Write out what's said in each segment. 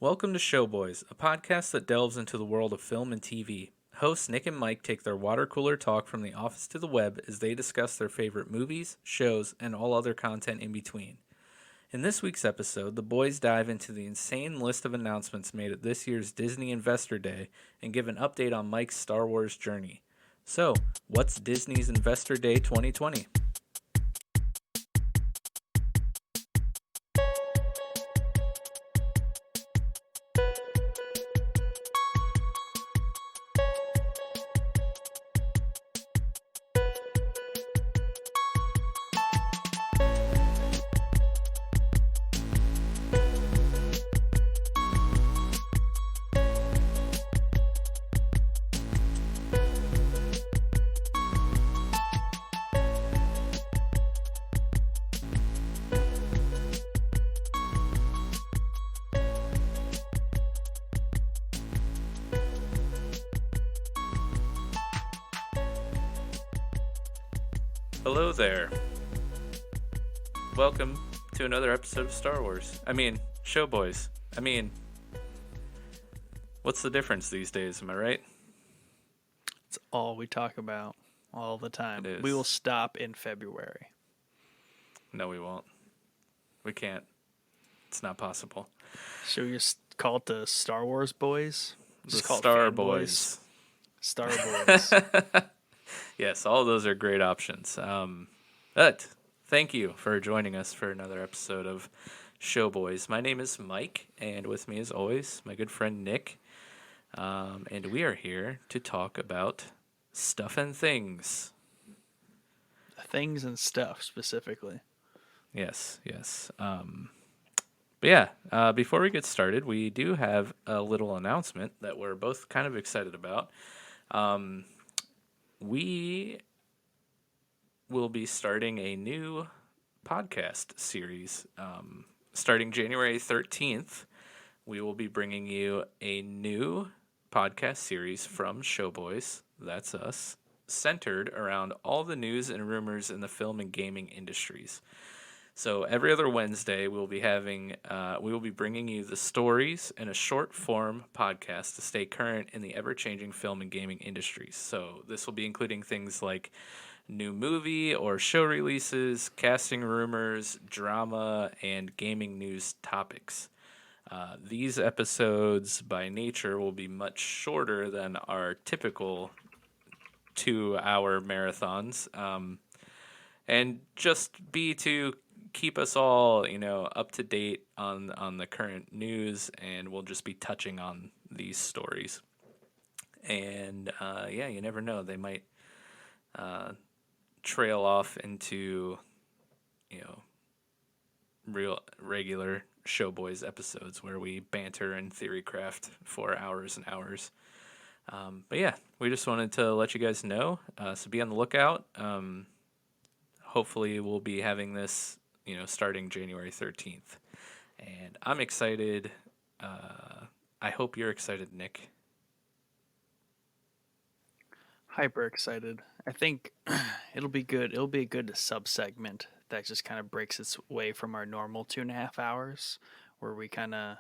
Welcome to Showboys, a podcast that delves into the world of film and TV. Hosts Nick and Mike take their water cooler talk from the office to the web as they discuss their favorite movies, shows, and all other content in between. In this week's episode, the boys dive into the insane list of announcements made at this year's Disney Investor Day and give an update on Mike's Star Wars journey. So, what's Disney's Investor Day 2020? Hello there. Welcome to another episode of Star Wars. Showboys. What's the difference these days? Am I right? It's all we talk about all the time. It is. We will stop in February. No, we won't. We can't. It's not possible. Should we just call it the Star Wars Boys? The Just call it Star Fanboys. Boys. Star Boys. Yes, all of those are great options. But thank you for joining us for another episode of Showboys. My name is Mike, and with me, as always, my good friend Nick. And we are here to talk about stuff and things. Things and stuff, specifically. Yes. But yeah, before we get started, we do have a little announcement that we're both kind of excited about. We will be starting a new podcast series. Starting January 13th, we will be bringing you a new podcast series from Showboys, that's us, centered around all the news and rumors in the film and gaming industries. So every other Wednesday, we will be bringing you the stories in a short form podcast to stay current in the ever-changing film and gaming industries. So this will be including things like new movie or show releases, casting rumors, drama, and gaming news topics. These episodes, by nature, will be much shorter than our typical 2-hour marathons, and just be to keep us all, up to date on the current news, and we'll just be touching on these stories. And yeah, you never know; they might trail off into, real regular Showboys episodes where we banter and theorycraft for hours and hours. But yeah, we just wanted to let you guys know. So be on the lookout. Hopefully, we'll be having this, starting January 13th. And I'm excited. I hope you're excited, Nick. Hyper excited. I think it'll be good. It'll be a good sub-segment that just kind of breaks its way from our normal 2.5 hours, where we kind of,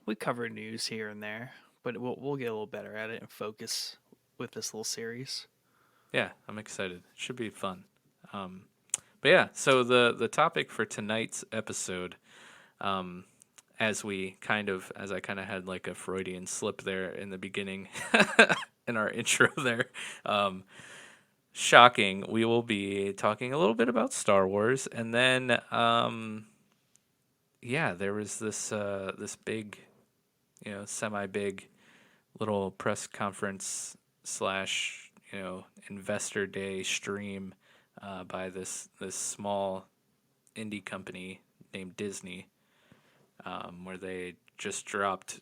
we cover news here and there, but we'll get a little better at it and focus with this little series. Yeah, I'm excited. It should be fun. But yeah, so the topic for tonight's episode, as I kind of had like a Freudian slip there in the beginning in our intro there, shocking, we will be talking a little bit about Star Wars, and then yeah, there was this big, semi-big little press conference slash investor day stream by this small indie company named Disney, where they just dropped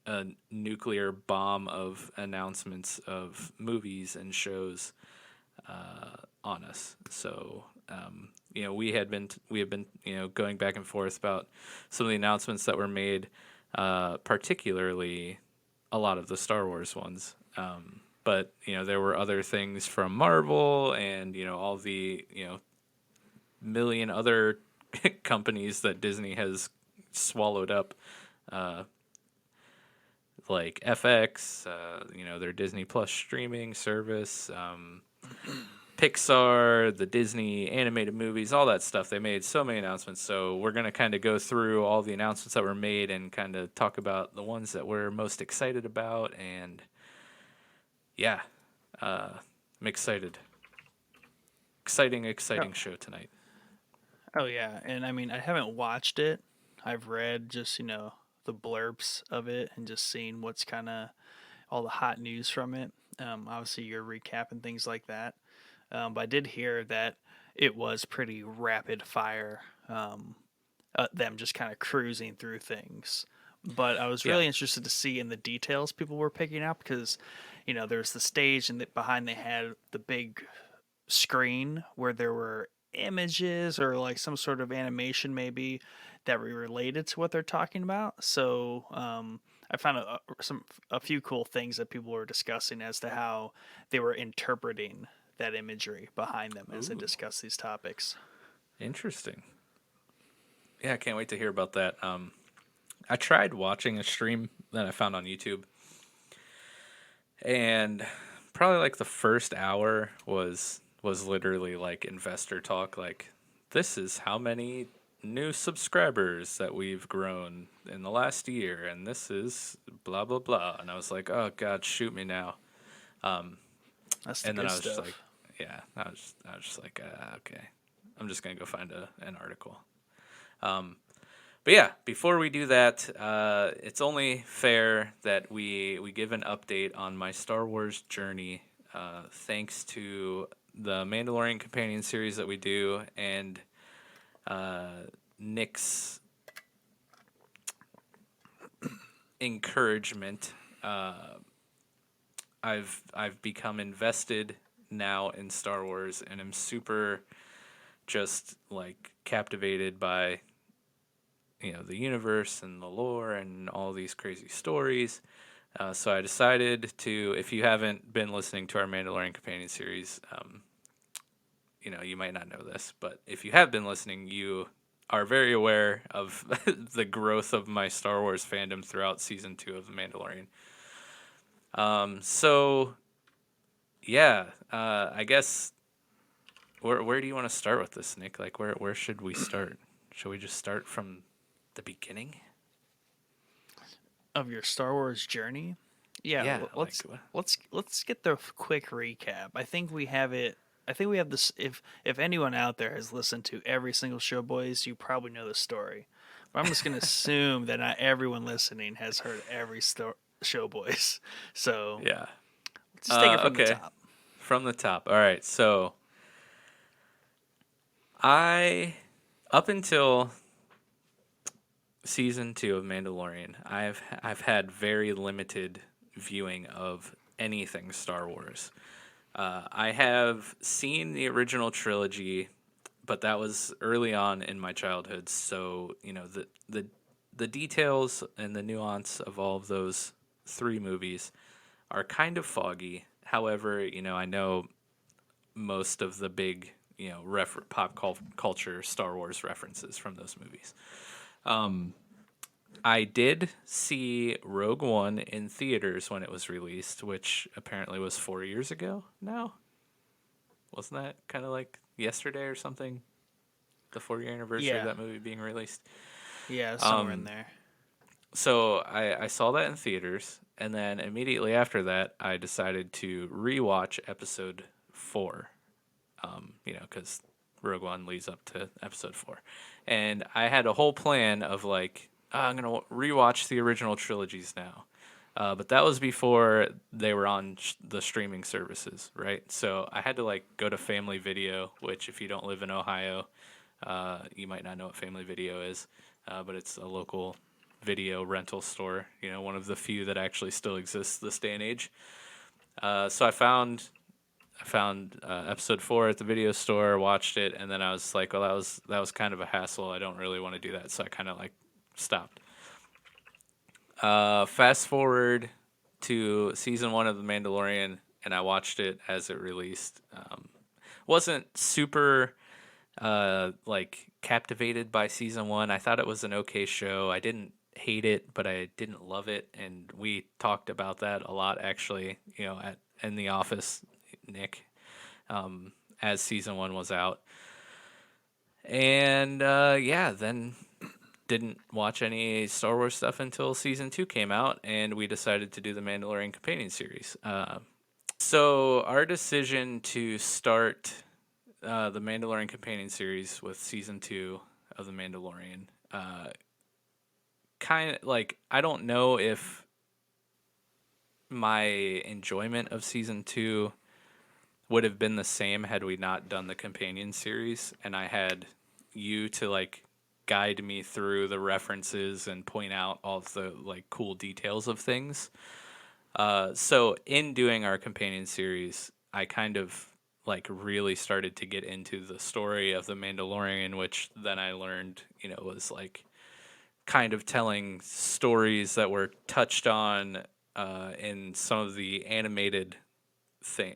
a nuclear bomb of announcements of movies and shows on us. So we have been going back and forth about some of the announcements that were made, particularly a lot of the Star Wars ones. But there were other things from Marvel and all the million other companies that Disney has swallowed up like FX, their Disney Plus streaming service, Pixar, the Disney animated movies, all that stuff. They made so many announcements. So we're going to kind of go through all the announcements that were made and kind of talk about the ones that we're most excited about. And yeah, I'm excited. Exciting show tonight. Oh yeah, and I mean I haven't watched it. I've read just the blurbs of it and just seen what's kind of all the hot news from it. Obviously your recap and things like that. But I did hear that it was pretty rapid fire. Them just kind of cruising through things. But I was Yeah. really interested to see in the details people were picking up because, there's the stage and behind they had the big screen where there were images or like some sort of animation maybe that were related to what they're talking about. So I found a few cool things that people were discussing as to how they were interpreting that imagery behind them as they Ooh, discuss these topics. interesting. Yeah, I can't wait to hear about that. I tried watching a stream that I found on YouTube, and probably like the first hour was literally like investor talk. Like, this is how many new subscribers that we've grown in the last year, and this is blah blah blah. And I was like, oh God, shoot me now. That's the And then good I was just like, stuff. yeah, I was just like, okay, I'm just gonna go find an article. But yeah, before we do that, it's only fair that we give an update on my Star Wars journey, thanks to the Mandalorian companion series that we do and Nick's encouragement. I've become invested now in Star Wars, and I'm super just like captivated by the universe and the lore and all these crazy stories. So I decided to, if you haven't been listening to our Mandalorian companion series, you might not know this, but if you have been listening, you are very aware of the growth of my Star Wars fandom throughout season 2 of The Mandalorian. So yeah, I guess where do you want to start with this, Nick? Like, where should we start? Should we just start from the beginning? Of your Star Wars journey. Yeah, Yeah, like let's get the quick recap. I think we have it. I think we have this. If anyone out there has listened to every single show, boys, you probably know the story. But I'm just gonna assume that not everyone listening has heard every show, boys. So yeah. let's take it from the Okay, top. from the top. All right, so I up until season 2 of Mandalorian, I've had very limited viewing of anything Star Wars. I have seen the original trilogy, but that was early on in my childhood. So the details and the nuance of all of those 3 movies are kind of foggy. However, I know most of the big culture Star Wars references from those movies. I did see Rogue One in theaters when it was released, which apparently was 4 years ago now. Wasn't that kind of like yesterday or something? The 4-year anniversary of Yeah, that movie being released. yeah, somewhere in Um, there. so I saw that in theaters, and then immediately after that, I decided to rewatch episode 4. Because Rogue One leads up to episode 4. And I had a whole plan of like, I'm going to rewatch the original trilogies now. But that was before they were on the streaming services, right? So I had to like go to Family Video, which if you don't live in Ohio, you might not know what Family Video is, but it's a local video rental store. One of the few that actually still exists this day and age. So I found episode 4 at the video store, watched it, and then I was like, well, that was kind of a hassle. I don't really want to do that, so I kind of like stopped. Fast forward to season 1 of The Mandalorian, and I watched it as it released. Wasn't super like captivated by season 1. I thought it was an okay show. I didn't hate it, but I didn't love it, and we talked about that a lot actually. At in the office, Nick, as season one was out, and yeah, then didn't watch any Star Wars stuff until season two came out, and we decided to do the Mandalorian companion series. So our decision to start the Mandalorian companion series with season two of the Mandalorian, kind of like I don't know if my enjoyment of season two would have been the same had we not done the companion series, and I had you to like guide me through the references and point out all of the like cool details of things. So in doing our companion series, I kind of like really started to get into the story of the Mandalorian, which then I learned, was like kind of telling stories that were touched on in some of the animated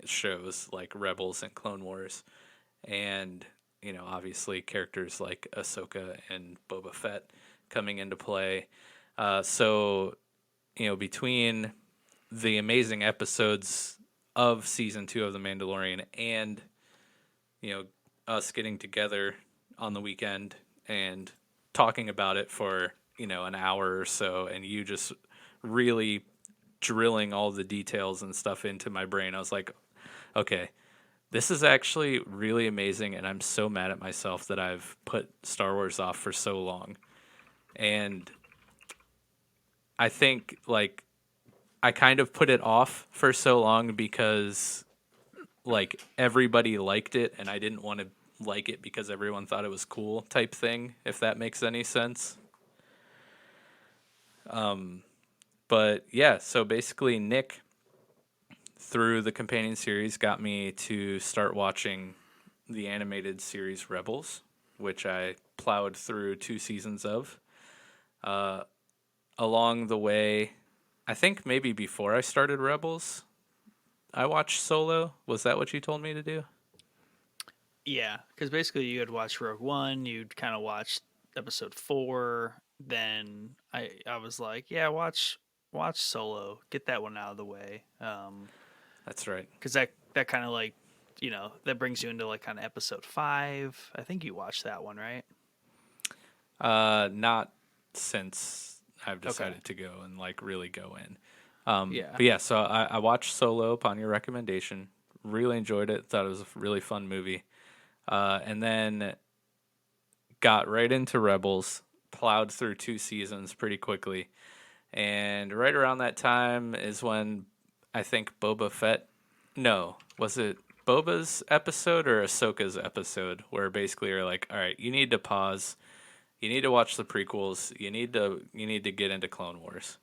shows like Rebels and Clone Wars, and obviously characters like Ahsoka and Boba Fett coming into play. So between the amazing episodes of season two of The Mandalorian and you know us getting together on the weekend and talking about it for an hour or so, and you just really drilling all the details and stuff into my brain, I was like, okay, this is actually really amazing, and I'm so mad at myself that I've put Star Wars off for so long. And I think like I kind of put it off for so long because like everybody liked it and I didn't want to like it because everyone thought it was cool type thing, if that makes any sense. But yeah, so basically Nick through the companion series got me to start watching the animated series Rebels, which I plowed through 2 seasons of. Uh, Along the way, I think maybe before I started Rebels, I watched Solo. Was that what you told me to do? Yeah, because basically you had watched Rogue One, you'd kind of watched episode 4, then I was like, yeah, watch Solo, get that one out of the way, That's right. because that kind of like that brings you into like kind of episode 5. I think you watched that one, right? Not since I've Okay. decided to go and like really go in. Yeah. But yeah, so I watched Solo upon your recommendation. Really enjoyed it. Thought it was a really fun movie. And then got right into Rebels. Plowed through 2 seasons pretty quickly. And right around that time is when I think Boba Fett. No, was it Boba's episode or Ahsoka's episode? Where basically you're like, all right, you need to pause. You need to watch the prequels. You need to get into Clone Wars.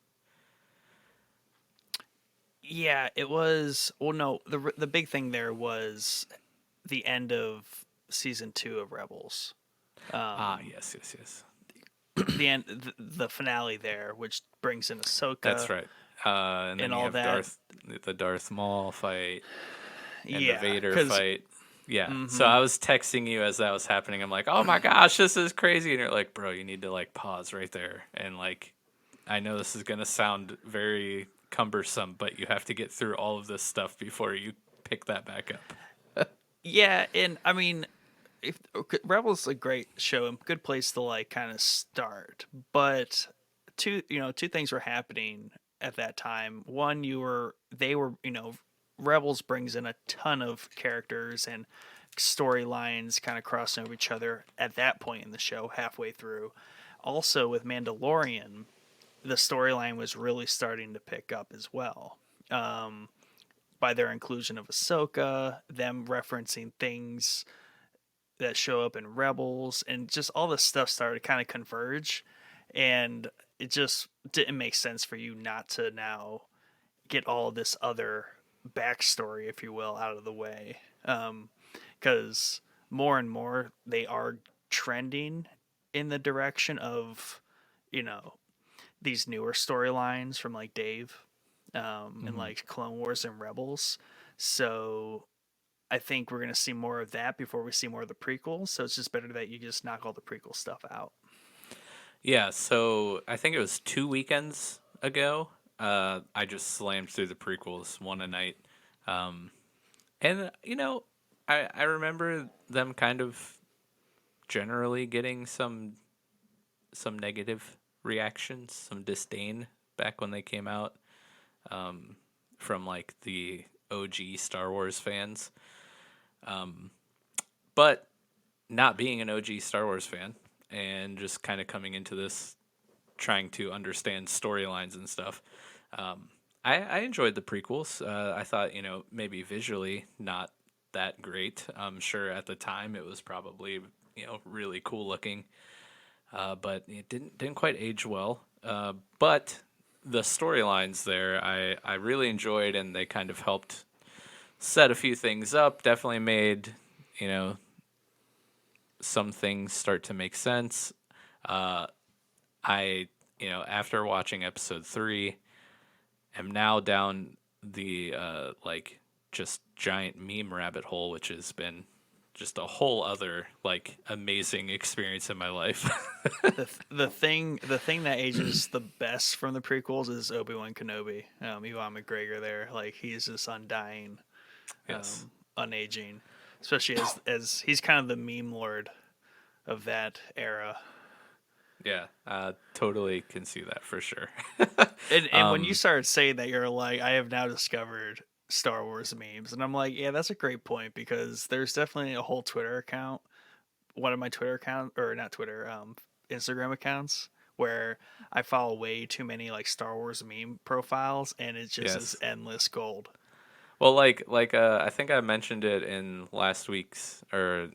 Yeah, it was. Well, no, the big thing there was the end of season 2 of Rebels. Ah, Um, yes, yes, yes. the end, the finale there, which brings in That's Ahsoka right. And then and you all have that. the Darth Maul fight, and the Yeah, Vader because fight. Yeah. So hmm I was texting you as that was happening. I'm like, oh my gosh, this is crazy. And you're like, bro, you need to like pause right there. And like, I know this is going to sound very cumbersome, but you have to get through all of this stuff before you pick that back up. yeah, and I mean, if okay, Rebels a great show and good place to like kind of start, but two things were happening at that time. One, they were Rebels brings in a ton of characters and storylines kind of crossing over each other at that point in the show, halfway through. Also, with Mandalorian, the storyline was really starting to pick up as well. Um, by their inclusion of Ahsoka, them referencing things that show up in Rebels, and just all this stuff started to kind of converge, and it just didn't make sense for you not to now get all this other backstory, if you will, out of the way, because more and more they are trending in the direction of you know these newer storylines from like Dave, and Hmm. like Clone Wars and Rebels. So I think we're gonna see more of that before we see more of the prequels. So it's just better that you just knock all the prequel stuff out. Yeah, so I think it was 2 weekends ago. I just slammed through the prequels one a night. Um, and I remember them kind of generally getting some negative reactions, some disdain back when they came out, from like the OG Star Wars fans. But not being an OG Star Wars fan and just kind of coming into this trying to understand storylines and stuff. I enjoyed the prequels. I thought, maybe visually not that great. I'm sure at the time it was probably, really cool looking, but it didn't quite age well. But the storylines there, I really enjoyed, and they kind of helped set a few things up. Definitely made, you know, some things start to make sense. Uh, I, after watching episode 3, am now down the like just giant meme rabbit hole, which has been just a whole other like amazing experience in my life. The thing that ages the best from the prequels is Obi-Wan Kenobi. Ewan McGregor there, like he's just undying, Yes. unaging, especially as he's kind of the meme lord of that era. Yeah, totally can see that for sure. And when you um, started saying that, you're like, I have now discovered Star Wars memes, and I'm like, yeah, that's a great point because there's definitely a whole Twitter account, one of my Twitter account or not Twitter, Instagram accounts where I follow way too many like Star Wars meme profiles, and it just is yes. endless gold. Well, I think I mentioned it in last week's, or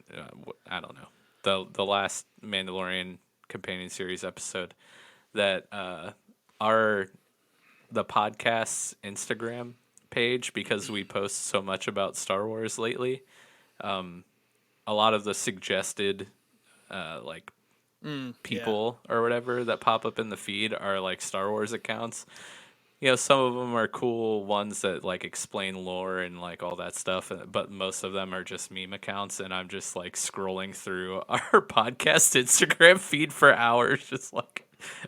I don't know, the last Mandalorian companion series episode, that our the podcast's Instagram page, because we post so much about Star Wars lately. A lot of the suggested like Yeah, people or whatever that pop up in the feed are like Star Wars accounts. Some of them are cool ones that like explain lore and like all that stuff, but most of them are just meme accounts, and I'm just like scrolling through our podcast Instagram feed for hours, just like,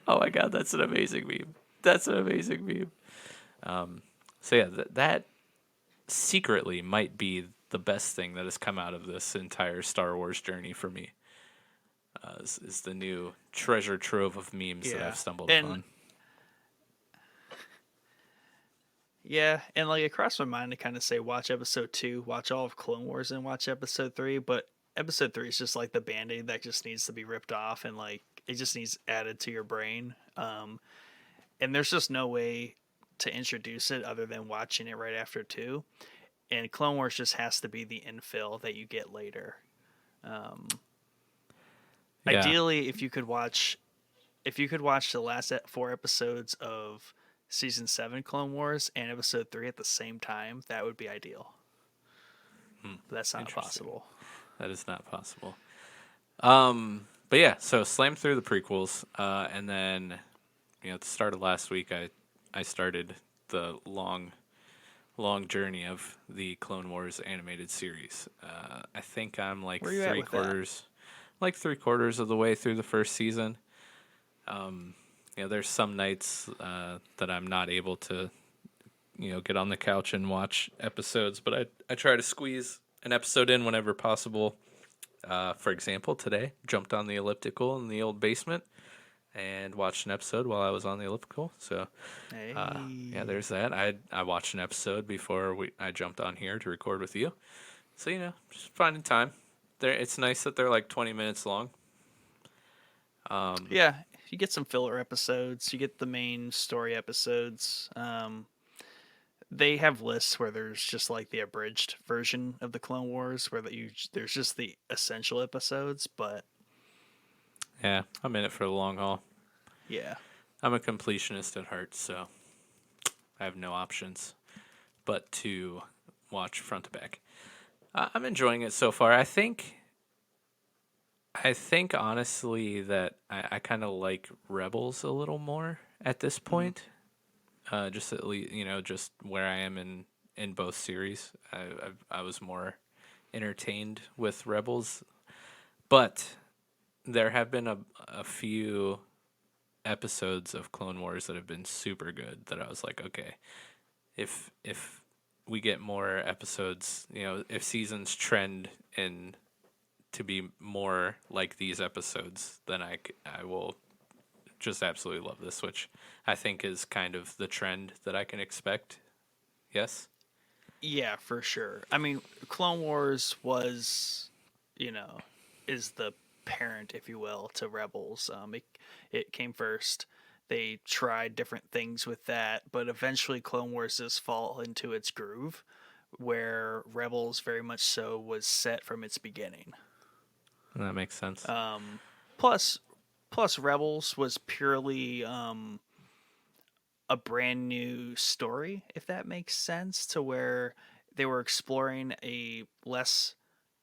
oh my god, that's an amazing meme. That's an amazing meme. So yeah, that secretly might be the best thing that has come out of this entire Star Wars journey for me. Is the new treasure trove of memes that yeah, I've stumbled and upon. yeah, and like it crossed my mind to kind of say watch episode 2, watch all of Clone Wars, and watch episode 3, but episode 3 is just like the band-aid that just needs to be ripped off, and like it just needs added to your brain. And there's just no way to introduce it other than watching it right after 2, and Clone Wars just has to be the infill that you get later. Yeah, Ideally, if you could watch the last 4 episodes of season 7 Clone Wars and episode 3 at the same time, that would be ideal. But that's not interesting. possible. That is not possible. But yeah, so slammed through the prequels, and then at the start of last week, I started the long journey of the Clone Wars animated series. I think I'm Where are you at with that? like 3/4 of the way through the first season. There's some nights that I'm not able to get on the couch and watch episodes, but I try to squeeze an episode in whenever possible. For example, today jumped on the elliptical in the old basement and watched an episode while I was on the elliptical. So yeah, Hey. there's that. I watched an episode before I jumped on here to record with you. So just finding time. It's nice that they're like 20 minutes long. Yeah, you get some filler episodes. You get the main story episodes. They have lists where there's just like the abridged version of the Clone Wars, where there's just the essential episodes. But Yeah, I'm in it for the long haul. yeah, I'm a completionist at heart, so I have no options but to watch front to back. I'm enjoying it so far. I think honestly that I kind of like Rebels a little more at this mm, point. Just at least just where I am in both series. I was more entertained with Rebels, but there have been a few. episodes of Clone Wars that have been super good that I was like, okay, if we get more episodes, if seasons trend in to be more like these episodes, then I will just absolutely love this, which I think is kind of the trend that I can expect. Yes? Yeah, for sure. I mean, Clone Wars was, you know, is the parent, if you will, to Rebels. It came first. They tried different things with that, but eventually Clone Wars does fall into its groove, where Rebels very much so was set from its beginning. That makes sense. Um, plus, plus Rebels was purely a brand new story, if that makes sense, to where they were exploring a less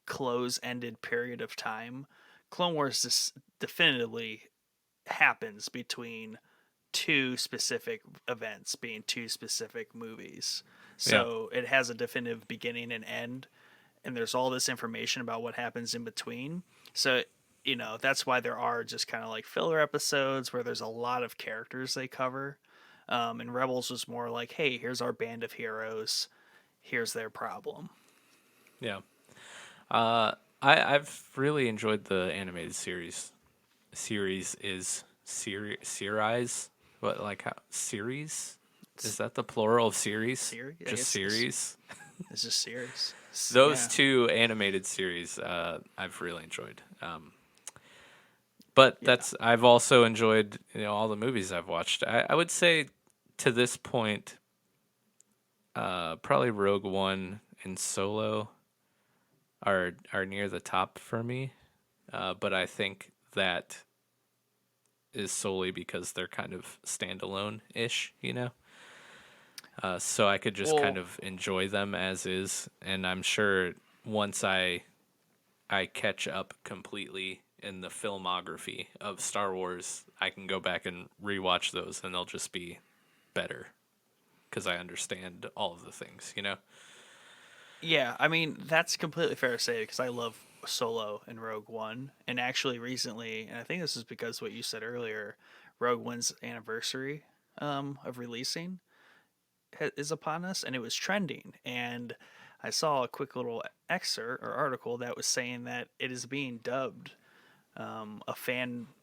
close-ended period of time. Clone Wars definitively happens between two specific events, being two specific movies. Yeah. So it has a definitive beginning and end, and there's all this information about what happens in between. So, that's why there are just kind of like filler episodes where there's a lot of characters they cover. And Rebels was more like, hey, here's our band of heroes, here's their problem. Yeah. I've really enjoyed the animated series. Series is series. What, like how series? Is that the plural of series? Series? I Just guess series. it's just series. Those Yeah. two animated series, I've really enjoyed. But Yeah. I've also enjoyed all the movies I've watched. I would say to this point, probably Rogue One and Solo are near the top for me. But I think that is solely because they're kind of standalone ish, so I could just kind Well, of enjoy them as is, and I'm sure once I catch up completely in the filmography of Star Wars, I can go back and rewatch those, and they'll just be better because I understand all of the things. yeah, I mean, that's completely fair to say because I love Solo and Rogue One. And actually, recently, and I think this is because what you said earlier, Rogue One's anniversary of releasing is upon us, and it was trending. And I saw a quick little excerpt or article that was saying that it is being dubbed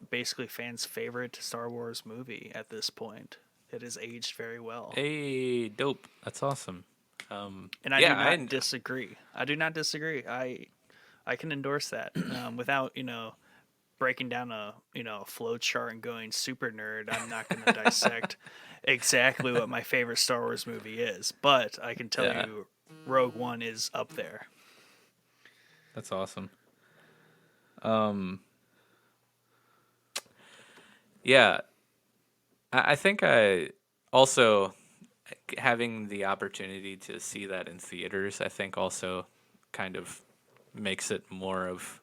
basically fans' favorite Star Wars movie at this point. It has aged very well, Hey, dope! That's awesome. and I do Yeah, not disagree. I do not disagree. I can endorse that without breaking down a flow chart and going super nerd. I'm not going to dissect exactly what my favorite Star Wars movie is, but I can tell yeah, you Rogue One is up there. that's awesome. Um, yeah, I think I also having the opportunity to see that in theaters, I think also kind of makes it more of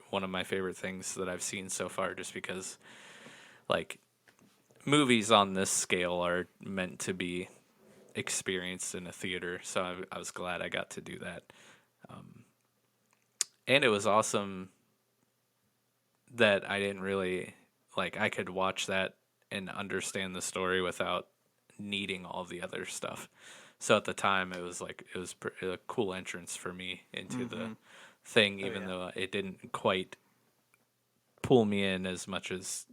one of my favorite things that I've seen so far, just because like movies on this scale are meant to be experienced in a theater. So I was glad I got to do that. And it was awesome that I didn't really I could watch that and understand the story without needing all the other stuff. So at the time, a cool entrance for me into the Mm-hmm. thing, Oh even yeah. though it didn't quite pull me in as much as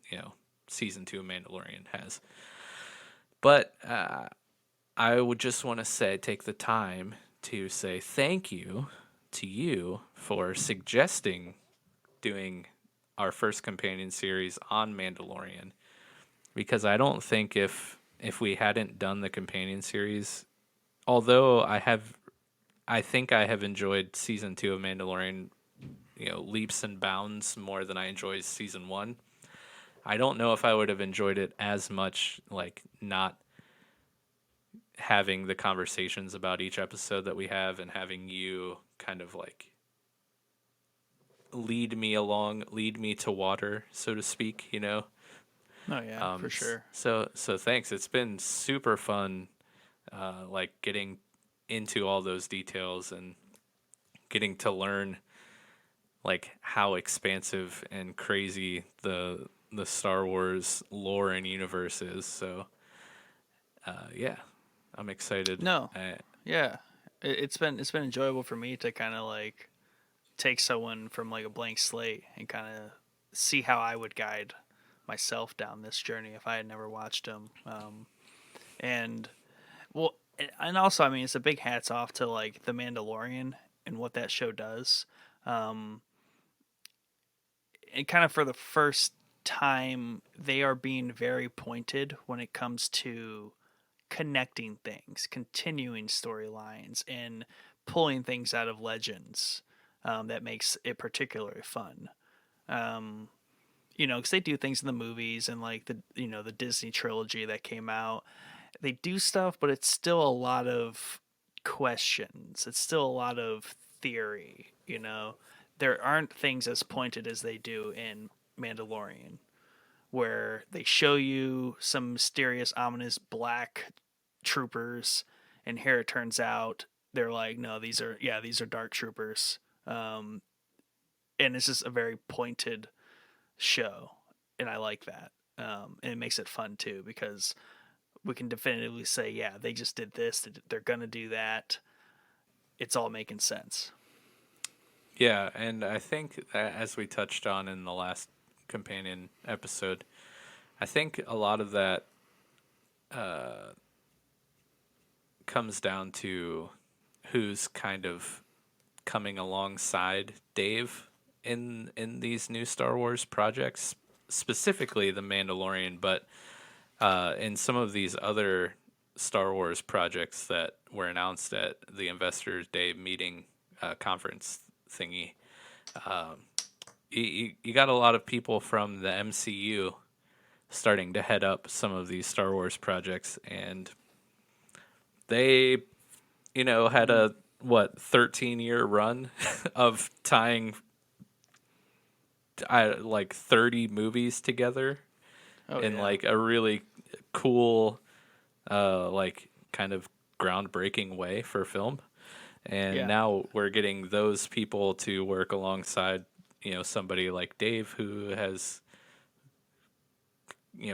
season 2 of Mandalorian has. But I would just want to take the time to say thank you to you for suggesting doing our first companion series on Mandalorian, because I don't think if we hadn't done the companion series, although I think I have enjoyed season 2 of Mandalorian, leaps and bounds more than I enjoyed season 1. I don't know if I would have enjoyed it as much, not having the conversations about each episode that we have and having you kind of lead me to water, so to speak. Oh yeah, for sure. So thanks. It's been super fun, getting into all those details and getting to learn how expansive and crazy the Star Wars lore and universe is. So, yeah, I'm excited. No, yeah, it's been enjoyable for me to kind of like take someone from like a blank slate and kind of see how I would guide myself down this journey if I had never watched them. And well, and also, I mean, it's a big hats off to like The Mandalorian and what that show does. Um, and kind of for the first time, they are being very pointed when it comes to connecting things, continuing storylines, and pulling things out of legends that makes it particularly fun. Um, because they do things in the movies and like the Disney trilogy that came out. They do stuff, but it's still a lot of questions. It's still a lot of theory. There aren't things as pointed as they do in Mandalorian, where they show you some mysterious, ominous black troopers, and here it turns out they're like, no, these are dark troopers, and it's just a very pointed show, and I like that. And it makes it fun too because we can definitively say, yeah, they just did this, they're gonna do that. It's all making sense. Yeah, and I think as we touched on in the last companion episode, I think a lot of that comes down to who's kind of coming alongside Dave in these new Star Wars projects, specifically the Mandalorian, but in some of these other Star Wars projects that were announced at the Investors Day meeting conference thingy. You got a lot of people from the MCU starting to head up some of these Star Wars projects, and they, had a 13-year run of tying like 30 movies together in Yeah. like a really cool, like kind of groundbreaking way for film. And Yeah. now we're getting those people to work alongside, somebody like Dave who has,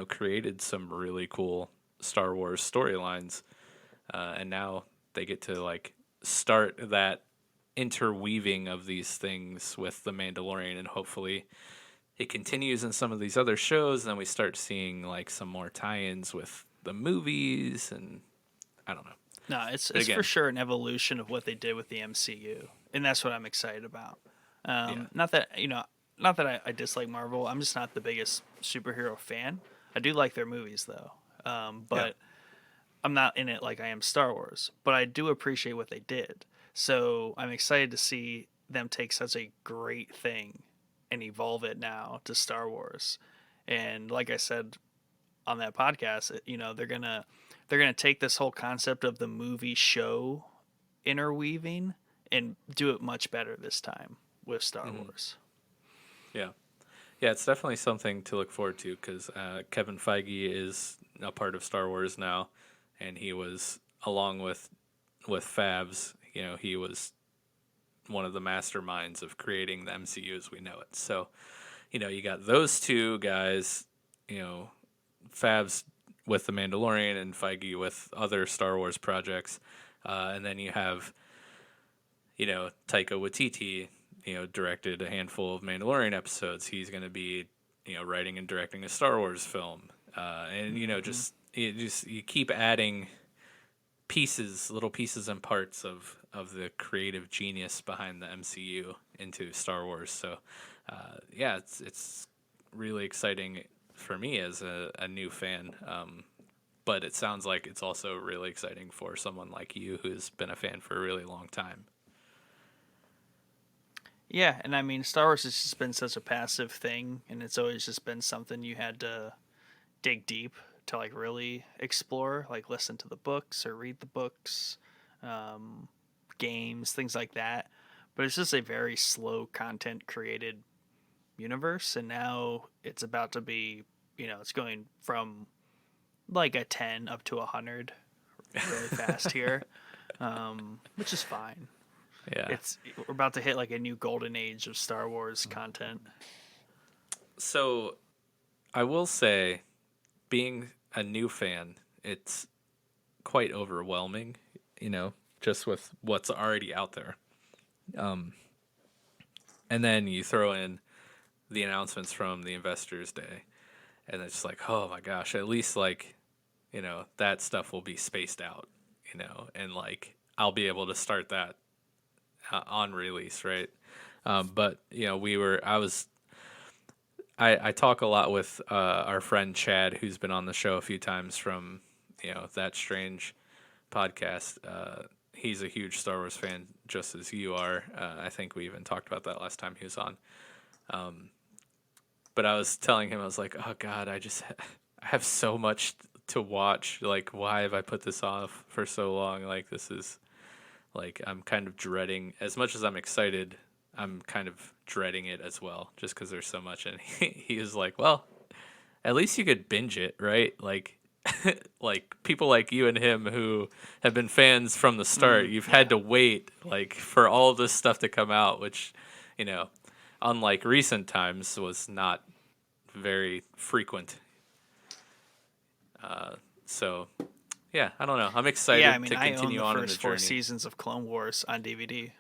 created some really cool Star Wars storylines. And now they get to like start that interweaving of these things with the Mandalorian, and hopefully it continues in some of these other shows. And then we start seeing like some more tie-ins with the movies, and I don't know. No, it's But it's for again, sure an evolution of what they did with the MCU, and that's what I'm excited about. yeah, Not that I dislike Marvel. I'm just not the biggest superhero fan. I do like their movies though, yeah, but I'm not in it like I am Star Wars. But I do appreciate what they did, so I'm excited to see them take such a great thing and evolve it now to Star Wars. And like I said on that podcast, they're gonna take this whole concept of the movie show interweaving and do it much better this time with Star hmm Wars. yeah. Yeah, it's definitely something to look forward to because Kevin Feige is a part of Star Wars now, and he was along with Fabs. He was one of the masterminds of creating the MCU as we know it. So, you got those two guys. Fabs with the Mandalorian and Feige with other Star Wars projects, and then you have Taika Waititi, directed a handful of Mandalorian episodes. He's going to be, writing and directing a Star Wars film. And Hmm. you keep adding little pieces and parts of the creative genius behind the MCU into Star Wars. So, yeah, it's really exciting for me as a new fan. But it sounds like it's also really exciting for someone like you who's been a fan for a really long time. Yeah, and I mean, Star Wars has just been such a passive thing, and it's always just been something you had to dig deep to like really explore, like listen to the books or read the books, um, games, things like that. But it's just a very slow content created universe, and now it's about to be, it's going from like a 10 up to 100 really fast here, which is fine. Yeah. We're about to hit like a new golden age of Star Wars content. So I will say, being a new fan, it's quite overwhelming, you know, just with what's already out there. Um, and then you throw in the announcements from the Investors Day, and it's like, oh my gosh, at least like, that stuff will be spaced out, and like I'll be able to start that on release, right? But I talk a lot with our friend Chad, who's been on the show a few times from That Strange podcast. He's a huge Star Wars fan, just as you are. I think we even talked about that last time he was on. But I was telling him, I was like, oh God, I have so much to watch. Like, why have I put this off for so long? Like, this is like, I'm kind of dreading, as much as I'm excited, I'm kind of dreading it as well, just because there's so much. And he was like, well, at least you could binge it, right? Like, like people like you and him who have been fans from the start, you've had to wait like for all of this stuff to come out, which, you know, unlike recent times, was not very frequent. So, yeah, I don't know. I'm Yeah, I excited mean, to I own continue the on in the first four journey. seasons of Clone Wars on DVD.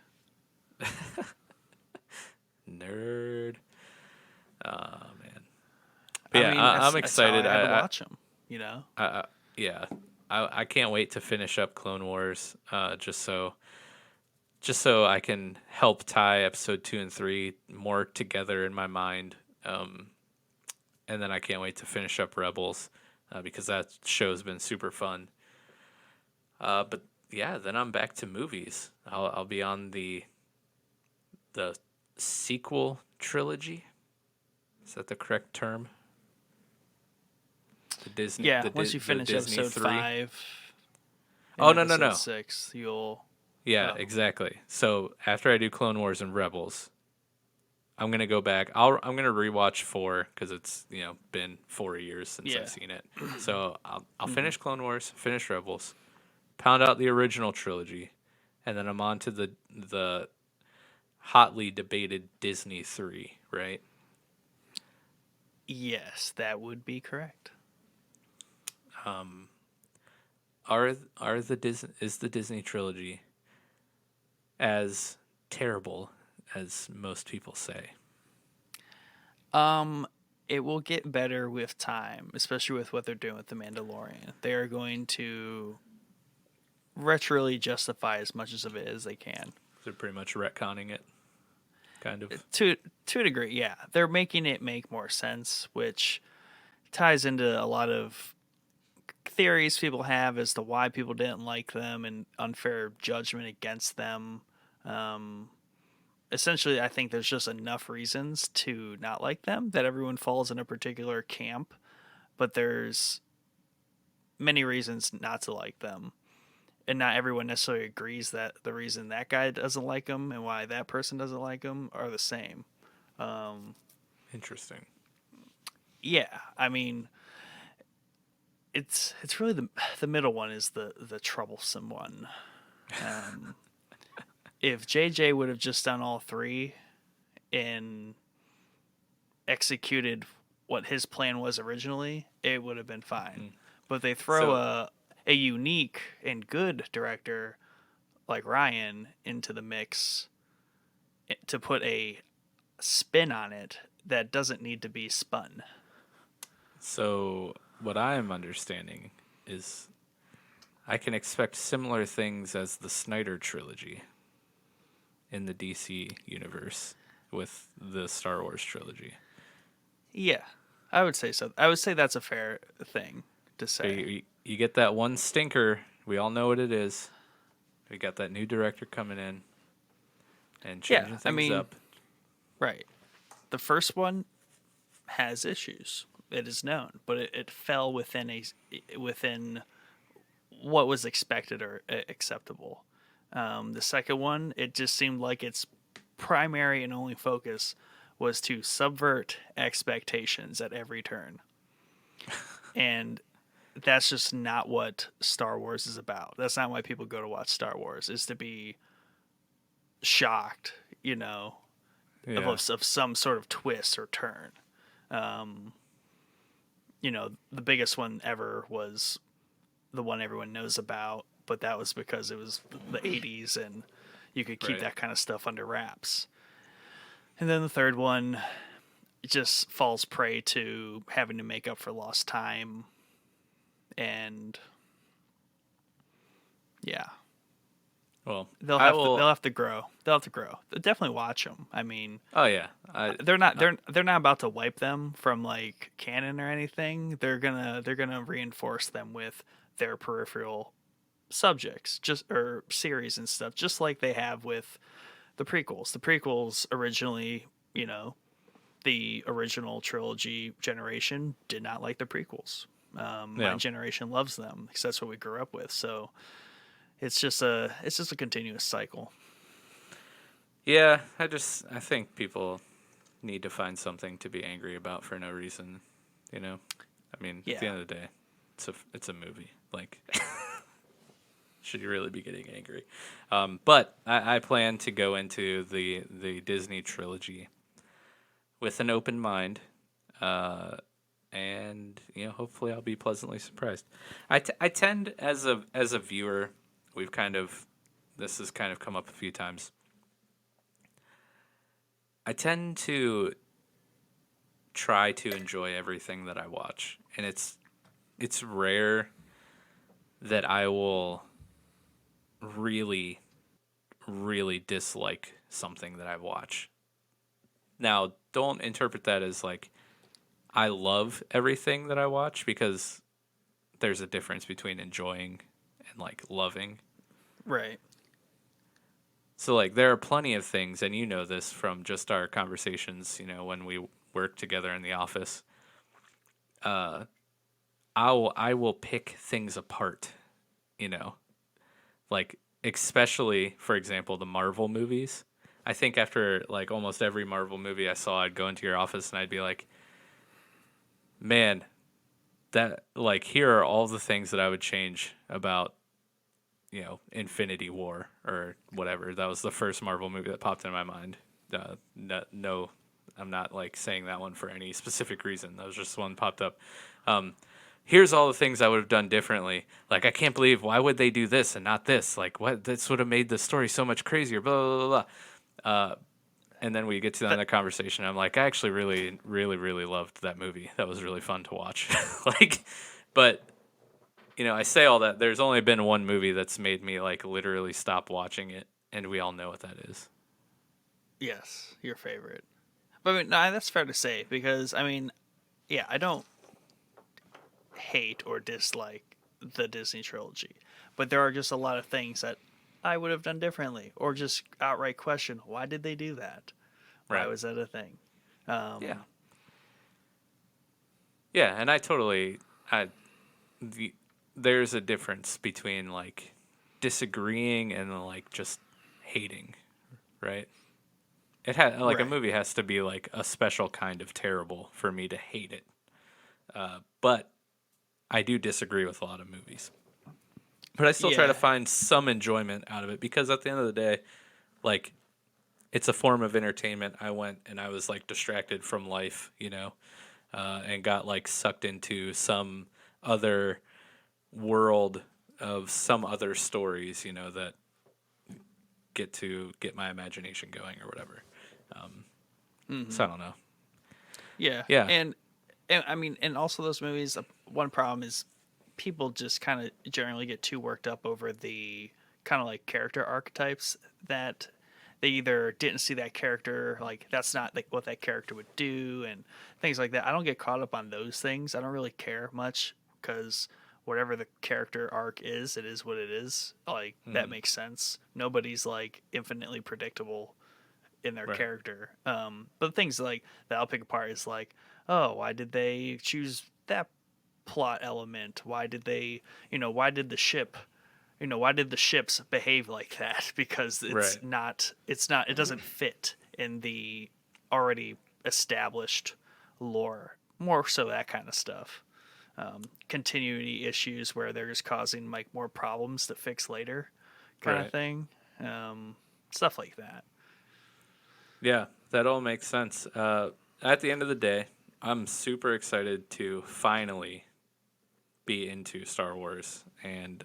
Nerd. Oh man. But I yeah, mean, I'm that's how I excited. had to watch them. You know. Yeah, I can't wait to finish up Clone Wars. Just so I can help tie episode 2 and 3 more together in my mind. And then I can't wait to finish up Rebels, because that show's been super fun. But yeah, then I'm back to movies. I'll be on the sequel trilogy. Is that the correct term? Yeah, once you The finish Disney episode 3. 5 and Oh no, no, episode no. 6, you'll. Yeah, Oh, exactly. So after I do Clone Wars and Rebels, I'm gonna go back. I'm gonna rewatch 4 because it's been 4 years since I've yeah. seen it. So I'll Mhm. finish Clone Wars, finish Rebels, pound out the original trilogy, and then I'm on to the hotly debated Disney 3. Right? Yes, that would be correct. Are the Disney trilogy as terrible as most people say? Um, it will get better with time, especially with what they're doing with the Mandalorian. They are going to retroly justify as much of it as they can. They're pretty much retconning it, kind of. To a degree, yeah. They're making it make more sense, which ties into a lot of theories people have as to why people didn't like them and unfair judgment against them. Um, Essentially, I think there's just enough reasons to not like them that everyone falls in a particular camp, but there's many reasons not to like them. And not everyone necessarily agrees that the reason that guy doesn't like them and why that person doesn't like them are the same. Um, Interesting. yeah, I mean, it's really the middle one is the troublesome one. Um, if JJ would have just done all three and executed what his plan was originally, it would have been fine. Mm. But they throw So a unique and good director like Ryan into the mix to put a spin on it that doesn't need to be spun. So what I am understanding is I can expect similar things as the Snyder trilogy in the DC universe with the Star Wars trilogy. Yeah, I would say so. I would say that's a fair thing to So say. you get that one stinker. We all know what it is. We got that new director coming in and Yeah, changing I things mean, up. right. The first one has issues. It is known, but it fell within what was expected or acceptable. The second one, it just seemed like its primary and only focus was to subvert expectations at every turn. And that's just not what Star Wars is about. That's not why people go to watch Star Wars, is to be shocked, Yeah. of some sort of twist or turn. the biggest one ever was the one everyone knows about, but that was because it was the 80s and you could keep Right. that kind of stuff under wraps. And then the third one, it just falls prey to having to make up for lost time. And yeah, Well, they'll I have to will. they'll have to grow. They'll have to grow. They'll definitely watch them. I mean, Oh yeah. they're not about to wipe them from like canon or anything. They're gonna reinforce them with their peripheral subjects, just or series and stuff, just like they have with the prequels. The prequels originally, the original trilogy generation did not like the prequels. My Yeah. generation loves them because that's what we grew up with. So it's just a continuous cycle. Yeah. I think people need to find something to be angry about for no reason. You know. I mean, at the Yeah, end of the day, it's a movie. Like, should you really be getting angry? But I plan to go into the Disney trilogy with an open mind, uh, and hopefully I'll be pleasantly surprised. I tend as a viewer, we've kind of this has kind of come up a few times. I tend to try to enjoy everything that I watch, and it's rare that I will really really dislike something that I watch. Now, don't interpret that as like I love everything that I watch, because there's a difference between enjoying and like loving. right. So like there are plenty of things, and you know this from just our conversations, when we work together in the office. Uh I will pick things apart, you know. Like especially for example the Marvel movies. I think after like almost every Marvel movie I saw, I'd go into your office and I'd be like, "Man, that like here are all the things that I would change about Infinity War or whatever." That was the first Marvel movie that popped in my mind. No, I'm not like saying that one for any specific reason. That was just one popped up. Um, Here's all the things I would have done differently. Like, I can't believe, why would they do this and not this? Like, what? This would have made the story so much crazier. Blah blah blah blah. And then we get to the end That of the conversation. I'm like, I actually really, really, really loved that movie. That was really fun to watch. Like, but I say all that. There's only been one movie that's made me like literally stop watching it, and we all know what that is. Yes, your favorite. But I mean, no, that's fair to say because I mean, yeah, I don't hate or dislike the Disney trilogy, but there are just a lot of things that I would have done differently, or just outright question why did they do that? Why Right. was that a thing? Yeah. Um, Yeah, and I the there's a difference between like disagreeing and like just hating, right? It had like a right. movie has to be like a special kind of terrible for me to hate it. But I do disagree with a lot of movies. But I still try to Yeah. find some enjoyment out of it, because at the end of the day, like it's a form of entertainment. I went and I was like distracted from life, and got like sucked into some other world of some other stories, that get my imagination going or whatever. So Hmm. I don't know. Yeah. Yeah, And I mean, and also those movies. One problem is people just kind of generally get too worked up over the kind of like character archetypes that they either didn't see that character, like that's not like what that character would do, and things like that. I don't get caught up on those things. I don't really care much because whatever the character arc is, it is what it is. Like that hmm, makes sense. Nobody's like infinitely predictable in their right, character. But things like that I'll pick apart is like, oh, why did they choose that plot element? Why did they, why did the ship, why did the ships behave like that? Because right, it doesn't fit in the already established lore. More so that kind of stuff. Continuity issues where they're just causing like more problems to fix later, kind of right. thing. Stuff like that. Yeah, that all makes sense. At the end of the day, I'm super excited to finally be into Star Wars, and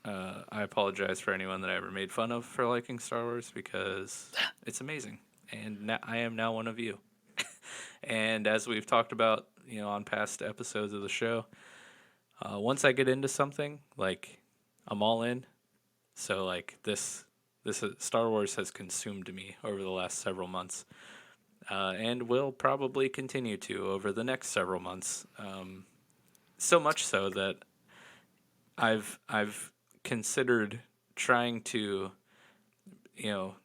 I apologize for anyone that I ever made fun of for liking Star Wars because it's amazing, and I am now one of you. And as we've talked about, on past episodes of the show, once I get into something, like I'm all in. So like this Star Wars has consumed me over the last several months, and will probably continue to over the next several months. So much so that I've considered trying to, you know,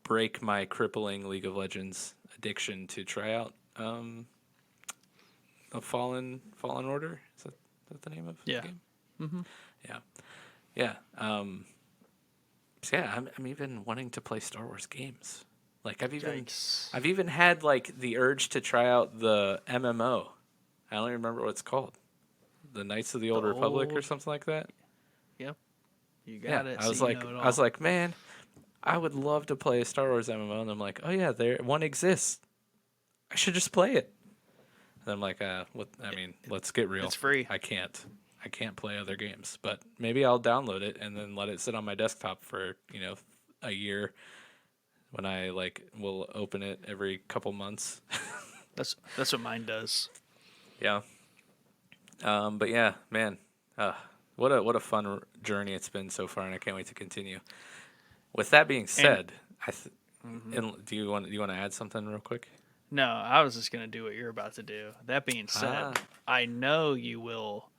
break my crippling League of Legends addiction to try out a Fallen Order. Is that the name of the Yeah. game? Mm-hmm. Yeah, yeah. So yeah, I'm even wanting to play Star Wars games. Like Yikes. I've even had like the urge to try out the MMO. I don't even remember what it's called. The Knights of the The Old Republic or old. something like that. Yep. You Yeah, got it. See, you know it I was all. like, man, I would love to play a Star Wars MMO, and I'm like, oh yeah, there one exists. I should just play it. And I'm like, what? I mean, let's get real. It's free. I can't play other games, but maybe I'll download it and then let it sit on my desktop for a year. When I like will open it every couple months. That's what mine does. Yeah. But yeah, man, what a fun journey it's been so far, and I can't wait to continue. With that being And said, mhm. do you want to add something real quick? No, I was just gonna do what you're about to do. That being Ah, said, I know you will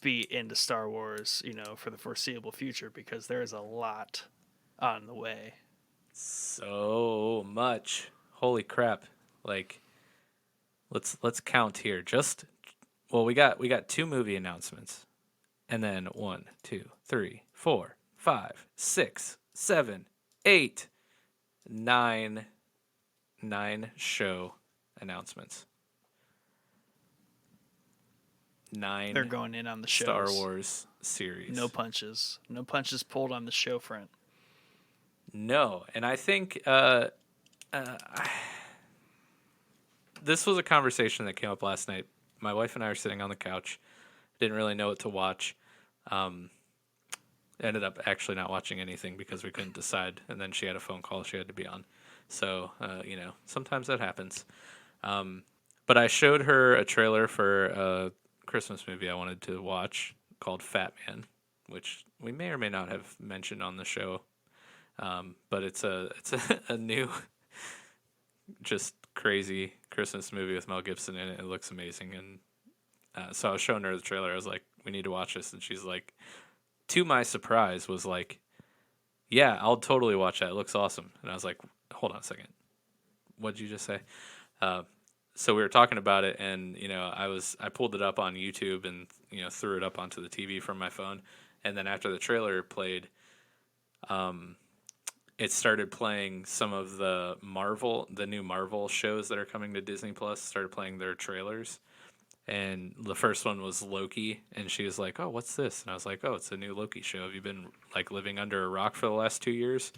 be into Star Wars, for the foreseeable future because there is a lot on the way. so much. Holy crap! Like, let's count here. Just well, we got two movie announcements, and then 1, 2, 3, 4, 5, 6, 7, 8, 9 show announcements. They're 9 going in on the Star shows. Wars No series. punches. No punches pulled on the show front. No, and I think this was a conversation that came up last night. My wife and I were sitting on the couch, didn't really know what to watch. Um, Ended up actually not watching anything because we couldn't decide, and then she had a phone call she had to be on. So sometimes that happens. But I showed her a trailer for a Christmas movie I wanted to watch called Fat Man, which we may or may not have mentioned on the show. But it's a new, just crazy Christmas movie with Mel Gibson in it. It looks amazing, and so I was showing her the trailer. I was like, "We need to watch this," and she's like, to my surprise, was like, "Yeah, I'll totally watch that. It looks awesome." And I was like, "Hold on a second. What did you just say?" Uh, so we were talking about it, and I pulled it up on YouTube and threw it up onto the TV from my phone, and then after the trailer played, it started playing some of the new Marvel shows that are coming to Disney Plus. Started playing their trailers, and the first one was Loki, and she was like, "Oh, what's this?" And I was like, "Oh, it's a new Loki show. Have you been like living under a rock for the last 2 years?"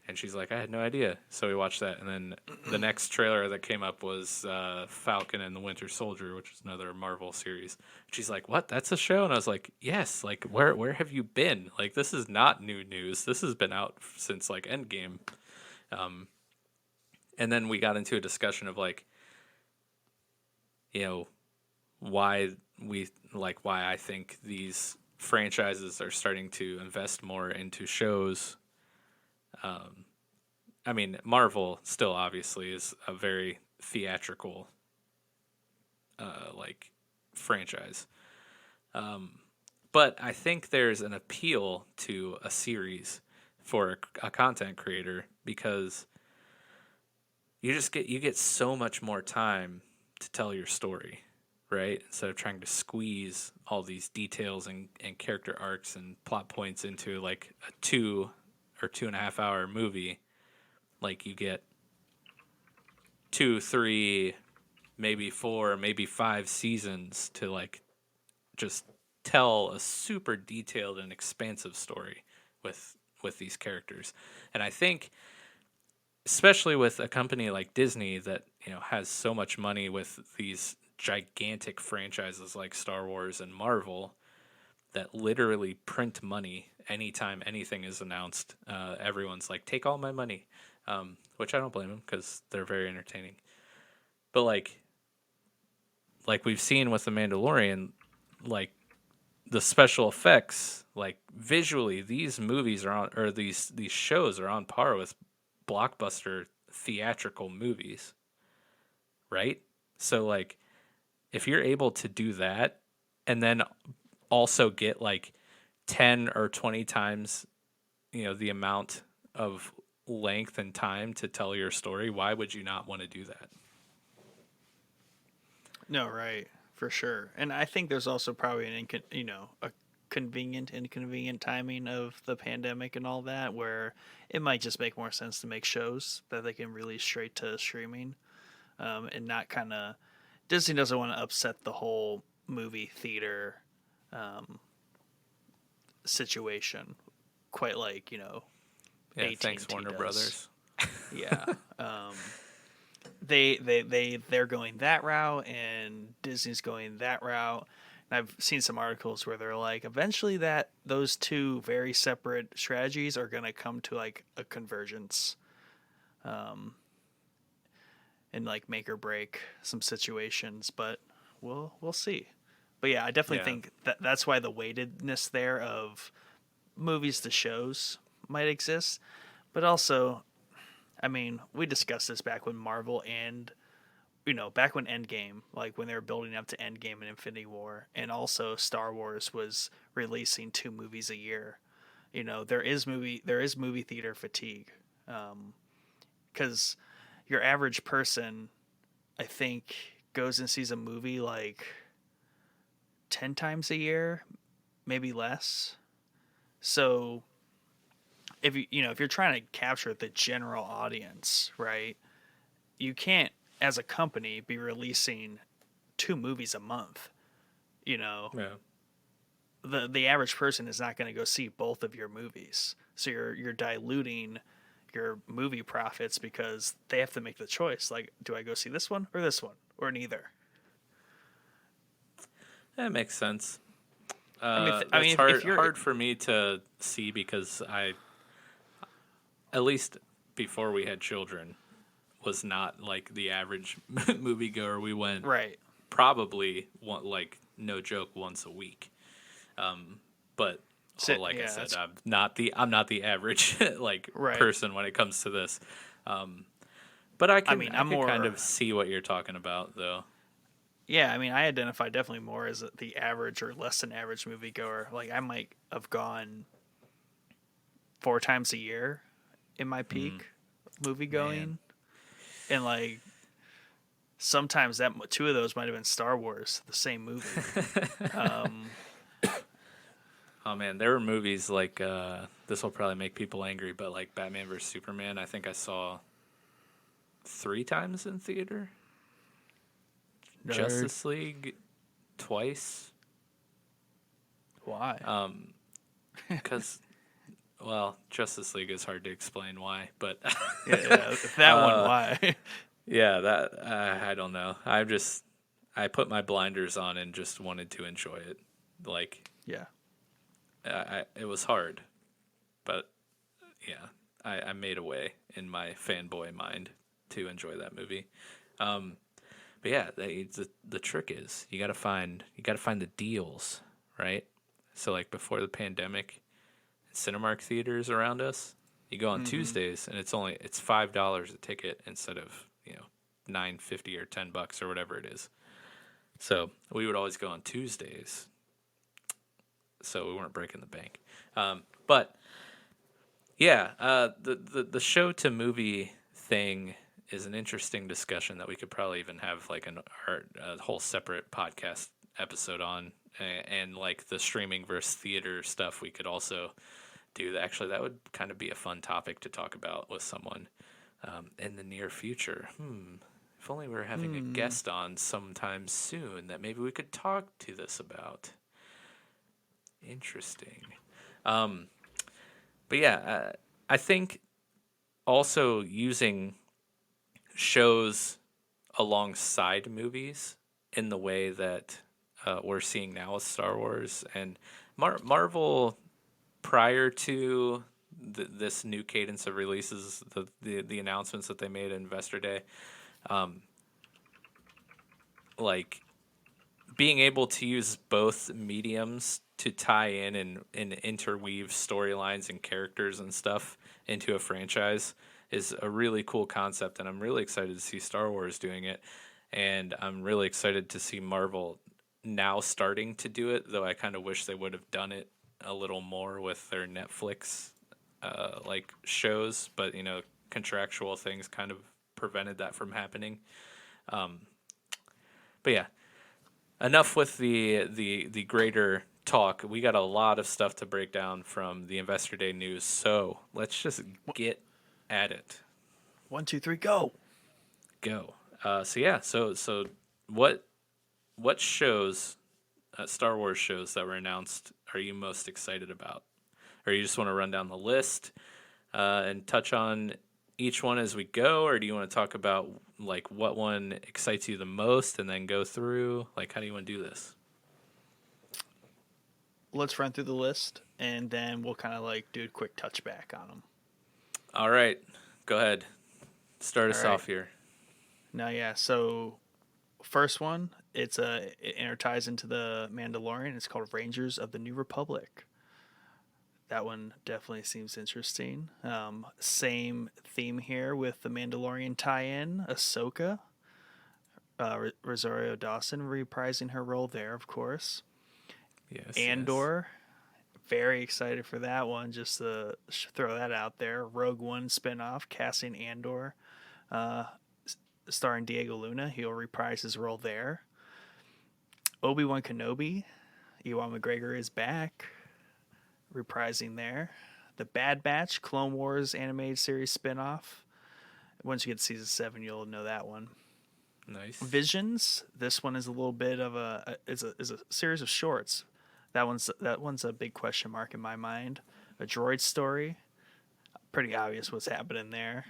And she's like, "I had no idea." So we watched that, and then the next trailer that came up was Falcon and the Winter Soldier, which is another Marvel series. She's like, "What? That's a show?" And I was like, "Yes. Like, where have you been? Like, this is not new news. This has been out since like Endgame." Um, and then we got into a discussion of like, you know, why why I think these franchises are starting to invest more into shows. I mean, Marvel still obviously is a very theatrical like franchise. But I think there's an appeal to a series for a content creator because you get so much more time to tell your story, right? Instead of trying to squeeze all these details and character arcs and plot points into like a 2 or 2.5 hour movie, like you get 2, 3, maybe 4, maybe 5 seasons to like just tell a super detailed and expansive story with these characters. And I think especially with a company like Disney that, has so much money with these gigantic franchises like Star Wars and Marvel that literally print money anytime anything is announced. Everyone's like, take all my money, which I don't blame them because they're very entertaining. But like we've seen with the Mandalorian, like the special effects, like visually, these movies are on, or these shows are on par with blockbuster theatrical movies, right? So like if you're able to do that and then also get like 10 or 20 times, the amount of length and time to tell your story, why would you not want to do that? No, right, for sure. And I think there's also probably a inconvenient timing of the pandemic and all that, where it might just make more sense to make shows that they can release straight to streaming, and not kind of Disney doesn't want to upset the whole movie theater um, situation, quite like Yeah, AT thanks and T Warner does. Brothers. Yeah. They're going that route, and Disney's going that route. And I've seen some articles where they're like, eventually that those two very separate strategies are going to come to like a convergence, um, and like make or break some situations. But we'll see. But yeah, I definitely Yeah. think that that's why the weightedness there of movies to shows might exist. But also, I mean, we discussed this back when Marvel and back when Endgame, like when they were building up to Endgame and Infinity War, and also Star Wars was releasing 2 movies a year. There is movie theater fatigue, because your average person, I think, goes and sees a movie like 10 times a year, maybe less. So if you're trying to capture the general audience, right? You can't, as a company, be releasing 2 movies a month. You know, Yeah. the average person is not going to go see both of your movies, so you're diluting your movie profits because they have to make the choice. Like, do I go see this one or neither? That makes sense. I That's mean, if you're hard for me to see because I, at least before we had children, was not like the average moviegoer. We went right, probably like no joke once a week. But like I yeah, said, that's I'm not the average like right. person when it comes to this. But I I can mean, I I'm could kind more. of see what you're talking about though. Yeah, I mean, I identify definitely more as the average or less than average moviegoer. Like, I might have gone 4 times a year in my Mm, peak movie man. going, and like sometimes that 2 of those might have been Star Wars, the same movie. Um, Oh man, there were movies like this will probably make people angry, but like Batman vs Superman, I think I saw 3 times in theater. Nerd. Justice League twice. Why? Because well, Justice League is hard to explain why, but Yeah, yeah, that one. uh, Why? yeah, that I don't know. I put my blinders on and just wanted to enjoy it. Like Yeah. it was hard, but yeah, I made a way in my fanboy mind to enjoy that movie. Um, but yeah, the trick is you gotta find the deals, right? So like before the pandemic, Cinemark theaters around us, you go on Mm-hmm. Tuesdays and it's $5 a ticket instead of $9.50 or $10 or whatever it is. So we would always go on Tuesdays, so we weren't breaking the bank. But yeah, the show to movie thing is an interesting discussion that we could probably even have like a whole separate podcast episode on, and like the streaming versus theater stuff we could also do. Actually, that would kind of be a fun topic to talk about with someone in the near future. If only we were having a Hmm. guest on sometime soon that maybe we could talk to this about. Interesting. Um, but yeah, I think also using shows alongside movies in the way that we're seeing now with Star Wars and Marvel prior to this new cadence of releases, the announcements that they made at Investor Day, like being able to use both mediums to tie in and interweave storylines and characters and stuff into a franchise is a really cool concept, and I'm really excited to see Star Wars doing it, and I'm really excited to see Marvel now starting to do it, though I kind of wish they would have done it a little more with their Netflix like shows, but contractual things kind of prevented that from happening. But yeah, enough with the greater talk. We got a lot of stuff to break down from the Investor Day news, so let's just get at it. 1, 2, 3, go. Go. So what shows, Star Wars shows that were announced, are you most excited about? Or you just want to run down the list and touch on each one as we go, or do you want to talk about like what one excites you the most and then go through? Like, how do you want to do this? Let's run through the list, and then we'll kind of like do a quick touchback on them. All right, go ahead. Start us All right. off here. Now, yeah. So, first one, it interties into the Mandalorian. It's called Rangers of the New Republic. That one definitely seems interesting. Same theme here with the Mandalorian tie-in, Ahsoka, Rosario Dawson reprising her role there, of course. Yes. Andor, very excited for that one. Just to throw that out there. Rogue One spinoff, casting Andor, starring Diego Luna. He'll reprise his role there. Obi-Wan Kenobi, Ewan McGregor is back, reprising there. The Bad Batch, Clone Wars animated series spinoff. Once you get to season 7, you'll know that one. Nice. Visions. This one is a little bit of is a series of shorts. That one's a big question mark in my mind. A droid story. Pretty obvious what's happening there.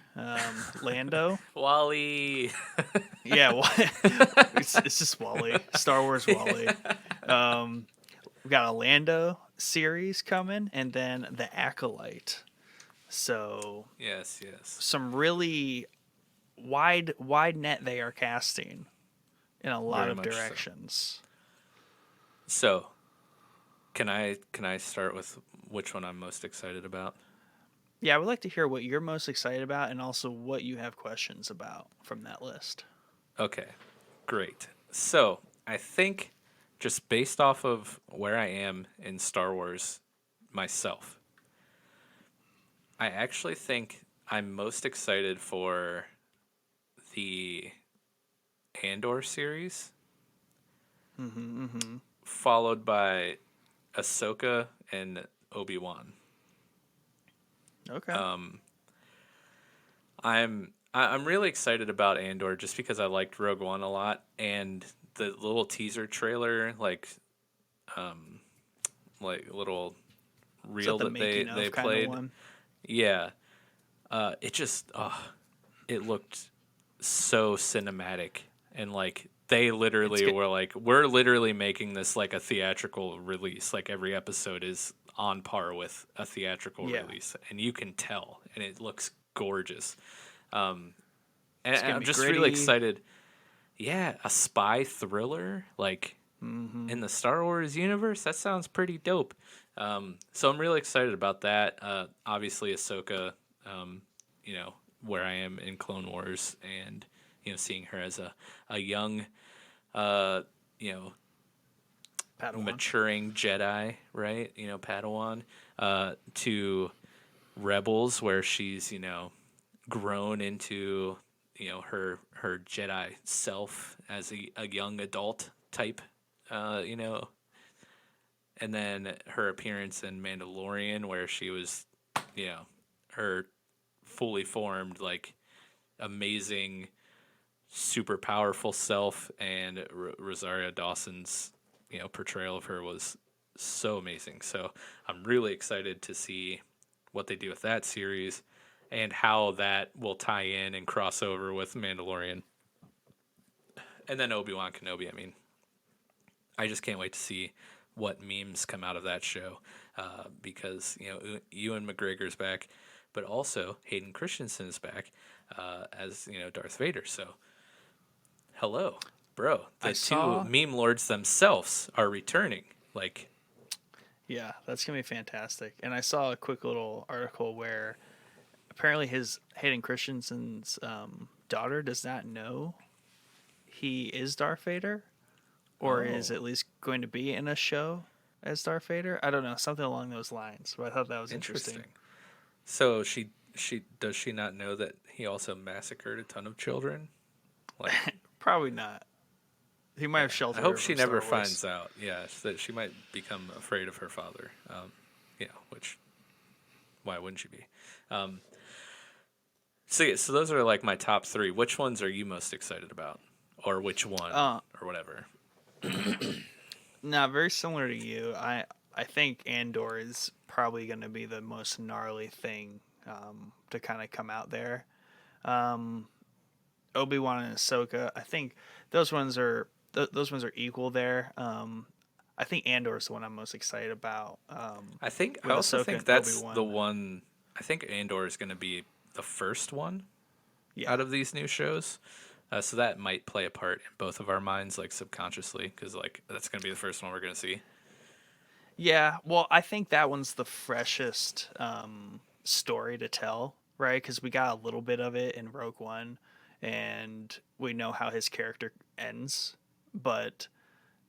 Lando. Wally. Yeah, it's just Wally. Star Wars Wally. We got a Lando series coming, and then the Acolyte. So yes. some really wide net they are casting in a lot Very of much so. directions. So, can I start with which one I'm most excited about? Yeah, I would like to hear what you're most excited about, and also what you have questions about from that list. Okay, great. So, I think just based off of where I am in Star Wars myself, I actually think I'm most excited for the Andor series, followed by Ahsoka and Obi-Wan. Okay. I'm really excited about Andor just because I liked Rogue One a lot, and the little teaser trailer, like little Is reel that the that they making of kind played. of one? Yeah, it just it looked so cinematic, and like they literally were like, we're literally making this like a theatrical release. Like every episode is on par with a theatrical release, and you can tell, and it looks gorgeous. And I'm just really excited. Yeah, a spy thriller like in the Star Wars universe. That sounds pretty dope. So I'm really excited about that. Obviously, Ahsoka, where I am in Clone Wars, and seeing her as a young, Padawan. maturing Jedi, right? Padawan, to Rebels, where she's grown into her Jedi self as a young adult type, and then her appearance in Mandalorian, where she was, her fully formed, like, amazing, super powerful self, and Rosario Dawson's, portrayal of her was so amazing. So I'm really excited to see what they do with that series. and how that will tie in and cross over with Mandalorian. And then Obi-Wan Kenobi. I mean, I just can't wait to see what memes come out of that show, because Ewan McGregor's back, but also Hayden Christensen is back as Darth Vader. So, hello, bro. The I two saw. meme lords themselves are returning. Like, Yeah, that's gonna be fantastic. And I saw a quick little article where apparently his Hayden Christensen's daughter does not know he is Darth Vader, or is oh, at least going to be in a show as Darth Vader. I don't know, something along those lines. But I thought that was interesting. interesting. So she not know that he also massacred a ton of children? Like, Probably not. He might yeah. have I sheltered hope her she from never Star Wars. finds out. Yeah, that she might become afraid of her father. Which why wouldn't she be? Um, so those are like my top three. Which ones are you most excited about, or which one, Uh, or whatever? Now, very similar to you. I think Andor is probably going to be the most gnarly thing to kind of come out there. Um, Obi-Wan and Ahsoka, I think those ones are equal there. I think Andor is the one I'm most excited about. I With also Ahsoka think and that's the Obi-Wan. one. I think Andor is going to be the first one Yeah. out of these new shows. So that might play a part in both of our minds, like subconsciously, because like that's going to be the first one we're going to see. Yeah, well, I think that one's the freshest story to tell, right? Because we got a little bit of it in Rogue One, and we know how his character ends, but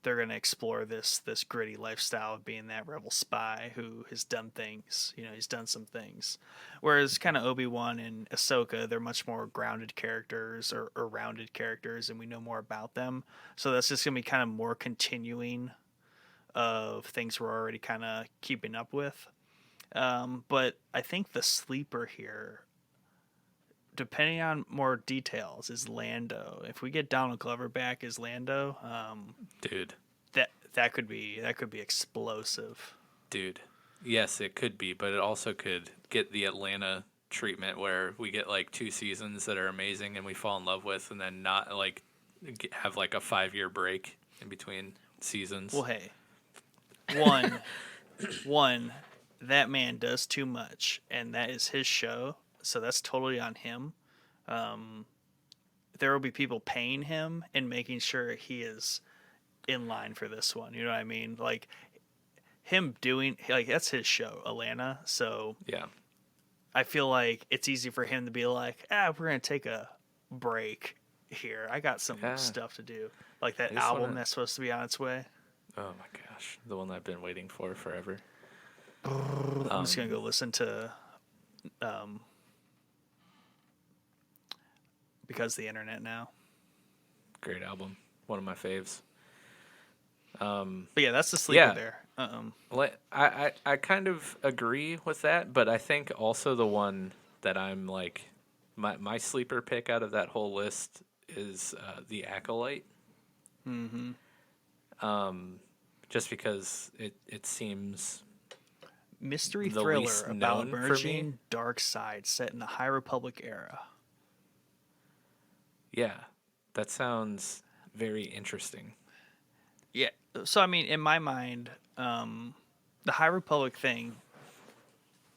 they're going to explore this gritty lifestyle of being that rebel spy who has done things. He's done some things. Whereas kind of Obi-Wan and Ahsoka, they're much more grounded characters or rounded characters, and we know more about them. So that's just going to be kind of more continuing of things we're already kind of keeping up with. But I think the sleeper here, depending on more details, is Lando. If we get Donald Glover back as Lando, Dude, that could be explosive. dude. Yes, it could be, but it also could get the Atlanta treatment where we get like 2 seasons that are amazing and we fall in love with, and then not like have like a 5 year break in between seasons. Well, hey, one, one, that man does too much, and that is his show, so that's totally on him. Um, there will be people paying him and making sure he is in line for this one. You know what I mean? Like him doing like that's his show, Atlanta. So Yeah. I feel like it's easy for him to be like, we're gonna take a break here. I got some Yeah. stuff to do. Like that I just album wanna. that's supposed to be on its way. Oh my gosh, the one I've been waiting for forever. I'm just gonna Um, go listen to um because the internet now. Great album, one of my faves. But yeah, that's the sleeper Yeah, there. I kind of agree with that, but I think also the one that I'm like my sleeper pick out of that whole list is the Acolyte. Mm-hmm. Just because it seems Mystery the thriller least about known for me. emerging dark side set in the High Republic era. Yeah, that sounds very interesting. Yeah. So I mean, in my mind, the High Republic thing.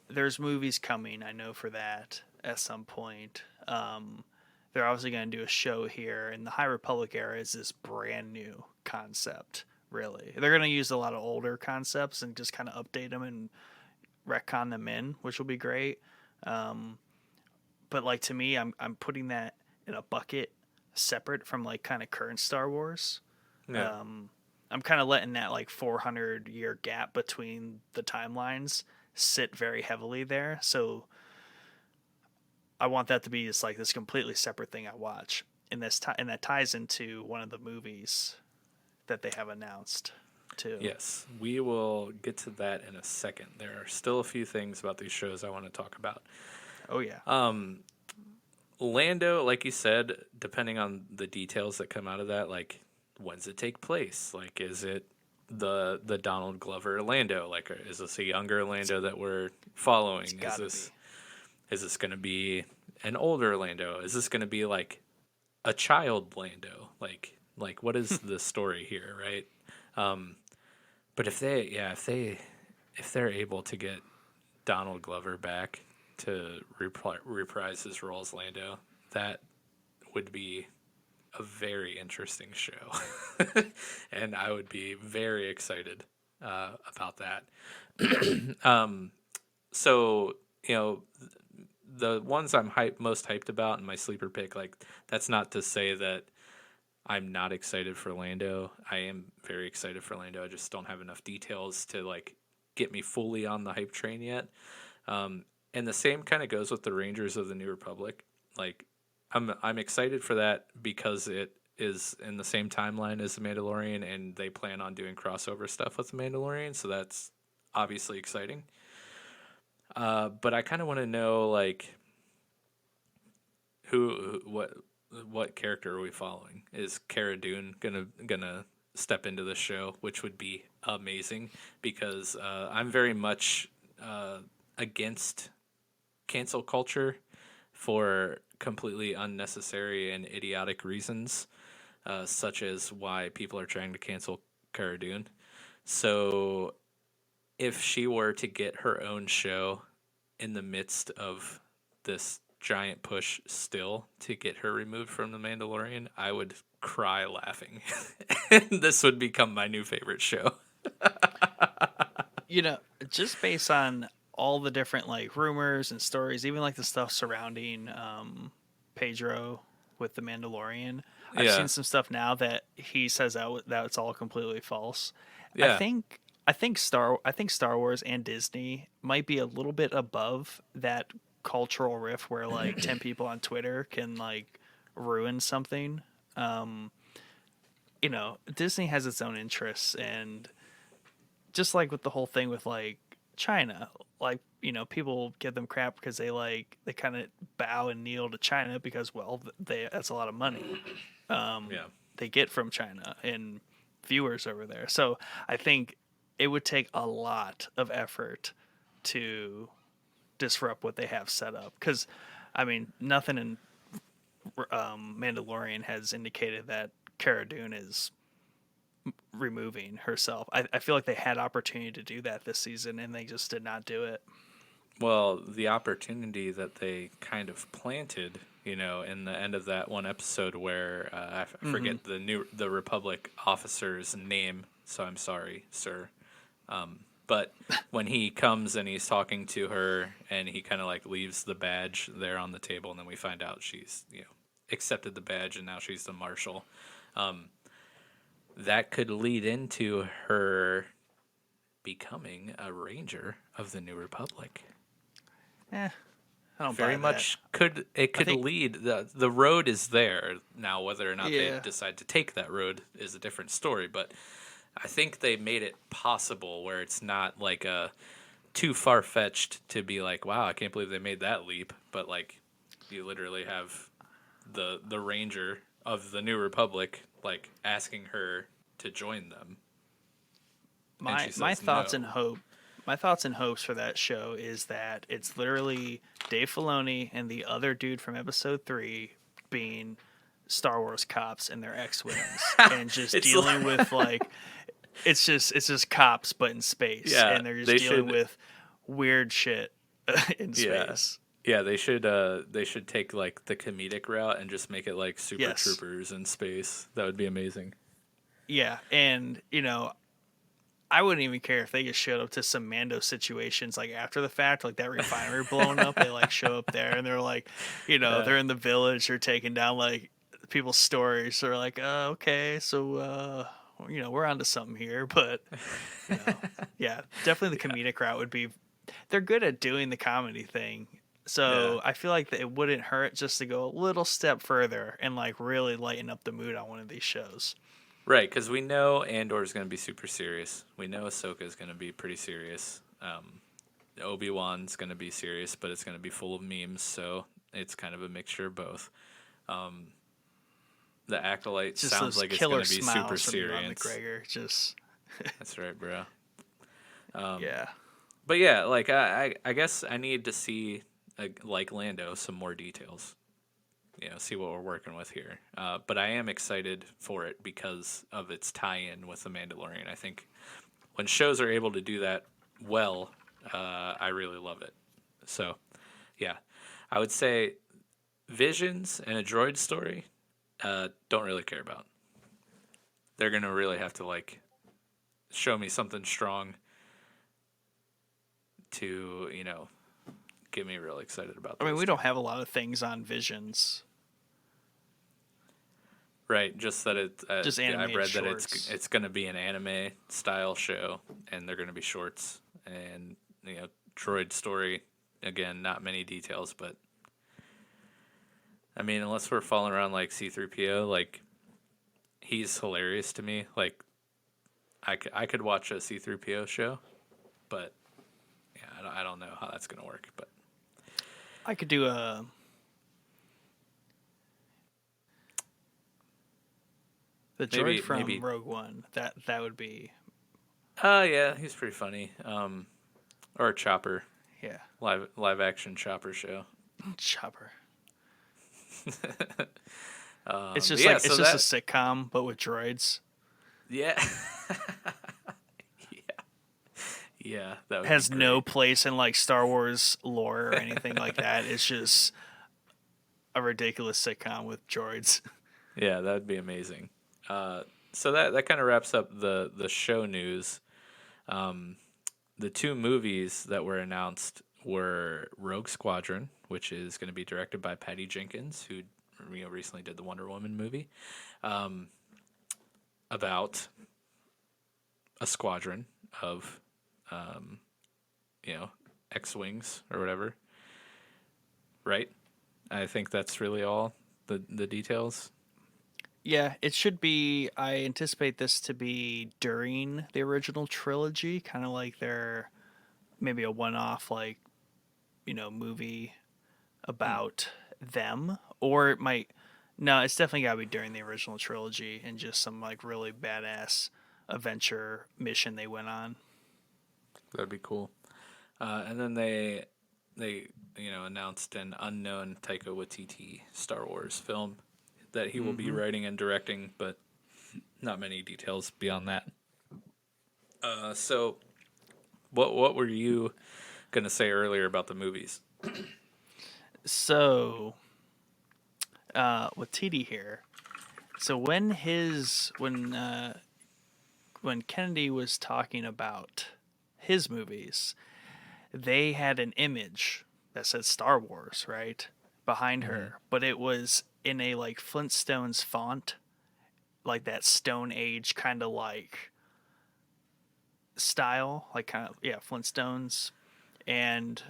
There's movies coming. I know for that at some point. They're obviously going to do a show here, and the High Republic era is this brand new concept. Really, they're going to use a lot of older concepts and just kind of update them and retcon them in, which will be great. Um, but like to me, I'm putting that in a bucket separate from like kind of current Star Wars. Yeah. Um, I'm kind of letting that like 400-year gap between the timelines sit very heavily there. So I want that to be just like this completely separate thing I watch, and and that ties into one of the movies that they have announced too. Yes, we will get to that in a second. There are still a few things about these shows I want to talk about. Oh yeah. Lando, like you said, depending on the details that come out of that, like when's it take place? Like, is it the Donald Glover Lando? Like, is this a younger Lando that we're following? It's Is gotta this be. Is this going to be an older Lando? Is this going to be like a child Lando? Like what is the story here, right? But if they're able to get Donald Glover back to reprise his role as Lando, that would be a very interesting show, and I would be very excited about that. So the ones I'm most hyped about in my sleeper pick, like that's not to say that I'm not excited for Lando. I am very excited for Lando. I just don't have enough details to like get me fully on the hype train yet. And the same kind of goes with the Rangers of the New Republic. Like I'm excited for that because it is in the same timeline as the Mandalorian, and they plan on doing crossover stuff with the Mandalorian, so that's obviously exciting. But I kind of want to know like what character are we following? Is Cara Dune gonna step into the show, which would be amazing because I'm very much against cancel culture for completely unnecessary and idiotic reasons, such as why people are trying to cancel Cara Dune. So if she were to get her own show in the midst of this giant push still to get her removed from the Mandalorian, I would cry laughing. And this would become my new favorite show. You know, just based on all the different like rumors and stories, even like the stuff surrounding Pedro with the Mandalorian, I've Yeah. seen some stuff now that he says that it's all completely false. I Yeah. think I think Star Wars and Disney might be a little bit above that cultural rift where like 10 people on Twitter can like ruin something. Um, Disney has its own interests, and just like with the whole thing with like China, like people give them crap because they kind of bow and kneel to China because well that's a lot of money Yeah. they get from China and viewers over there. So I think it would take a lot of effort to disrupt what they have set up because I mean nothing in Mandalorian has indicated that Cara Dune is removing herself. I feel like they had opportunity to do that this season and they just did not do it. Well, the opportunity that they kind of planted, in the end of that one episode where I Mm-hmm. forget the Republic officer's name, so I'm sorry, sir. But when he comes and he's talking to her, and he kind of like leaves the badge there on the table, and then we find out she's accepted the badge, and now she's the marshal. That could lead into her becoming a ranger of the New Republic. I don't Very buy that. much could I think lead. The road is there now. Whether or not they yeah. decide to take that road is a different story, but I think they made it possible where it's not like a too far fetched to be like, wow, I can't believe they made that leap, but like you literally have the ranger of the New Republic like asking her to join them, and she My says thoughts no. and hopes for that show is that it's literally Dave Filoni and the other dude from episode 3 being Star Wars cops and their X-wings and just It's dealing with like it's just cops but in space yeah, and they're just they dealing should. with weird shit in Yeah. space. Yeah, they should take like the comedic route and just make it like Super Yes. Troopers in space. That would be amazing. Yeah, and I wouldn't even care if they just showed up to some Mando situations like after the fact, like that refinery blowing up. They like show up there and they're like, Yeah. they're in the village, they're taking down like people's stories. They're like, okay, so we're onto something here, but yeah, definitely the Yeah. comedic route would be. They're good at doing the comedy thing, Yeah. so I feel like that it wouldn't hurt just to go a little step further and like really lighten up the mood on one of these shows. Right, because we know Andor is going to be super serious. We know Ahsoka is going to be pretty serious. Obi-Wan's going to be serious, but it's going to be full of memes, so it's kind of a mixture of both. The Acolyte Just sounds those like it's going killer to be super smiles from Ewan serious. McGregor. Just That's right, bro. yeah, But yeah, like I guess I need to see like Lando, some more details. See what we're working with here. But I am excited for it because of its tie-in with the Mandalorian. I think when shows are able to do that well, I really love it. So, yeah, I would say Visions and a droid story, don't really care about. They're gonna really have to like show me something strong to get me real excited about I mean, those we two. don't have a lot of things on Visions. Right, just that Just I've animated read that shorts. it's going to be an anime style show, and they're going to be shorts, and droid story. Again, not many details, but I mean, unless we're falling around like C-3PO, like he's hilarious to me. Like I could watch a C-3PO show, but yeah, I don't know how that's going to work. But I could do a the droid from maybe. Rogue One. That would be Yeah, he's pretty funny. Or a Chopper, yeah. live action Chopper show. Chopper. It's But just yeah, like it's so just a that sitcom but with droids. yeah, yeah, yeah, that would be Has no great. place in like Star Wars lore or anything like that. It's just a ridiculous sitcom with droids. Yeah, that would be amazing. So that kind of wraps up the show news. The two movies that were announced were Rogue Squadron, which is going to be directed by Patty Jenkins, who recently did the Wonder Woman movie, about a squadron of X-wings or whatever. Right? I think that's really all the details. Yeah, it should be. I anticipate this to be during the original trilogy, kind of like their maybe a one-off like movie Hmm. about them, or it might. No, it's definitely got to be during the original trilogy and just some like really badass adventure mission they went on. That'd be cool. And then they announced an unknown Taika Waititi Star Wars film that he will be Mm-hmm. writing and directing, but not many details beyond that. So what were you gonna say earlier about the movies? So, with TD here, so when Kennedy was talking about his movies, they had an image that said Star Wars right behind Mm-hmm. her, but it was in a like Flintstones font, like that Stone Age kind of like style, like kind of yeah Flintstones, and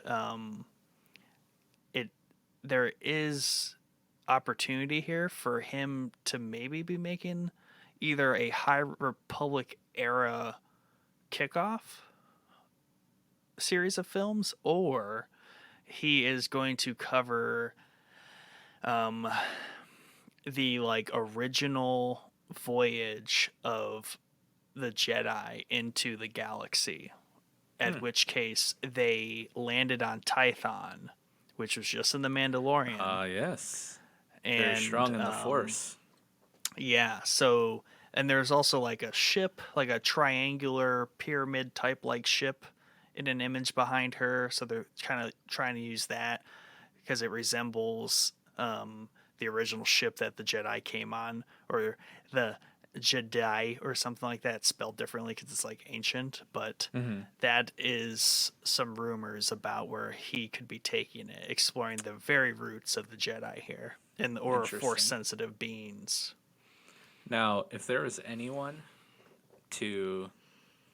it there is opportunity here for him to maybe be making either a High Republic era kickoff series of films, or he is going to cover um, the like original voyage of the Jedi into the galaxy. Hmm. At which case they landed on Tython, which was just in the Mandalorian, Yes. Very and strong in the Force. yeah, so and there's also like a ship, like a triangular pyramid type like ship in an image behind her. So they're kind of trying to use that because it resembles the original ship that the Jedi came on, or the Jedi or something like that, spelled differently because it's like ancient. But Mm-hmm. that is some rumors about where he could be taking it, exploring the very roots of the Jedi here, and or force Interesting. sensitive beings. Now, if there was anyone to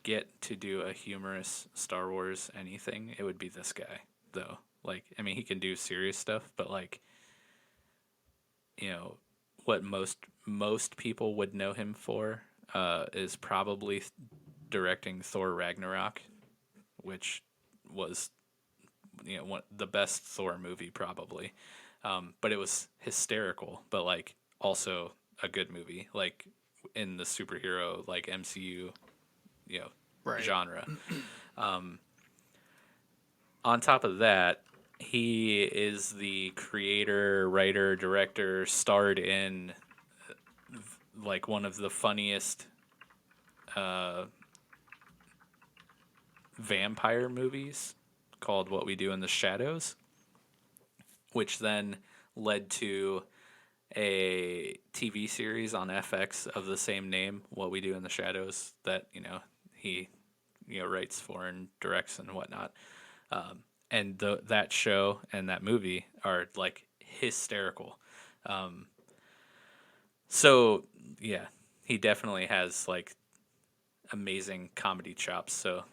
get to do a humorous Star Wars anything, it would be this guy, though. Like, I mean, he can do serious stuff, but like, you know, what most people would know him for is probably directing Thor Ragnarok, which was the best Thor movie probably. But it was hysterical, but like also a good movie, like in the superhero like MCU, you know, Right. genre. On top of that, He is the creator, writer, director, starred in like one of the funniest uh, vampire movies called What We Do in the Shadows, which then led to a TV series on FX of the same name, What We Do in the Shadows, that he writes for and directs and whatnot. And that show and that movie are like hysterical. So yeah, he definitely has like amazing comedy chops. So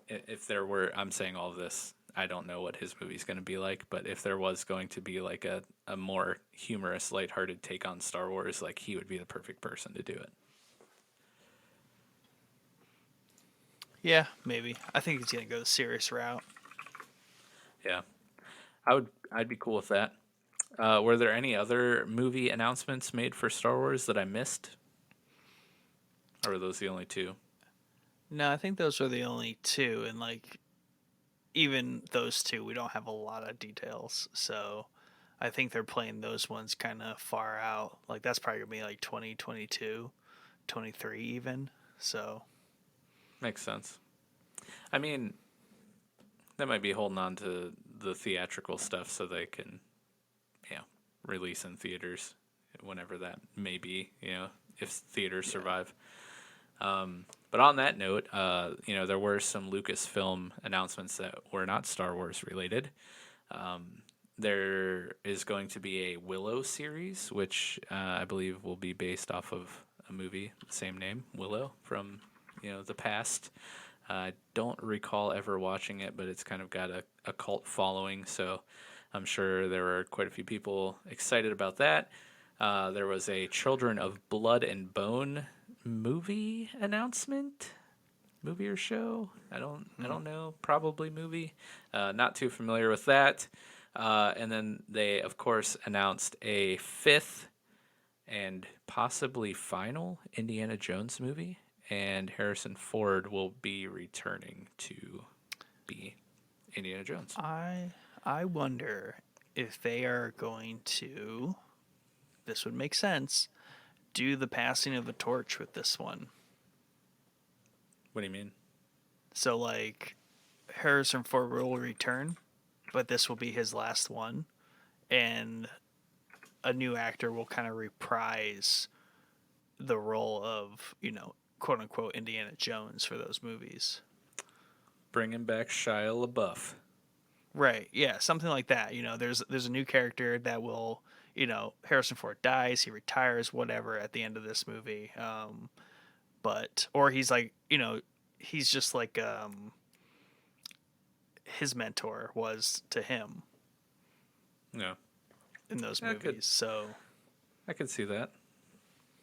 if there were, I'm saying all of this, I don't know what his movie's going to be like, but if there was going to be like a more humorous, lighthearted take on Star Wars, like he would be the perfect person to do it. Yeah, maybe. I think he's gonna go the serious route. Yeah, I'd be cool with that. Were there any other movie announcements made for Star Wars that I missed? Or were those the only two? No, I think those are the only two, and like even those two, we don't have a lot of details. So I think they're playing those ones kind of far out. Like that's probably gonna be like 2022, 23 even. So Makes sense. I mean, they might be holding on to the theatrical stuff so they can, you know, release in theaters whenever that may be, if theaters survive. But on that note, there were some Lucasfilm announcements that were not Star Wars related. There is going to be a Willow series, which I believe will be based off of a movie, same name, Willow, from the past. I don't recall ever watching it, but it's kind of got a cult following, so I'm sure there were quite a few people excited about that. There was a Children of Blood and Bone movie announcement, movie or show. I don't know. Probably movie. Not too familiar with that. And then they, of course, announced a fifth and possibly final Indiana Jones movie, and Harrison Ford will be returning to be Indiana Jones. I wonder if they are going to. This would make sense. Do the passing of the torch with this one. What do you mean? So like Harrison Ford will return, but this will be his last one, and a new actor will kind of reprise the role of quote unquote Indiana Jones for those movies. Bringing back Shia LaBeouf. Right. Yeah, something like that. There's a new character that will, Harrison Ford dies, he retires, whatever at the end of this movie. But or he's like, he's just like his mentor was to him Yeah, in those I could movies. So I could see that.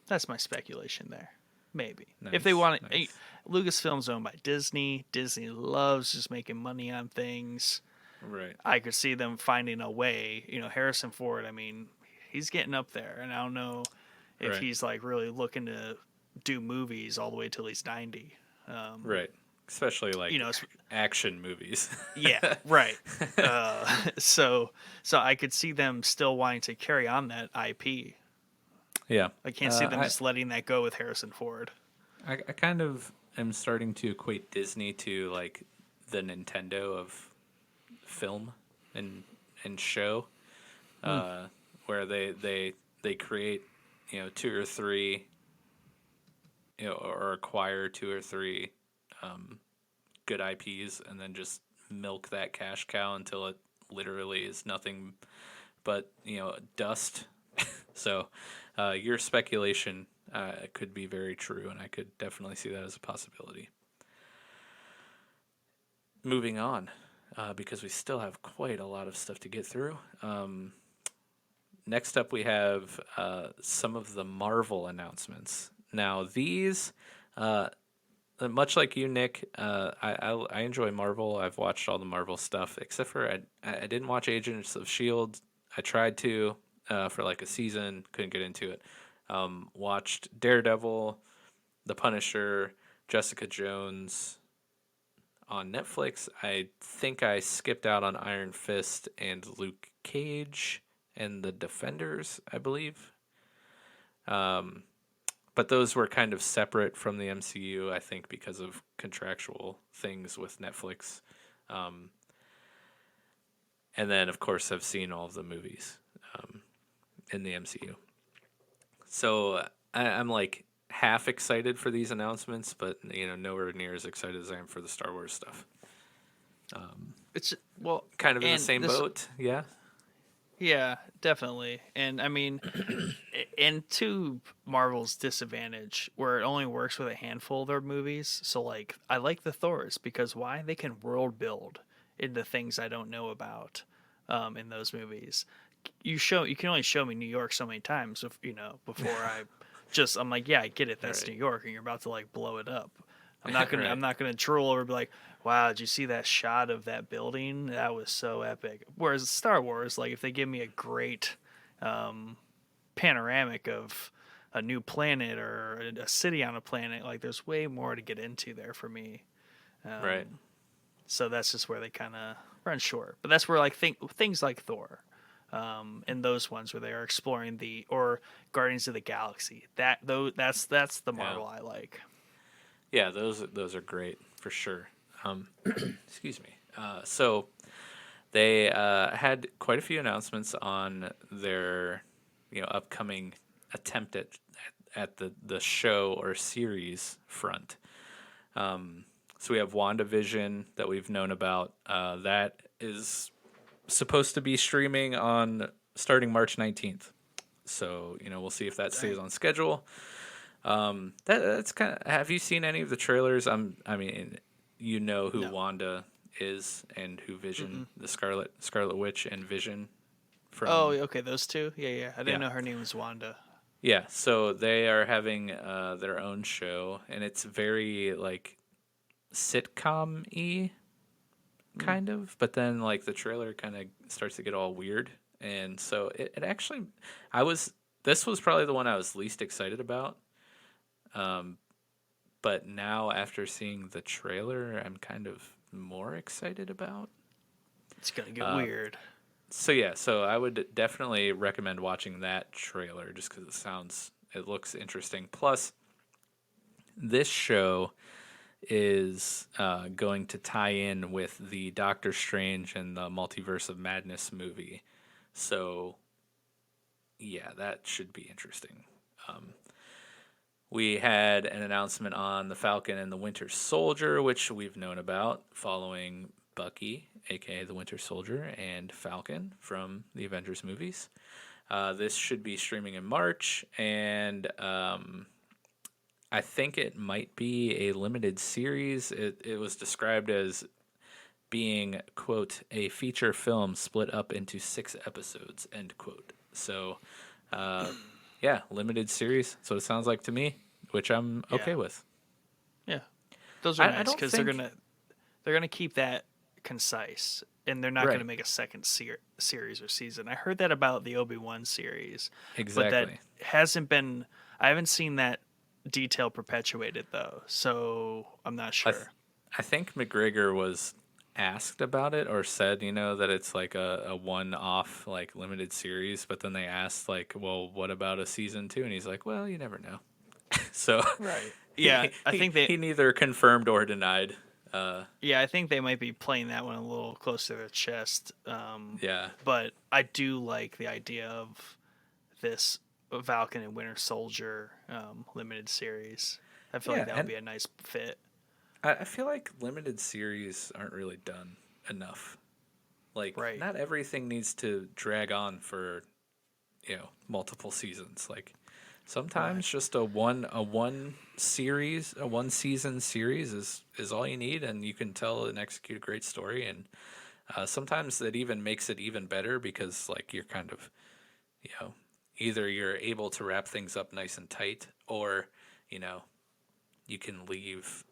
that's my speculation there. Maybe if they Nice, want it, nice. Lucasfilm's owned by Disney. Disney loves just making money on things. Right, I could see them finding a way. Harrison Ford. I mean, he's getting up there, and I don't know if right, he's like really looking to do movies all the way till he's 90. right. Especially like You know, action movies. yeah, right. So I could see them still wanting to carry on that IP. Yeah. I can't see them I, just letting that go with Harrison Ford. I kind of am starting to equate Disney to like the Nintendo of film and show, where they create two or three or acquire two or three good IPs and then just milk that cash cow until it literally is nothing but dust. So your speculation could be very true, and I could definitely see that as a possibility. Moving on, because we still have quite a lot of stuff to get through. Next up, we have some of the Marvel announcements. Now, these, much like you, Nick, I enjoy Marvel. I've watched all the Marvel stuff, except for I didn't watch Agents of S.H.I.E.L.D. I tried to for like a season, couldn't get into it. Watched Daredevil, The Punisher, Jessica Jones, on Netflix. I think I skipped out on Iron Fist and Luke Cage and the Defenders, I believe. Um, but those were kind of separate from the MCU, I think, because of contractual things with Netflix. Um, and then, of course, I've seen all of the movies in the MCU. So I'm like half excited for these announcements, but nowhere near as excited as I am for the Star Wars stuff. It's well, Kind of in the and same this, boat, yeah. yeah, definitely. And I mean, and to Marvel's disadvantage, where it only works with a handful of their movies. So like, I like the Thors because why? They can world build into things I don't know about in those movies. You can only show me New York so many times, if, before I'm like, yeah, I get it, that's Right. New York, and you're about to like blow it up. I'm Right. not gonna drool over and be like, wow, did you see that shot of that building? That was so epic. Whereas Star Wars, like if they give me a great panoramic of a new planet or a city on a planet, like there's way more to get into there for me. Right. So that's just where they kind of run short. But that's where like things like Thor, and those ones where they are exploring or Guardians of the Galaxy. That's the Yeah. Marvel I like. Yeah, those are great for sure. Excuse me. So they had quite a few announcements on their upcoming attempt at the show or series front. So we have WandaVision that we've known about. That is supposed to be streaming on starting March 19th. So we'll see if that stays Dang. on schedule. That's kind of. Have you seen any of the trailers? I mean, who No. Wanda is and who Vision, Mm-mm. the Scarlet Witch and Vision Oh, from. okay, those two. Yeah, yeah. I Yeah, didn't know her name was Wanda. yeah. So they are having their own show, and it's very like sitcom y Mm. kind of. But then like the trailer kind of starts to get all weird, and so it actually, I was. This was probably the one I was least excited about. Um, but now after seeing the trailer, I'm kind of more excited about. It's gonna get Uh, weird. so yeah, so I would definitely recommend watching that trailer just because it looks interesting. Plus, this show is going to tie in with the Doctor Strange and the Multiverse of Madness movie. So yeah, that should be interesting. Um, We had an announcement on the Falcon and the Winter Soldier, which we've known about following Bucky, aka the Winter Soldier, and Falcon from the Avengers movies. This should be streaming in March, and I think it might be a limited series. It was described as being, quote, a feature film split up into 6 episodes, end quote. So, uh, yeah, limited series. So it sounds like to me, which I'm Yeah, okay with. yeah. Those are I nice don't because think they're gonna keep that concise, and they're not gonna right, make a second series or season. I heard that about the Obi-Wan series, but that exactly. hasn't been. I haven't seen that detail perpetuated though, so I'm not I th- sure. I think McGregor was asked about it or said, that it's like a one-off like limited series, but then they asked like, well, what about a season 2? And he's like, well, you never know. So Right. Yeah, he I he think they. he neither confirmed or denied. Yeah, I think they might be playing that one a little close to their chest. Yeah. But I do like the idea of this Falcon and Winter Soldier limited series. I feel like Yeah, that would and be a nice fit. I feel like limited series aren't really done enough. Like, Right. not everything needs to drag on for, multiple seasons. Like, Right. sometimes just a one season series is all you need, and you can tell and execute a great story. And sometimes that even makes it even better because, like, you're kind of, you know, either you're able to wrap things up nice and tight, or, you know, you can leave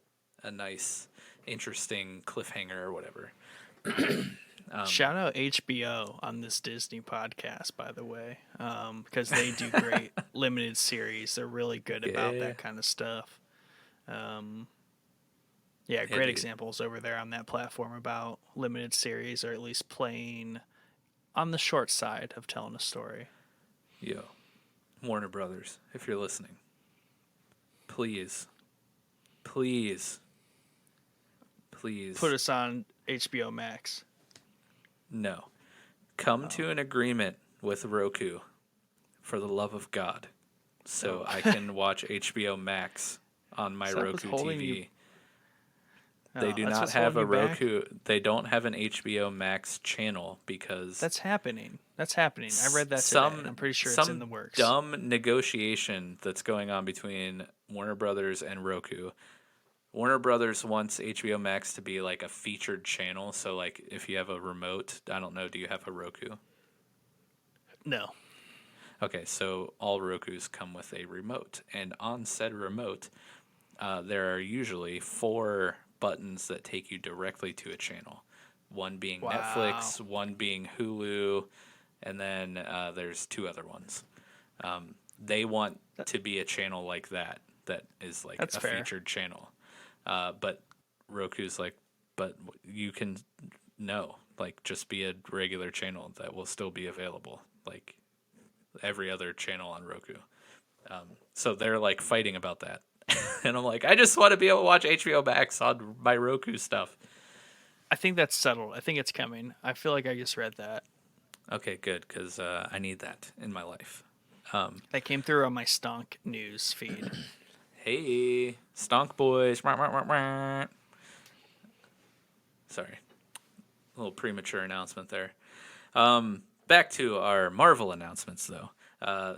a nice, interesting cliffhanger or whatever. Shout out HBO on this Disney podcast, by the way, because they do great limited series. They're really good about Yeah. that kind of stuff. Um, Yeah, Yeah, great dude. examples over there on that platform about limited series or at least playing on the short side of telling a story. Yo, Warner Brothers, if you're listening, please, please, Put please, us on HBO Max. no. Come Oh. to an agreement with Roku, for the love of God, so Oh. I can watch HBO Max on my Is that what's Roku holding you? TV. They Oh, do that's not what's have holding a you back? Roku. They don't have an HBO Max channel because That's happening. That's happening. I read that today. some I'm pretty sure it's in some the works. dumb negotiation that's going on between Warner Brothers and Roku. Warner Brothers wants HBO Max to be like a featured channel. So like if you have a remote, I don't know, do you have a Roku? No. Okay, so all Rokus come with a remote, and on said remote, there are usually 4 buttons that take you directly to a channel. One being Wow. Netflix, one being Hulu, and then there's 2 other ones. They want That, to be a channel like that, that is like that's a fair. featured channel. But Roku's like, but you can, no, like just be a regular channel that will still be available, like every other channel on Roku. So they're like fighting about that. And I'm like, I just want to be able to watch HBO Max on my Roku stuff. I think that's settled. I think it's coming. I feel like I just read that. Okay, good, because I need that in my life. That came through on my Stonk news feed. Hey, Stonk Boys. Wah, wah, wah, wah. Sorry, a little premature announcement there. Back to our Marvel announcements, though.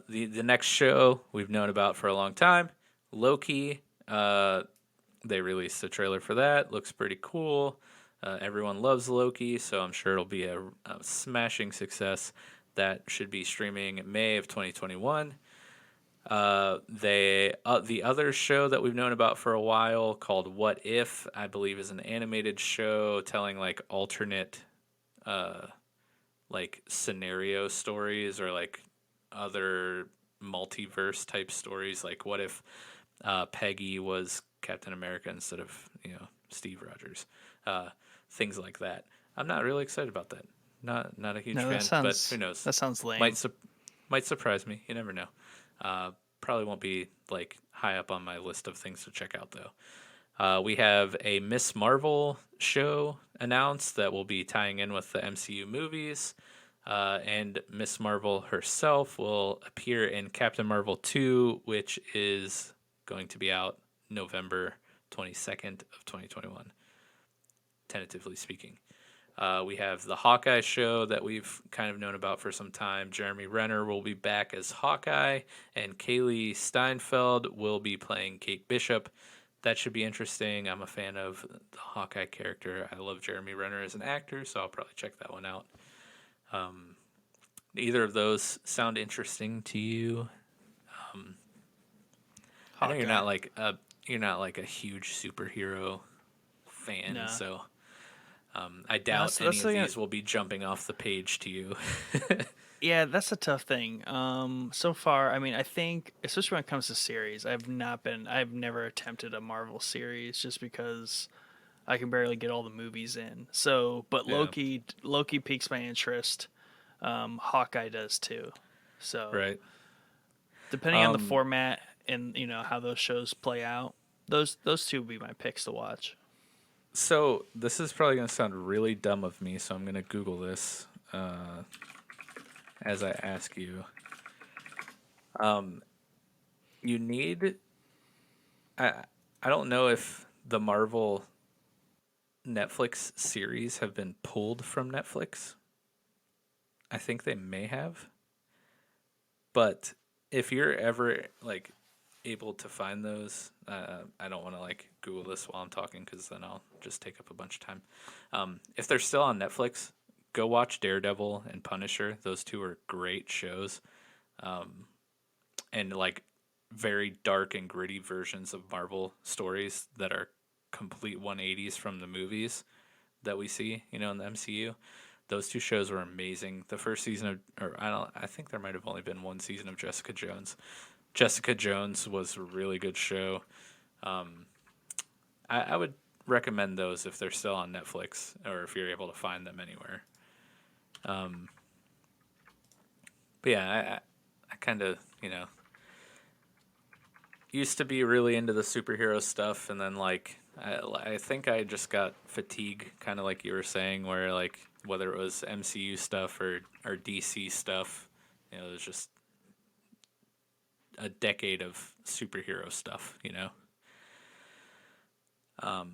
The next show we've known about for a long time, Loki. They released a trailer for that. Looks pretty cool. Everyone loves Loki, so I'm sure it'll be a smashing success. That should be streaming May of 2021. The other show that we've known about for a while called What If, I believe, is an animated show telling like alternate like scenario stories or like other multiverse type stories. Like what if Peggy was Captain America instead of Steve Rogers, things like that. I'm not really excited about that. Not a huge No, fan, but who knows? that sounds Might lame. su- might surprise me. You never know. Probably won't be like high up on my list of things to check out though. We have a Miss Marvel show announced that will be tying in with the MCU movies. And Miss Marvel herself will appear in Captain Marvel 2, which is going to be out November 22nd of 2021, tentatively speaking. We have the Hawkeye show that we've kind of known about for some time. Jeremy Renner will be back as Hawkeye, and Kaylee Steinfeld will be playing Kate Bishop. That should be interesting. I'm a fan of the Hawkeye character. I love Jeremy Renner as an actor, so I'll probably check that one out. Either of those sound interesting to you? I know Hawkeye. you're not like a huge superhero fan, No. so I No, doubt any that's of the these will be jumping off the page to you. yeah, that's a tough thing. So far, I mean, I think especially when it comes to series, I've never attempted a Marvel series just because I can barely get all the movies in. So, but Yeah, Loki piques my interest. Hawkeye does too. So, right. depending on the Um, format and how those shows play out, those two would be my picks to watch. so this is probably gonna sound really dumb of me, so I'm gonna Google this as I ask you. You need I I don't know if the Marvel Netflix series have been pulled from Netflix. I think they may have, but if you're ever like able to find those, I don't want to like Google this while I'm talking because then I'll just take up a bunch of time. If they're still on Netflix, go watch Daredevil and Punisher. Those two are great shows, and like very dark and gritty versions of Marvel stories that are complete 180s from the movies that we see, in the MCU. Those two shows were amazing. The first season of, or I think there might have only been one season of Jessica Jones. Jessica Jones was a really good show. I would recommend those if they're still on Netflix or if you're able to find them anywhere. But yeah, I kind of, used to be really into the superhero stuff, and then like I think I just got fatigue, kind of like you were saying, where like whether it was MCU stuff or DC stuff, it was just a decade of superhero stuff. But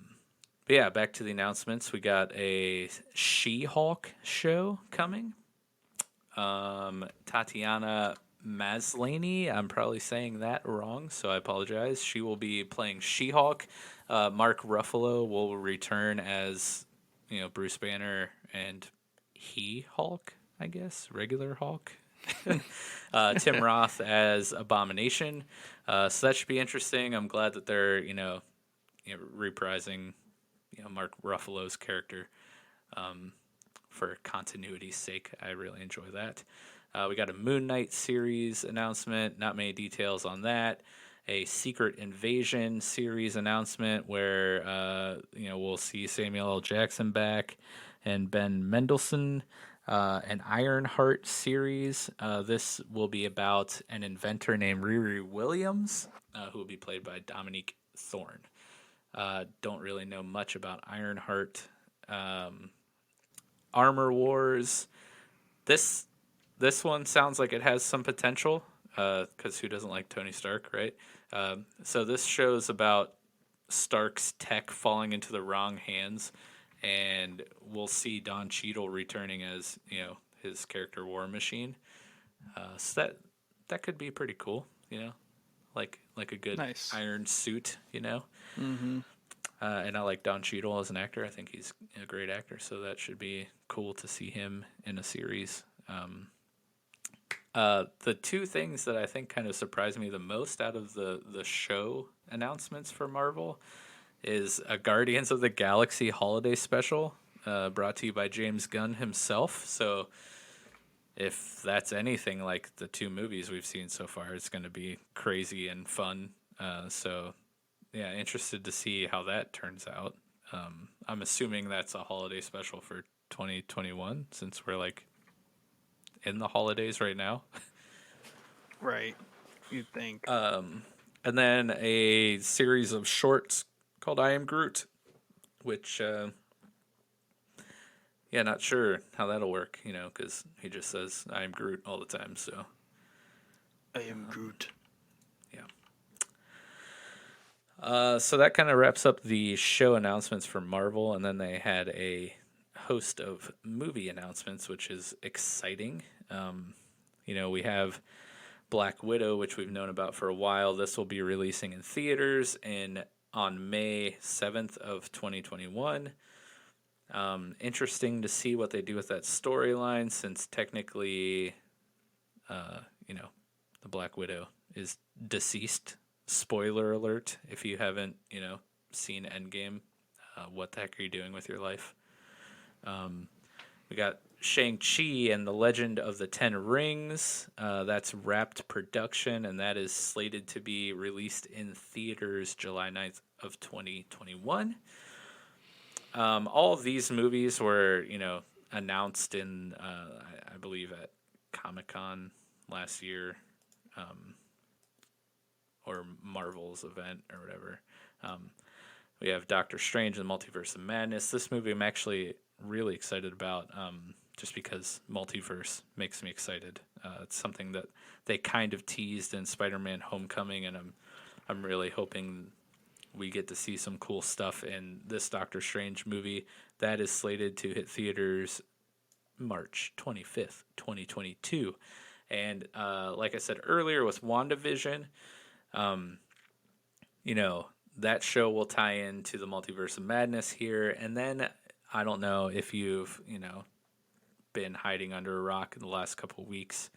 yeah, back to the announcements. We got a She-Hulk show coming. Tatiana Maslany, I'm probably saying that wrong, so I apologize. She will be playing She-Hulk. Mark Ruffalo will return as, Bruce Banner and Hulk, I guess, regular Hulk. Tim Roth as Abomination. So that should be interesting. I'm glad that they're, reprising, Mark Ruffalo's character. For continuity's sake, I really enjoy that. We got a Moon Knight series announcement. Not many details on that. A Secret Invasion series announcement where we'll see Samuel L. Jackson back and Ben Mendelsohn. An Ironheart series. This will be about an inventor named Riri Williams, who will be played by Dominique Thorne. Don't really know much about Ironheart. Armor Wars. This one sounds like it has some potential, because who doesn't like Tony Stark, right? So this show's about Stark's tech falling into the wrong hands, and we'll see Don Cheadle returning as his character War Machine. So that could be pretty cool, like a good Nice. iron suit, Mm-hmm. And I like Don Cheadle as an actor. I think he's a great actor, so that should be cool to see him in a series. The two things that I think kind of surprised me the most out of the show announcements for Marvel is a Guardians of the Galaxy holiday special, brought to you by James Gunn himself. So if that's anything like the two movies we've seen so far, it's going to be crazy and fun. So yeah, interested to see how that turns out. I'm assuming that's a holiday special for 2021 since we're like in the holidays right now. Right. You'd think. And then a series of shorts called I Am Groot, which, not sure how that'll work, because he just says I am Groot all the time, so. I am Groot. Yeah. So that kind of wraps up the show announcements for Marvel, and then they had a host of movie announcements, which is exciting. We have Black Widow, which we've known about for a while. This will be releasing in theaters on May 7th of 2021. Interesting to see what they do with that storyline, since technically, the Black Widow is deceased. Spoiler alert, if you haven't, seen Endgame, what the heck are you doing with your life? We got Shang-Chi and the Legend of the Ten Rings. That's wrapped production, and that is slated to be released in theaters July 9th of 2021. All of these movies were, announced in, I believe, at Comic-Con last year, or Marvel's event or whatever. We have Doctor Strange and the Multiverse of Madness. This movie I'm actually really excited about, just because multiverse makes me excited. It's something that they kind of teased in Spider-Man Homecoming, and I'm really hoping we get to see some cool stuff in this Doctor Strange movie that is slated to hit theaters March 25th, 2022. And like I said earlier with WandaVision, that show will tie into the Multiverse of Madness here. And then I don't know if you've, been hiding under a rock in the last couple of weeks.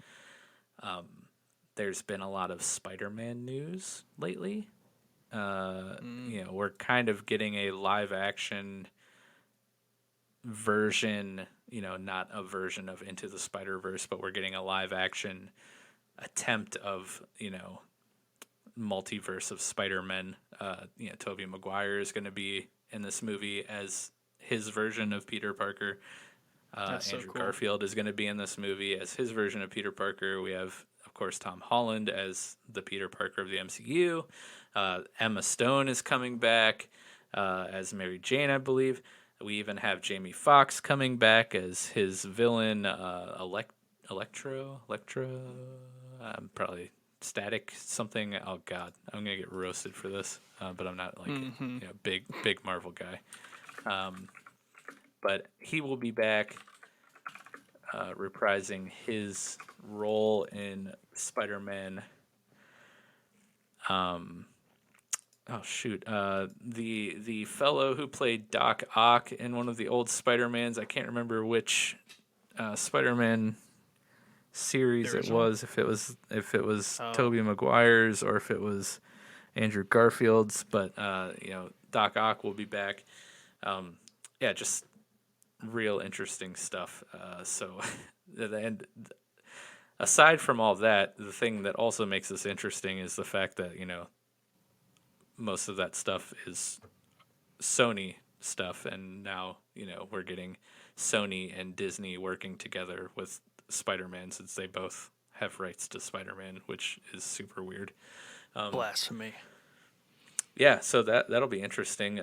There's been a lot of Spider-Man news lately. We're kind of getting a live action version, not a version of Into the Spider-Verse, but we're getting a live action attempt of, multiverse of Spider-Man. Tobey Maguire is going to be in this movie as his version of Peter Parker. That's so Andrew cool. Garfield is going to be in this movie as his version of Peter Parker. We have, of course, Tom Holland as the Peter Parker of the MCU. Emma Stone is coming back as Mary Jane, I believe. We even have Jamie Foxx coming back as his villain, Electro. Probably Static something. Oh God, I'm gonna get roasted for this, but I'm not like big Marvel guy. But he will be back reprising his role in Spider-Man. Oh shoot, the fellow who played Doc Ock in one of the old Spider-Mans. I can't remember which Spider-Man series There it is one. was. If it was Oh, Tobey Maguire's or if it was Andrew Garfield's. But Doc Ock will be back. Yeah, just real interesting stuff. So, and aside from all that, the thing that also makes this interesting is the fact that most of that stuff is Sony stuff, and now we're getting Sony and Disney working together with Spider-Man since they both have rights to Spider-Man, which is super weird. blasphemy. Yeah, so that'll be interesting.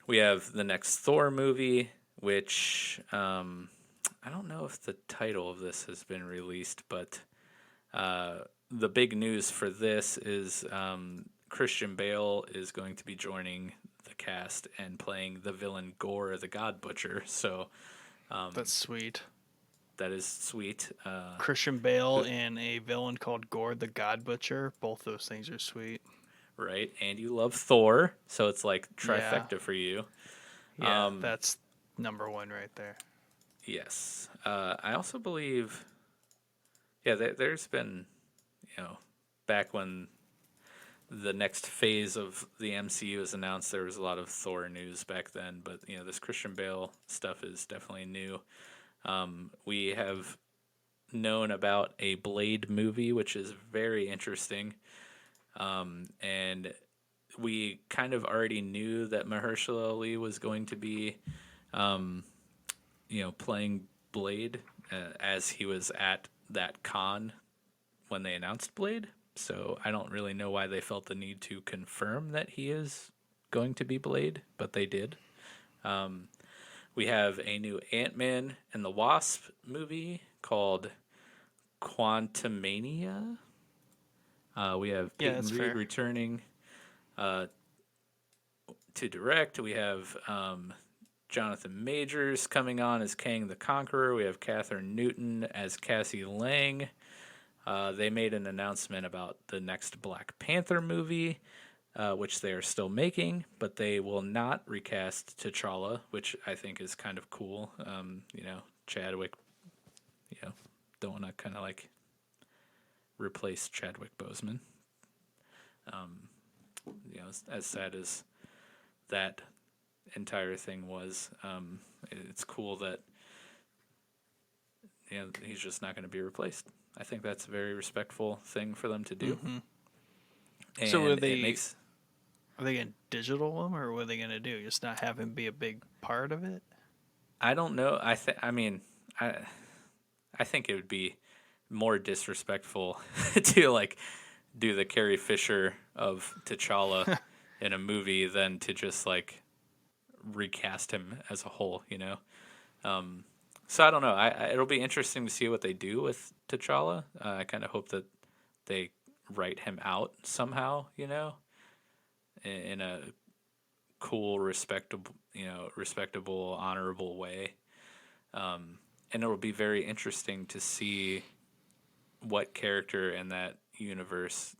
We have the next Thor movie, which I don't know if the title of this has been released, but the big news for this is Christian Bale is going to be joining the cast and playing the villain Gore the God Butcher. So That's sweet. that is sweet. Christian Bale and a villain called Gore the God Butcher. Both those things are sweet. Right, and you love Thor, so it's like Yeah. trifecta for you. Yeah, that's number one right there. Yes, I also believe. Yeah, there's been, back when the next phase of the MCU is announced, there was a lot of Thor news back then. But this Christian Bale stuff is definitely new. We have known about a Blade movie, which is very interesting. And we kind of already knew that Mahershala Ali was going to be, playing Blade as he was at that con when they announced Blade. So I don't really know why they felt the need to confirm that he is going to be Blade, but they did. We have a new Ant-Man and the Wasp movie called Quantumania. We have Yeah, Peyton that's Reed fair. returning to direct. We have Jonathan Majors coming on as Kang the Conqueror. We have Catherine Newton as Cassie Lang. They made an announcement about the next Black Panther movie, which they are still making, but they will not recast T'Challa, which I think is kind of cool. Chadwick, don't want to kind of like replace Chadwick Boseman. As sad as that entire thing was, it's cool that he's just not going to be replaced. I think that's a very respectful thing for them to do, So and it makes. are they gonna digital him, or what are they gonna do? Just not have him be a big part of it? I don't know. I think it would be more disrespectful to like do the Carrie Fisher of T'Challa in a movie than to just like recast him as a whole. So I don't know. It'll be interesting to see what they do with T'Challa. I kind of hope that they write him out somehow. In a cool, respectable, honorable way. And it'll be very interesting to see what character in that universe,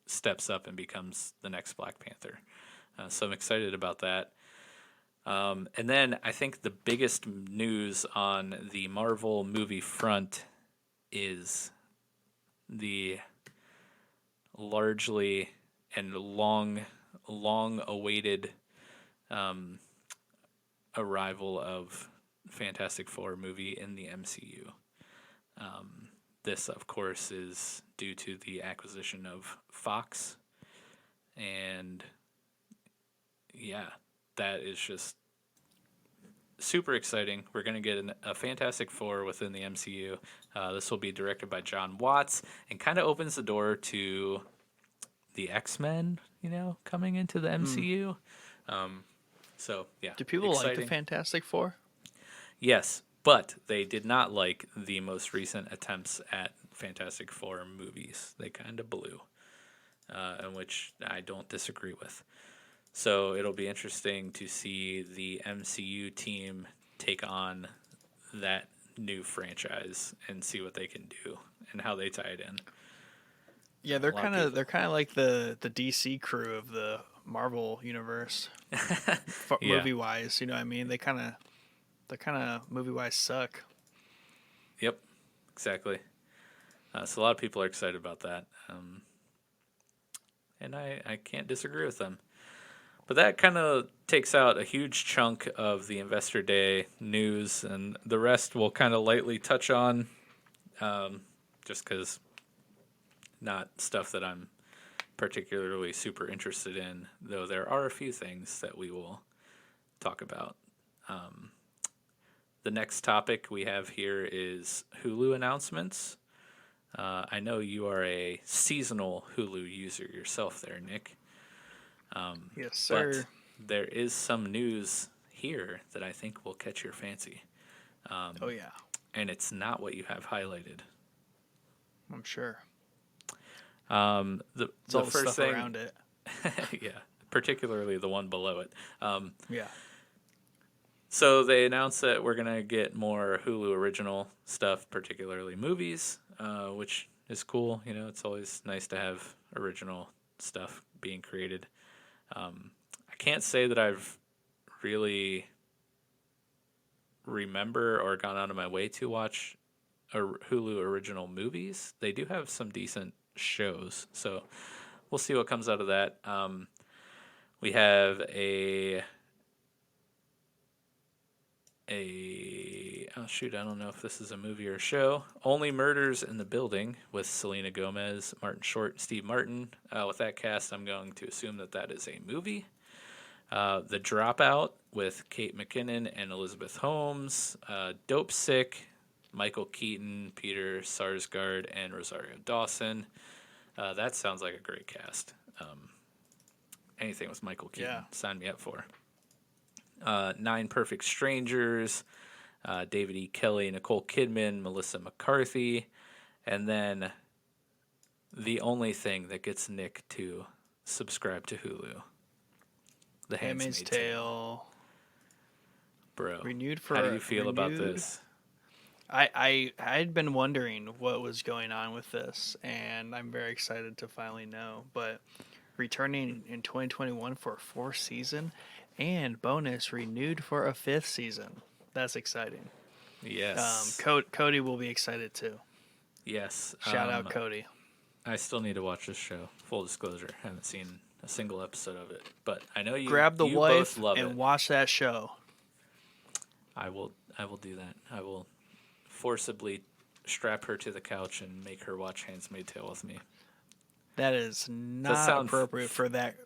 steps up and becomes the next Black Panther. So I'm excited about that. And then I think the biggest news on the Marvel movie front is the largely and long awaited arrival of Fantastic Four movie in the MCU. This, of course, is due to the acquisition of Fox, and yeah, that is just super exciting. We're going to get a Fantastic Four within the MCU. This will be directed by John Watts and kind of opens the door to the X-Men, coming into the Hmm. MCU. So, yeah, Do people like the exciting. Fantastic Four? Yes, but they did not like the most recent attempts at Fantastic Four movies. They kind of blew, in which I don't disagree with. So it'll be interesting to see the MCU team take on that new franchise and see what they can do and how they tie it in. Yeah, A lot of they're people. kind of like the DC crew of the Marvel universe, Yeah. movie wise. You know what I mean? They kind of movie wise suck. Yep. Exactly. So a lot of people are excited about that. And I can't disagree with them. But that kind of takes out a huge chunk of the Investor Day news, and the rest we'll kind of lightly touch on, just because not stuff that I'm particularly super interested in, though there are a few things that we will talk about. The next topic we have here is Hulu announcements. I know you are a seasonal Hulu user yourself there, Nick, Yes, but sir. there is some news here that I think will catch your fancy. Oh yeah, And it's not what you have highlighted. I'm sure. The It's the all the first stuff thing, around it. yeah, particularly the one below it. Yeah. So they announced that we're gonna get more Hulu original stuff, particularly movies, which is cool. It's always nice to have original stuff being created. I can't say that I've really remember or gone out of my way to watch Hulu original movies. They do have some decent shows, so we'll see what comes out of that. We have a oh shoot, I don't know if this is a movie or a show. Only Murders in the Building with Selena Gomez, Martin Short, Steve Martin. With that cast, I'm going to assume that that is a movie. The Dropout with Kate McKinnon and Elizabeth Holmes. Dope Sick, Michael Keaton, Peter Sarsgaard, and Rosario Dawson. That sounds like a great cast. Anything with Michael Yeah. Keaton, sign me up for. Nine Perfect Strangers, David E. Kelly, Nicole Kidman, Melissa McCarthy, and then the only thing that gets Nick to subscribe to Hulu, The Handmaid's Handmaid's Tale. Tale Bro, renewed how do for you feel about renewed. this? I had been wondering what was going on with this, and I'm very excited to finally know. But returning in 2021 for a fourth season, and bonus renewed for a fifth season. That's exciting. Yes, Cody will be excited too. yes. Shout out Cody. I still need to watch this show. Full disclosure, haven't seen a single episode of it, but I know you Grab the you both wife love and it. watch that show. I will do that. I will forcibly strap her to the couch and make her watch Handmaid's Tale with me. That is Does that not sound? appropriate for that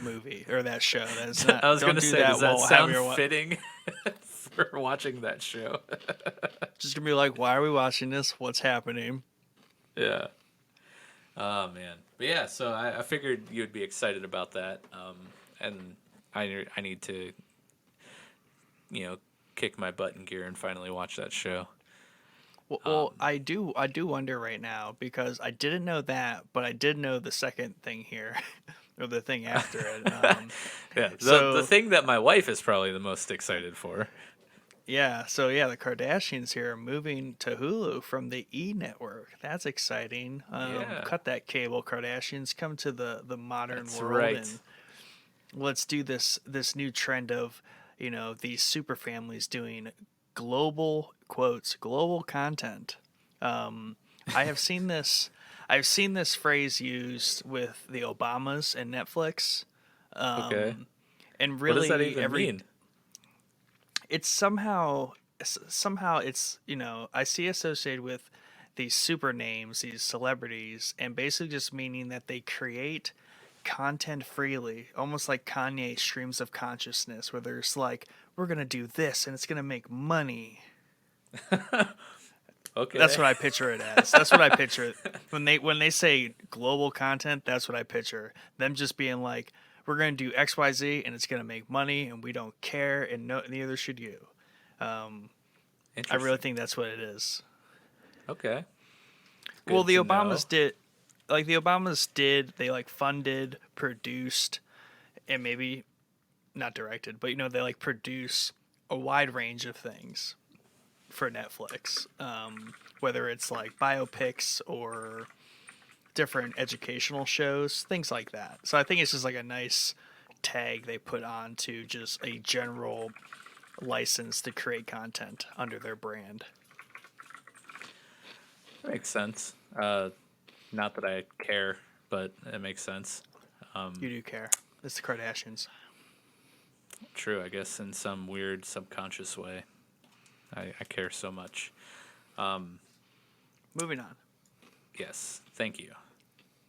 movie or that show. That is not. I was Don't gonna do say, does that that while having sound your. fitting for watching that show? Just gonna be like, why are we watching this? What's happening? Yeah. Oh man. But yeah, so I figured you'd be excited about that. And I need to you know kick my butt in gear and finally watch that show. Well, I do wonder right now because I didn't know that, but I did know the second thing here, or the thing after it. Yeah, the So thing that my wife is probably the most excited for. yeah, the Kardashians here are moving to Hulu from the E network. That's exciting. Yeah, Cut that cable, Kardashians. Come to the modern that's world right. and let's do this new trend of these super families doing global quotes global content. um, I have seen this I've seen this phrase used with the Obamas and Netflix, Okay. and What does that really even every mean? it's somehow it's I see associated with these super names, these celebrities, and basically just meaning that they create content freely, almost like Kanye streams of consciousness, where there's like, we're gonna do this and it's gonna make money. Okay. That's what I picture it as. That's what I picture it. When they say global content, that's what I picture. Them just being like, we're gonna do XYZ and it's gonna make money and we don't care and neither should you. I really think that's what it is. Okay. Well, Good the to Obamas know. did. They like funded, produced, and maybe not directed, but they like produce a wide range of things for Netflix. Whether it's like biopics or different educational shows, things like that. So I think it's just like a nice tag they put on to just a general license to create content under their brand. Makes sense. Not that I care, but it makes sense. You do care. It's the Kardashians. True, I guess in some weird subconscious way. I care so much. Moving on. Yes, thank you.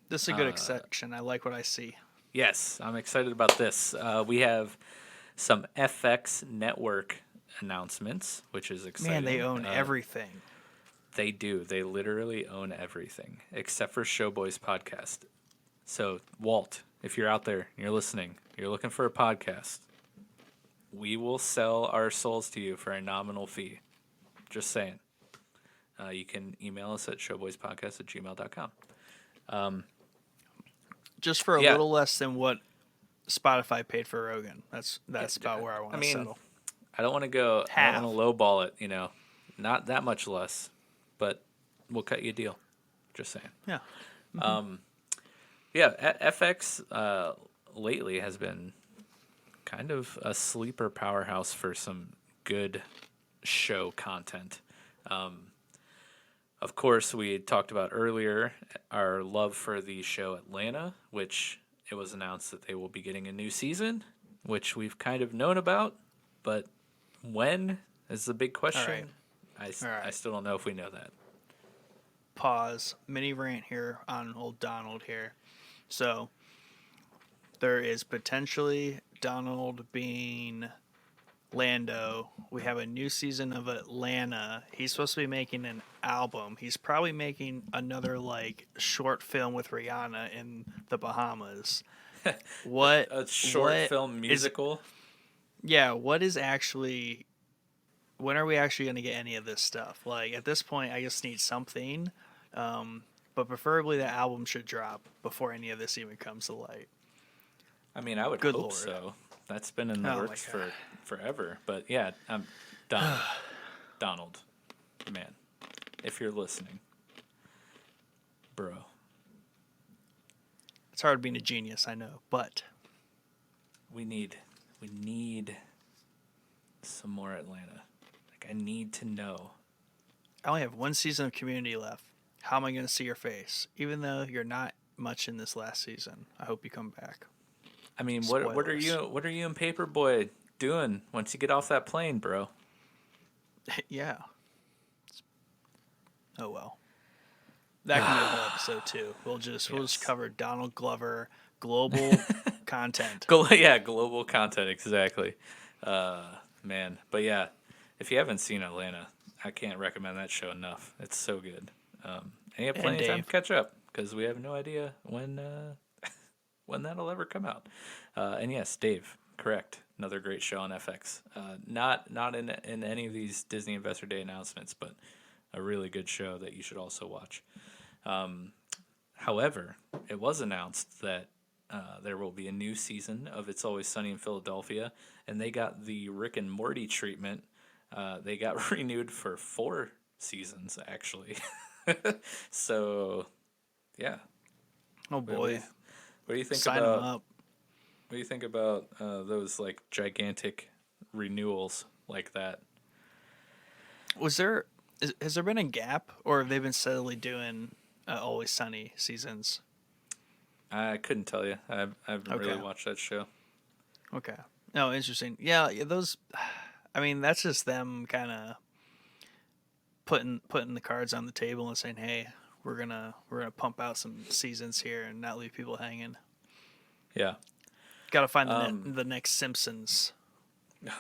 This is a good section. I like what I see. Yes, I'm excited about this. We have some FX Network announcements, which is exciting. Man, they own everything. They do. They literally own everything except for Showboys podcast. So, Walt, if you're out there and you're listening, you're looking for a podcast, we will sell our souls to you for a nominal fee. Just saying. You can email us at showboyspodcast@gmail.com. Just for a Yeah. little less than what Spotify paid for Rogan. That's about where I want to settle. I don't want to go. Half. I don't want to lowball it. Not that much less, but we'll cut you a deal. Just saying. Yeah. Yeah, FX lately has been kind of a sleeper powerhouse for some good show content. Of course, we talked about earlier our love for the show Atlanta, which it was announced that they will be getting a new season, which we've kind of known about, but when is the big question. All right. I still don't know if we know that. Pause. Mini rant here on old Donald here. So there is potentially Donald being Lando. We have a new season of Atlanta. He's supposed to be making an album. He's probably making another like short film with Rihanna in the Bahamas. What A short what film musical? what is actually, when are we actually going to get any of this stuff? Like at this point, I just need something. But preferably the album should drop before any of this even comes to light. I mean, I would Good hope Lord. so. That's been in the Oh my works for God. forever. But yeah, Donald, man, if you're listening, bro, It's hard being a genius, I know, but we need some more Atlanta. Like I need to know. I only have one season of Community left. How am I going to see your face? Even though you're not much in this last season, I hope you come back. I mean, what are Spoilers. you and Paperboy doing once you get off that plane, bro? Yeah. Oh well. That can be a whole episode too. We'll just Yes. cover Donald Glover global content. Global content, exactly. Man, but yeah, if you haven't seen Atlanta, I can't recommend that show enough. It's so good. And you have plenty of time Dave. to catch up because we have no idea when when that'll ever come out. And yes, Dave, correct. Another great show on FX. Not in any of these Disney Investor Day announcements, but a really good show that you should also watch. However, it was announced that there will be a new season of It's Always Sunny in Philadelphia, and they got the Rick and Morty treatment. They got renewed for 4 seasons, actually. So, yeah. Oh boy. What do you think Sign about? them up. What do you think about those like gigantic renewals like that? Has there been a gap, or have they been steadily doing Always Sunny seasons? I couldn't tell you. I haven't really Okay. watched that show. Okay. No, interesting. Yeah, those. I mean, that's just them kind of putting the cards on the table and saying, "Hey, we're gonna pump out some seasons here and not leave people hanging." Yeah. Got to find Um, the next Simpsons. that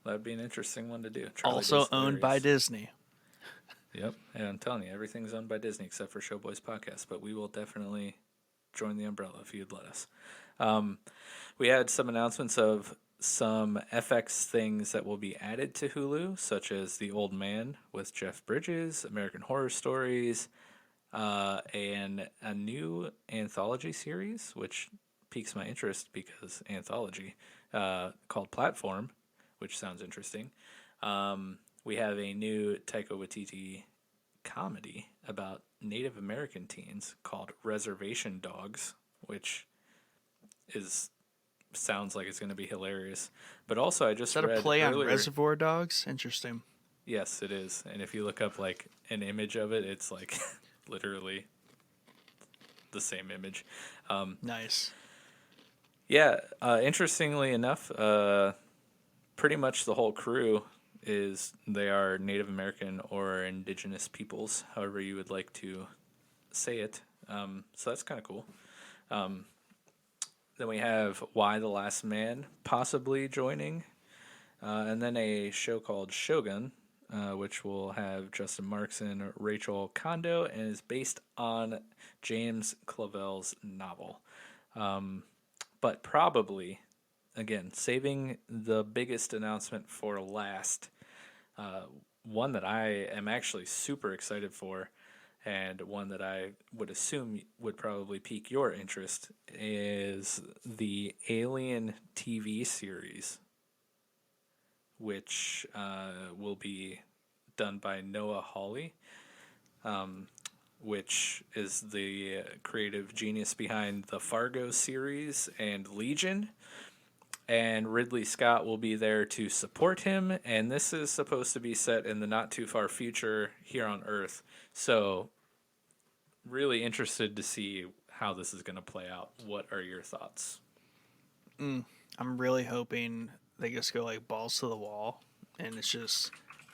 would be an interesting one to do. Charlie Also Day's owned by hilarious. Disney. Yep. And I'm telling you, everything's owned by Disney except for Showboys Podcast, but we will definitely join the umbrella if you'd let us. Um, we had some announcements of some FX things that will be added to Hulu, such as The Old Man with Jeff Bridges, American Horror Stories, and a new anthology series, which piques my interest because anthology, called Platform, which sounds interesting. We have a new Taika Waititi comedy about Native American teens called Reservation Dogs, which is sounds like it's going to be hilarious. But also, I Is just that a read play on earlier. Reservoir Dogs? Interesting. Yes, it is. And if you look up like an image of it, it's like literally the same image. Nice. Yeah, interestingly enough, pretty much the whole crew they are Native American or indigenous peoples, however you would like to say it. So that's kind of cool. Then we have Why the Last Man possibly joining, and then a show called Shogun, which will have Justin Marks and Rachel Kondo, and is based on James Clavell's novel. But probably, again, saving the biggest announcement for last, one that I am actually super excited for, and one that I would assume would probably pique your interest, is the Alien TV series, which will be done by Noah Hawley, which is the creative genius behind the Fargo series and Legion. And Ridley Scott will be there to support him. And this is supposed to be set in the not too far future here on Earth. So, really interested to see how this is going to play out. What are your thoughts? I'm really hoping they just go like balls to the wall and it's just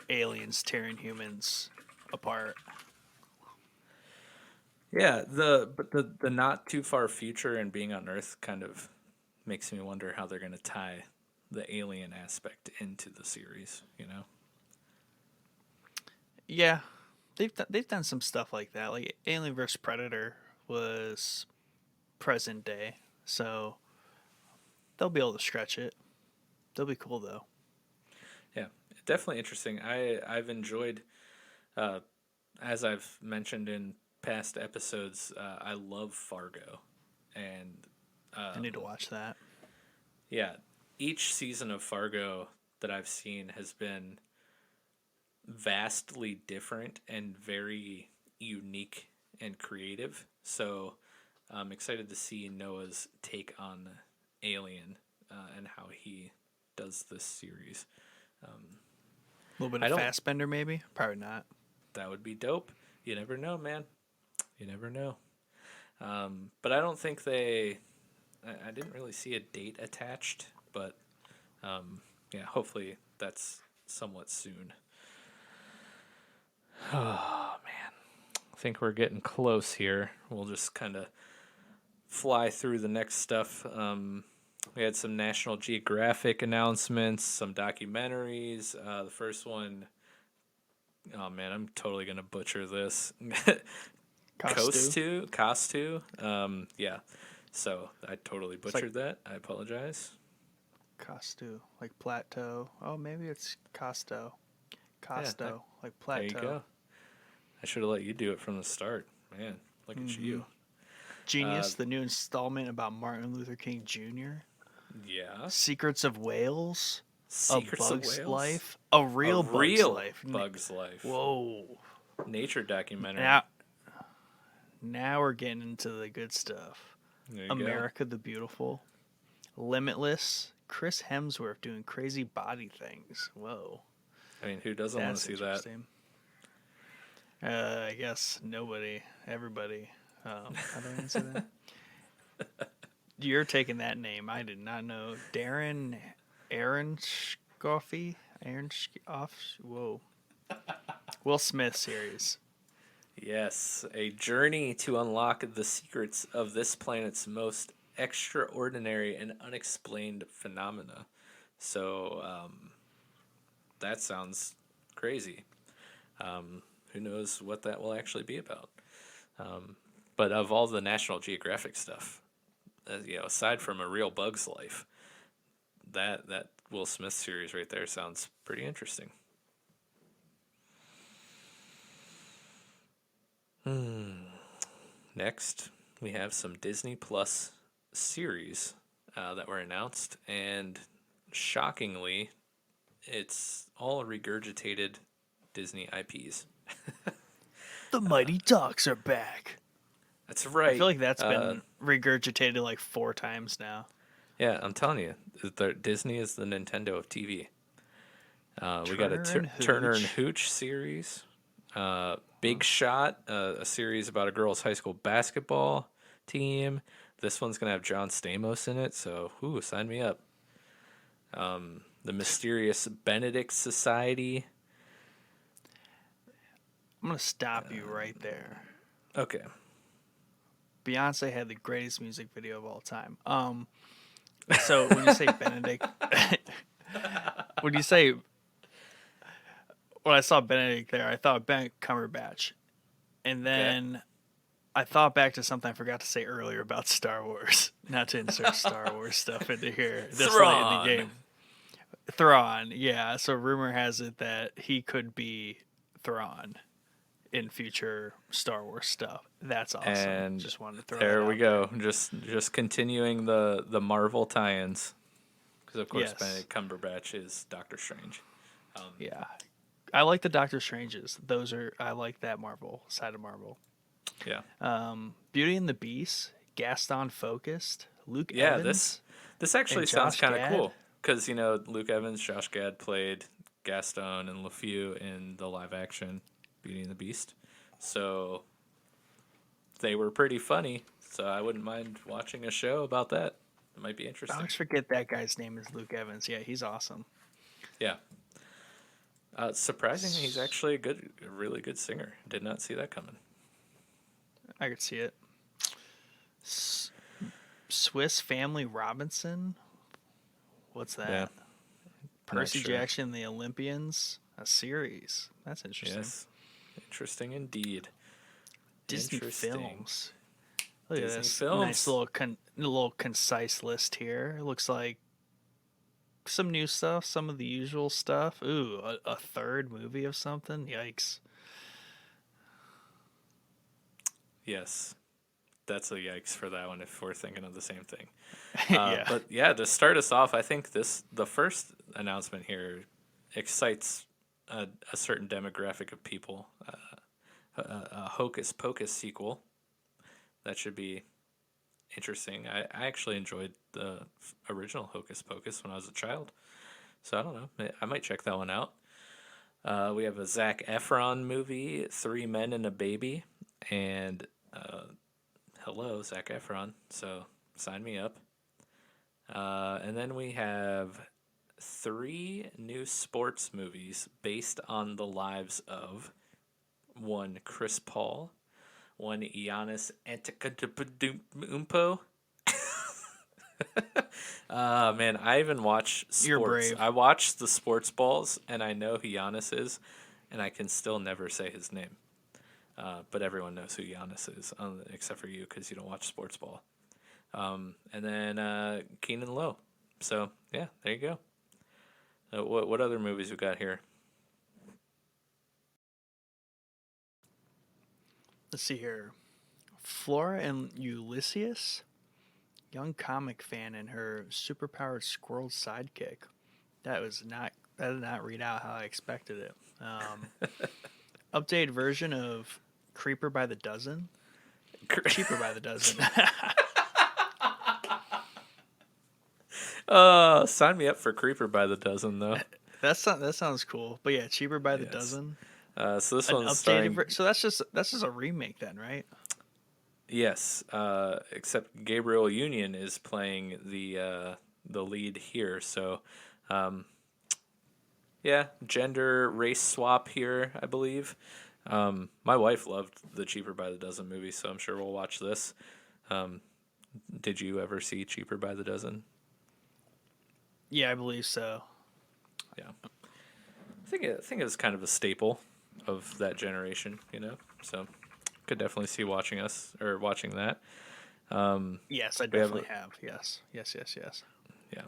aliens tearing humans apart. Yeah, the not too far future and being on Earth kind of makes me wonder how they're going to tie the alien aspect into the series. You know? Yeah, they've done some stuff like that. Like Alien vs Predator was present day, so they'll be able to stretch it. They'll be cool though. Yeah, definitely interesting. I've enjoyed, uh, as I've mentioned in past episodes, I love Fargo, and I need to watch that. yeah, each season of Fargo that I've seen has been vastly different and very unique and creative. So I'm excited to see Noah's take on Alien, and how he does this series. A little bit I of don't. Fastbender, maybe. Probably not. That would be dope. You never know, man. You never know. But I don't think they. I didn't really see a date attached, but yeah, hopefully that's somewhat soon. Oh man, I think we're getting close here. We'll just kind of fly through the next stuff. We had some National Geographic announcements, some documentaries. The first one, oh man, I'm totally gonna butcher this. Costu. Costu. Yeah. So I totally It's like butchered that. I apologize. Costu. Like plateau. Oh, maybe it's Costo. Yeah, Costo. Like there you plateau. go. I should have let you do it from the start. Man, look at you. Uh, Genius, the new installment about Martin Luther King Jr. yeah. Secrets of Whales. A Secrets of Bug's Whales. Life. A A real Bug's real Life. Bug's Life. Whoa. Nature documentary. Now, now we're getting into the good stuff. There you go. America the Beautiful. Limitless. Chris Hemsworth doing crazy body things. Whoa. I mean, who doesn't want to That's see that? interesting. I guess nobody, everybody. How do I answer that? You're taking that name. I did not know. Darren Aronofsky. Whoa. Will Smith series. Yes, a journey to unlock the secrets of this planet's most extraordinary and unexplained phenomena. So that sounds crazy. Who knows what that will actually be about? But of all the National Geographic stuff, aside from A Real Bug's Life, that Will Smith series right there sounds pretty interesting. Next, we have some Disney Plus series that were announced, and shockingly, it's all regurgitated Disney IPs. The Mighty Ducks are back. That's I feel right. like that's been regurgitated like 4 times now. Yeah, I'm telling you, Disney is the Nintendo of TV. We got a Turner and Hooch series, Big Shot, a series about a girls' high school basketball team. This one's gonna have John Stamos in it, so sign me up. The Mysterious Benedict Society. I'm gonna stop you right there. Okay. Beyonce had the greatest music video of all time. So when you say Benedict, when you say when I saw Benedict there, I thought Benedict Cumberbatch, and then I thought back to something I forgot to say earlier about Star Wars. Not to insert Star Wars stuff into here this late in the game. Thrawn, yeah. So rumor has it that he could be Thrawn in future Star Wars stuff. That's awesome. And just wanted to throw there that we out go. There. Just continuing the Marvel tie-ins, because of course Yes. Benedict Cumberbatch is Doctor Strange. Yeah, I like the Doctor Stranges. I like that Marvel side of Marvel. Yeah. Beauty and the Beast, Gaston focused, Luke Yeah, Evans. this actually and sounds Josh kind of Gad. cool, because Luke Evans, Josh Gad played Gaston and LeFou in the live-action Beauty and the Beast, so they were pretty funny. So I wouldn't mind watching a show about that. It might be I interesting. always forget that guy's name is Luke Evans. Yeah, he's awesome. Yeah. Surprisingly, he's actually a really good singer. Did not see that coming. I could see it. Swiss Family Robinson. What's that? Yeah. Percy sure. Jackson and the Olympians, a series. That's interesting. Yes. Interesting indeed. Disney Interesting. Films. Look Disney at this Films. nice little concise list here. It looks like some new stuff, some of the usual stuff. Ooh, a third movie of something. Yikes. Yes. That's a yikes for that one if we're thinking of the same thing. Yeah. But yeah, to start us off, I think the first announcement here excites a certain demographic of people. A Hocus Pocus sequel. That should be interesting. I actually enjoyed the original Hocus Pocus when I was a child. So I don't know. I might check that one out. We have a Zac Efron movie, Three Men and a Baby. And hello, Zac Efron. So sign me up. And then we have 3 new sports movies based on the lives of one Chris Paul, one Giannis Antetokounmpo. Man, I even watch sports. You're brave. I watch the sports balls, and I know who Giannis is, and I can still never say his name. But everyone knows who Giannis is, except for you, because you don't watch sports ball. And then Keenan Lowe. So yeah, there you go. What other movies we got here? Let's see here. Flora and Ulysses, young comic fan and her superpowered squirrel sidekick. That did not read out how I expected it. Updated version of Creeper by the Dozen. Cheaper by the dozen. Sign me up for Creeper by the Dozen, though. that sounds cool. But yeah, Cheaper by the Yes. Dozen. So this An one's updated starring. so that's just a remake then, right? Yes, except Gabriel Union is playing the lead here. So, yeah, gender race swap here, I believe. My wife loved the Cheaper by the Dozen movie, so I'm sure we'll watch this. Did you ever see Cheaper by the Dozen? Yeah, I believe so. Yeah, I think it was kind of a staple of that generation, you know. So could definitely see watching that. Yes, I We have definitely have. Yes, yes, yes, yes. yeah.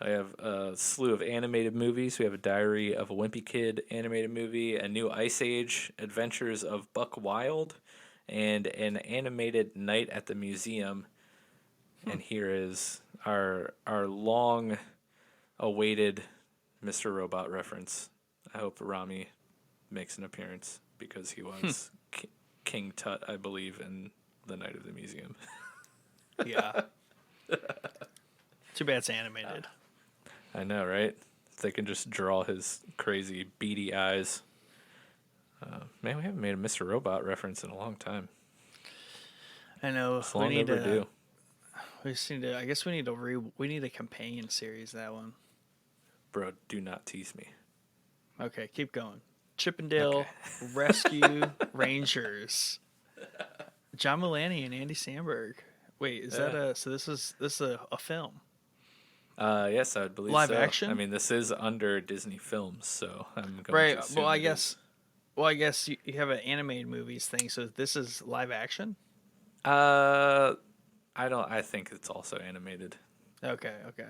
I have a slew of animated movies. We have a Diary of a Wimpy Kid animated movie, a new Ice Age Adventures of Buck Wild, and an animated Night at the Museum. And here is our long awaited Mr. Robot reference. I hope Rami makes an appearance because he was King Tut, I believe, in the Night of the Museum. Yeah. Too bad it's animated. I know, right? They can just draw his crazy beady eyes. Man, we haven't made a Mr. Robot reference in a long time. I know. It's long overdue. We just need to. I guess we need to We need a companion series. That one. Bro, do not tease me. Okay, keep going. Chippendale Okay. Rescue Rangers. John Mulaney and Andy Samberg. Wait, is that Yeah. a? So this is a film. Yes, I would believe Live so. I action? mean, this is under Disney Films, so I'm going Right. to assume it is. Well, I guess you have an animated movies thing. So this is live action. Uh, I don't. I think it's also animated. Okay. Okay.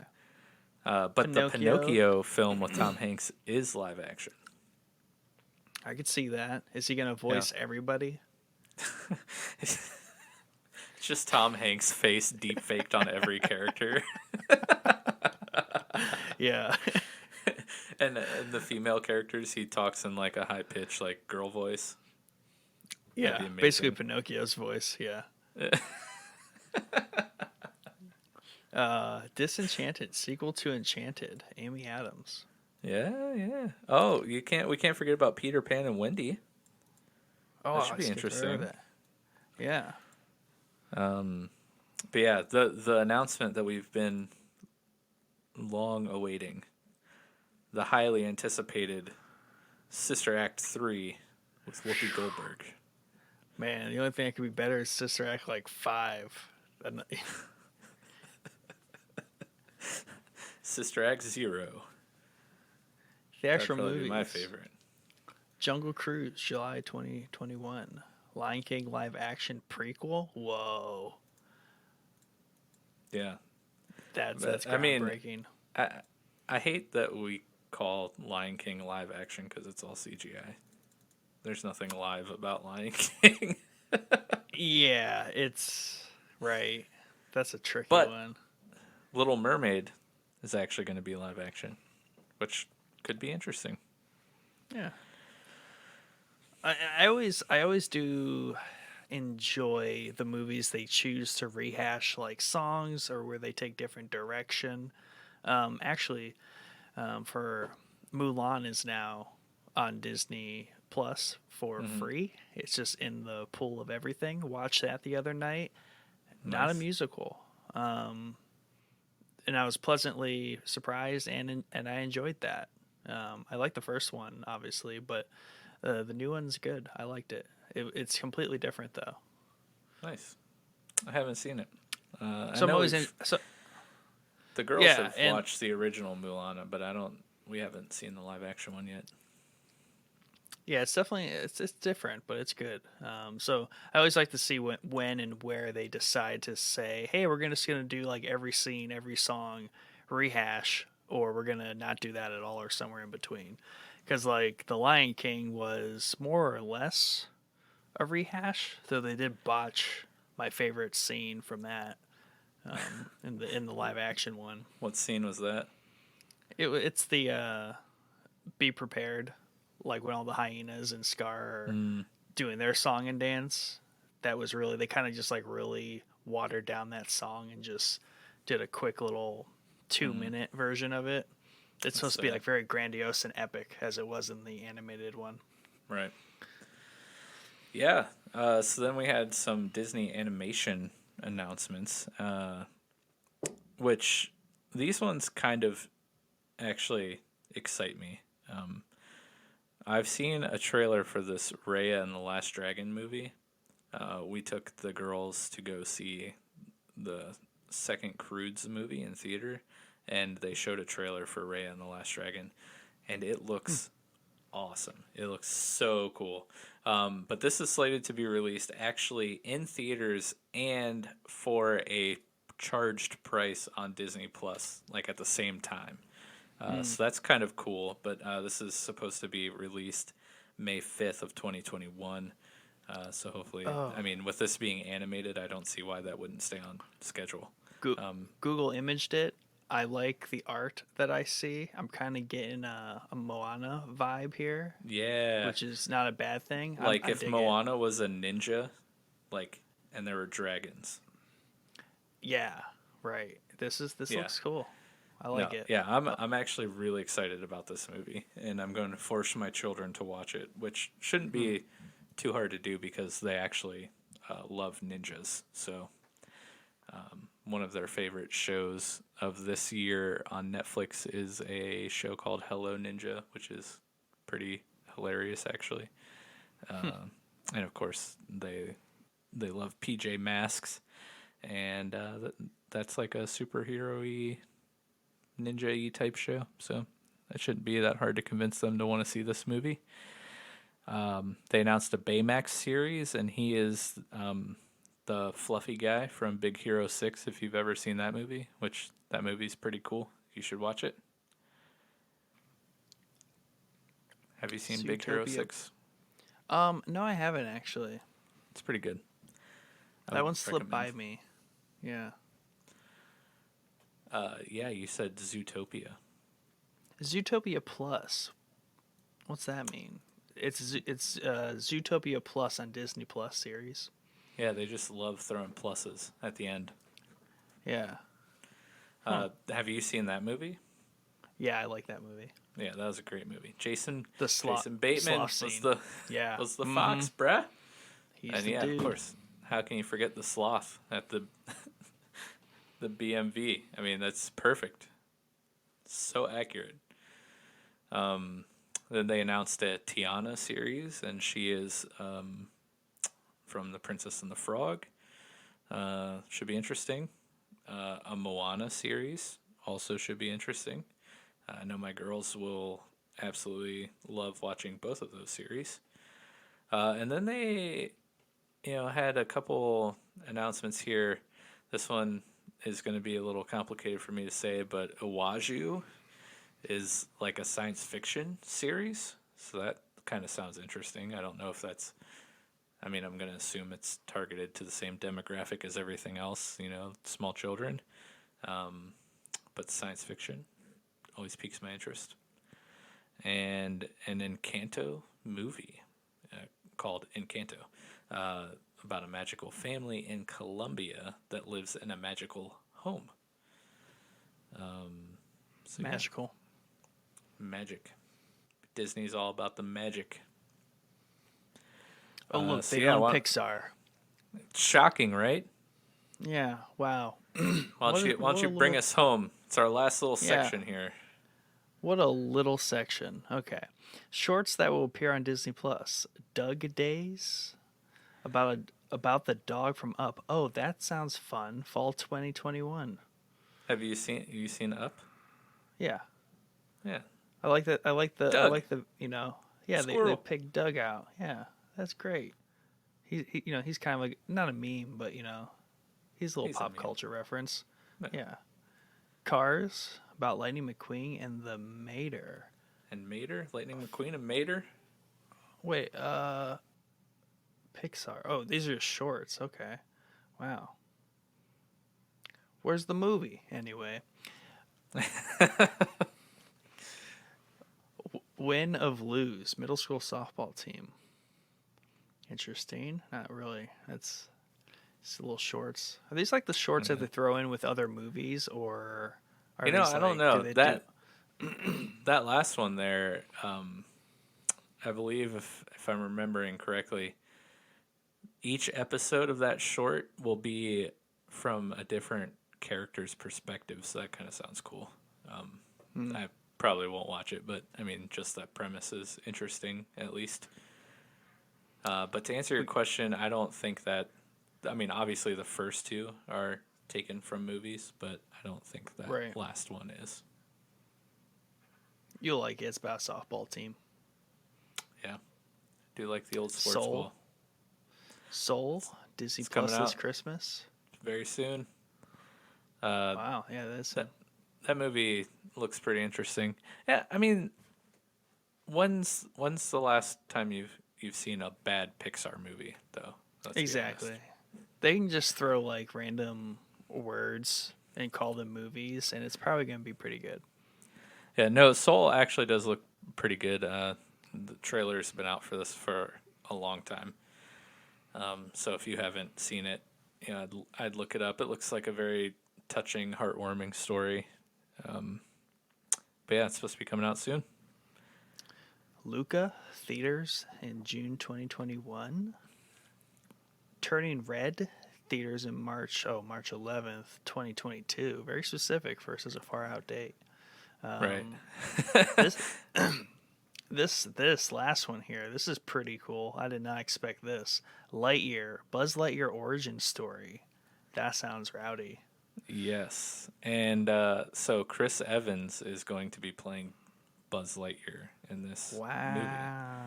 But the Pinocchio. Pinocchio film with Tom Hanks is live action. I could see that. Is he gonna Yeah. voice everybody? It's just Tom Hanks' face deep faked on every character. Yeah. And the female characters, he talks in like a high pitched like girl voice. That'd Yeah. be Basically amazing. Pinocchio's voice. Yeah. Disenchanted sequel to Enchanted. Amy Adams. Yeah, yeah. Oh, you can't. We can't forget about Peter Pan and Wendy. Oh, That should I be skipped over interesting. that. Yeah. But yeah, the announcement that we've been long awaiting, the highly anticipated Sister Act 3 with Whoopi Goldberg. Man, the only thing that could be better is Sister Act like 5. And- Sister Act 0. The That'd actual probably movie. be my favorite. Jungle Cruise, July 2021. Lion King live action prequel. Whoa, Yeah. that's I mean, groundbreaking. I hate that we call Lion King live action because it's all CGI. There's nothing live about Lion King. Yeah, it's right. That's a tricky But one. Little Mermaid is actually going to be live action, which could be interesting. Yeah. I always do enjoy the movies they choose to rehash like songs or where they take different direction. Actually, for Mulan is now on Disney Plus for free. It's just in the pool of everything. Watched that the other night. Not a Nice. musical. And I was pleasantly surprised and I enjoyed that. I like the first one, obviously, but the new one's good. I liked it. It's completely different though. Nice. I haven't seen it. I So I'm know always in. So the girls yeah, have and watched the original Mulan, but I don't. We haven't seen the live action one yet. yeah, it's definitely it's different, but it's good. So I always like to see when and where they decide to say, hey, we're just gonna do like every scene, every song rehash, or we're gonna not do that at all, or somewhere in between. Because like the Lion King was more or less a rehash, though they did botch my favorite scene from that in the live action one. What scene was that? It's the be prepared, like when all the hyenas and Scar are doing their song and dance. That was really they kind of just like really watered down that song and just did a quick little 2 minute version of it. It's supposed to be sad. like very grandiose and epic as it was in the animated one. Right. Yeah. So then we had some Disney animation announcements, which these ones kind of actually excite me. I've seen a trailer for this Raya and the Last Dragon movie. We took the girls to go see the second Croods movie in theater, and they showed a trailer for Raya and the Last Dragon, and it looks awesome. It looks so cool. But this is slated to be released actually in theaters and for a charged price on Disney Plus, like at the same time. So that's kind of cool. But this is supposed to be released May 5th of 2021. So hopefully, Oh, I mean, with this being animated, I don't see why that wouldn't stay on schedule. Go- Google imaged it. I like the art that I see. I'm kind of getting a Moana vibe here, Yeah, which is not a bad thing. like I if dig it. Moana was a ninja, like, and there were dragons. Yeah, right. This Yeah. looks cool. I No, like it. yeah, I'm actually really excited about this movie, and I'm going to force my children to watch it, which shouldn't be too hard to do because they actually love ninjas. So one of their favorite shows of this year on Netflix is a show called Hello Ninja, which is pretty hilarious actually. And of course they love PJ Masks, and that's like a superhero-y, ninja-y type show. So that shouldn't be that hard to convince them to want to see this movie. They announced a Baymax series, and he is the fluffy guy from Big Hero 6, if you've ever seen that movie, which that movie's pretty cool. You should watch it. Have you seen Big Hero Zootopia. 6? No, I haven't actually. It's pretty good. I That would one slipped by recommend. me. Yeah. Yeah, you said Zootopia. Zootopia Plus. What's that mean? It's Zootopia Plus on Disney Plus series. Yeah, they just love throwing pluses at the end. Yeah. Have you seen that movie? Yeah, I like that movie. Yeah, that was a great movie. Jason The Bateman sloth was scene. the Yeah. was the fox, bruh. He's And the yeah, dude. of course. How can you forget the sloth at the the BMV? I mean, that's perfect. So accurate. Then they announced a Tiana series, and she is from The Princess and the Frog. Should be interesting. A Moana series also should be interesting. I know my girls will absolutely love watching both of those series. And then they, had a couple announcements here. This one is going to be a little complicated for me to say, but Iwaju is like a science fiction series. So that kind of sounds interesting. I don't know if that's, I mean, I'm going to assume it's targeted to the same demographic as everything else, small children. But science fiction always piques my interest. And an Encanto movie called Encanto, about a magical family in Colombia that lives in a magical home. So yeah, Magical. magic. Disney's all about the magic. Oh look, So they yeah, own Pixar. shocking, right? Yeah. Wow. Why don't What you a bring little- us home? It's our last little Yeah. section here. What a little section. Okay. Shorts that will appear on Disney Plus. Doug Days about the dog from Up. Oh, that sounds fun. Fall 2021. Have you seen Up? Yeah. Yeah. I like that. I Doug. like the, yeah, they Squirrel. picked Doug out. Yeah. That's great. He's kind of like not a meme, but he's a little He's a pop meme. culture reference. Yeah. Yeah. Cars about Lightning McQueen and the Mater. And Mater, Lightning McQueen and Mater. Wait, Pixar. Oh, these are shorts. Okay. Wow. Where's the movie anyway? Win of lose. Middle school softball team. Interesting. Not really. That's just little shorts. Are these like the shorts that they throw in with other movies, or are these I don't like, know do they that that last one there. I believe if I'm remembering correctly, each episode of that short will be from a different character's perspective. So that kind of sounds cool. I probably won't watch it, but I mean, just that premise is interesting at least. But to answer your question, I don't think that. I mean, obviously the first two are taken from movies, but I don't think that Right. last one is. You'll like it. It's about a softball team. Yeah, do like the old sports Soul. ball. Soul. Disney It's coming Plus this out Christmas. very soon. Uh, Wow. Yeah, that's that that movie looks pretty interesting. Yeah, I mean, when's the last time you've seen a bad Pixar movie though? Let's be exactly. honest. They can just throw like random words and call them movies, and it's probably going to be pretty good. Yeah, no, Soul actually does look pretty good. The trailer's been out for this for a long time. So if you haven't seen it, I'd look it up. It looks like a very touching, heartwarming story. But yeah, it's supposed to be coming out soon. Luca theaters in June 2021. Turning Red theaters in March 11th, 2022. Very specific for such a far out date. Right. This this last one here, this is pretty cool. I did not expect this. Buzz Lightyear origin story. That sounds rowdy. Yes. And so Chris Evans is going to be playing Buzz Lightyear in this movie. Wow.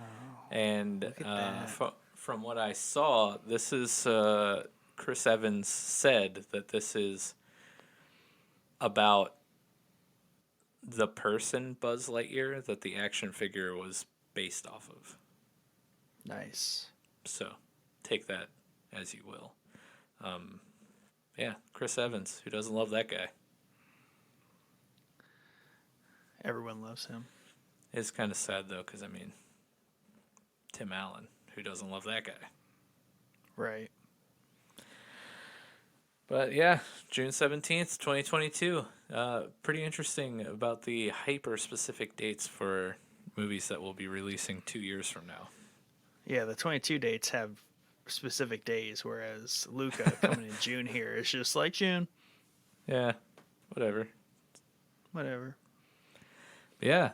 And Look at that. from what I saw, this is Chris Evans said that this is about the person Buzz Lightyear that the action figure was based off of. Nice. So take that as you will. Yeah, Chris Evans. Who doesn't love that guy? Everyone loves him. It's kind of sad though, because I mean, Tim Allen. Who doesn't love that guy? Right. But yeah, June 17th, 2022. Pretty interesting about the hyper specific dates for movies that will be releasing 2 years from now. Yeah, the 22 dates have specific days, whereas Luca coming in June here is just like June. Yeah, whatever. Whatever. But yeah,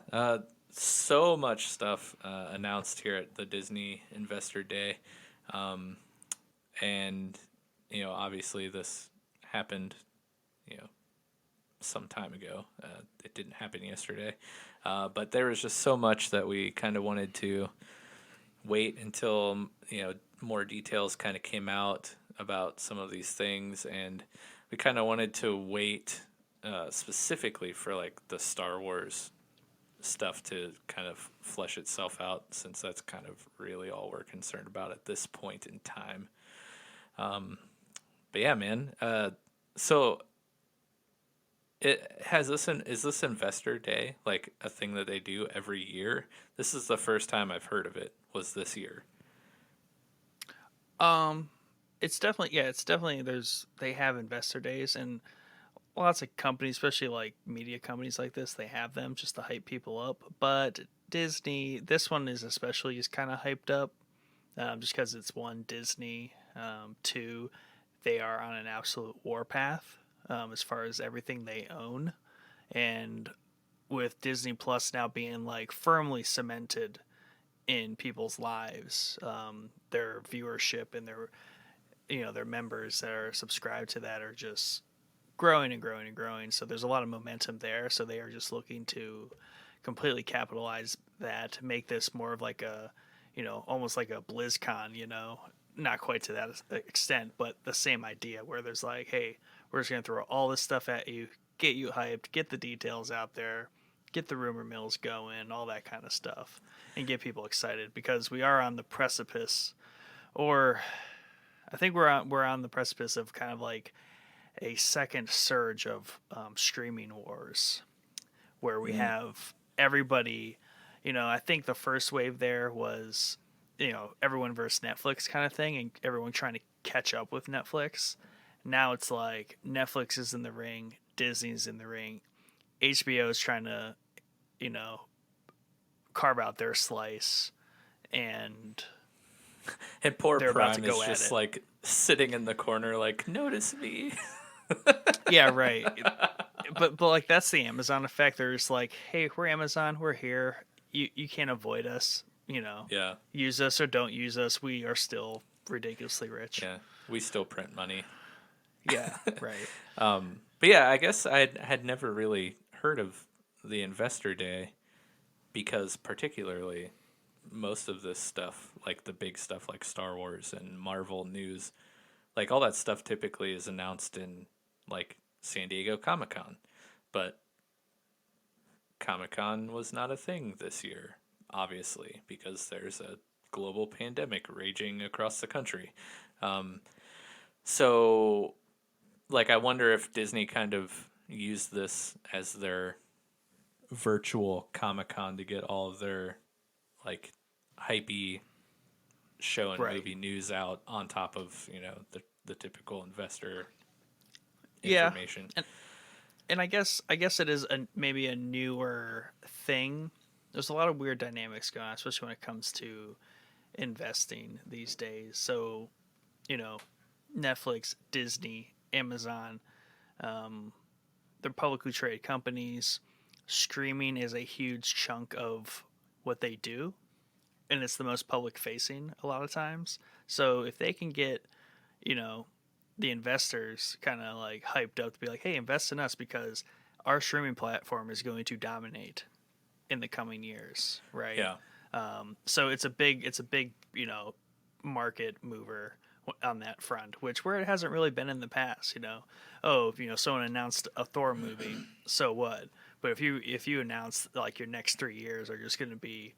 so much stuff announced here at the Disney Investor Day. And, obviously this happened, some time ago. It didn't happen yesterday. But there was just so much that we kind of wanted to wait until, more details kind of came out about some of these things. And we kind of wanted to wait specifically for like the Star Wars stuff to kind of flesh itself out, since that's kind of really all we're concerned about at this point in time. But yeah, man. So is this Investor Day like a thing that they do every year? This is the first time I've heard of it. Was this year? It's definitely they have investor days, and lots of companies, especially like media companies like this, they have them just to hype people up. But Disney, this one is especially just kind of hyped up, just because it's one, Disney, two, they are on an absolute warpath as far as everything they own, and with Disney Plus now being like firmly cemented in people's lives, their viewership and their members that are subscribed to that are just growing and growing and growing. So there's a lot of momentum there. So they are just looking to completely capitalize that, make this more of like a, almost like a BlizzCon, not quite to that extent, but the same idea where there's like, hey, we're just going to throw all this stuff at you, get you hyped, get the details out there, get the rumor mills going, all that kind of stuff, and get people excited, because we are on the precipice, or I think we're on the precipice of kind of like a second surge of streaming wars, where we have everybody. I think the first wave there was, everyone versus Netflix kind of thing, and everyone trying to catch up with Netflix. Now it's like Netflix is in the ring, Disney's in the ring, HBO is trying to, carve out their slice, and poor they're about to Prime go is at just it. like sitting in the corner, like, notice me. Yeah, right. But like that's the Amazon effect. They're just like, hey, we're Amazon, we're here. You can't avoid us. Yeah, Use us or don't use us. We are still ridiculously rich. yeah. We still print money. Yeah, right. But yeah, I guess I had never really heard of the Investor Day because, particularly, most of this stuff, like the big stuff like Star Wars and Marvel news, like all that stuff typically is announced in like San Diego Comic Con. But Comic Con was not a thing this year, obviously, because there's a global pandemic raging across the country. Um, so, like, I wonder if Disney kind of used this as their virtual Comic Con to get all of their like hypey show and Right. movie news out on top of the typical investor Yeah. information. And I guess it is maybe a newer thing. There's a lot of weird dynamics going on, especially when it comes to investing these days. So, you know, Netflix, Disney, Amazon, um, they're publicly traded companies. Streaming is a huge chunk of what they do, and it's the most public facing a lot of times. So if they can get, you know, the investors kind of like hyped up to be like, hey, invest in us because our streaming platform is going to dominate in the coming years, right? Yeah. So it's a big market mover on that front, which where it hasn't really been in the past. Oh, someone announced a Thor movie, so what? But if you announce like your next 3 years are just going to be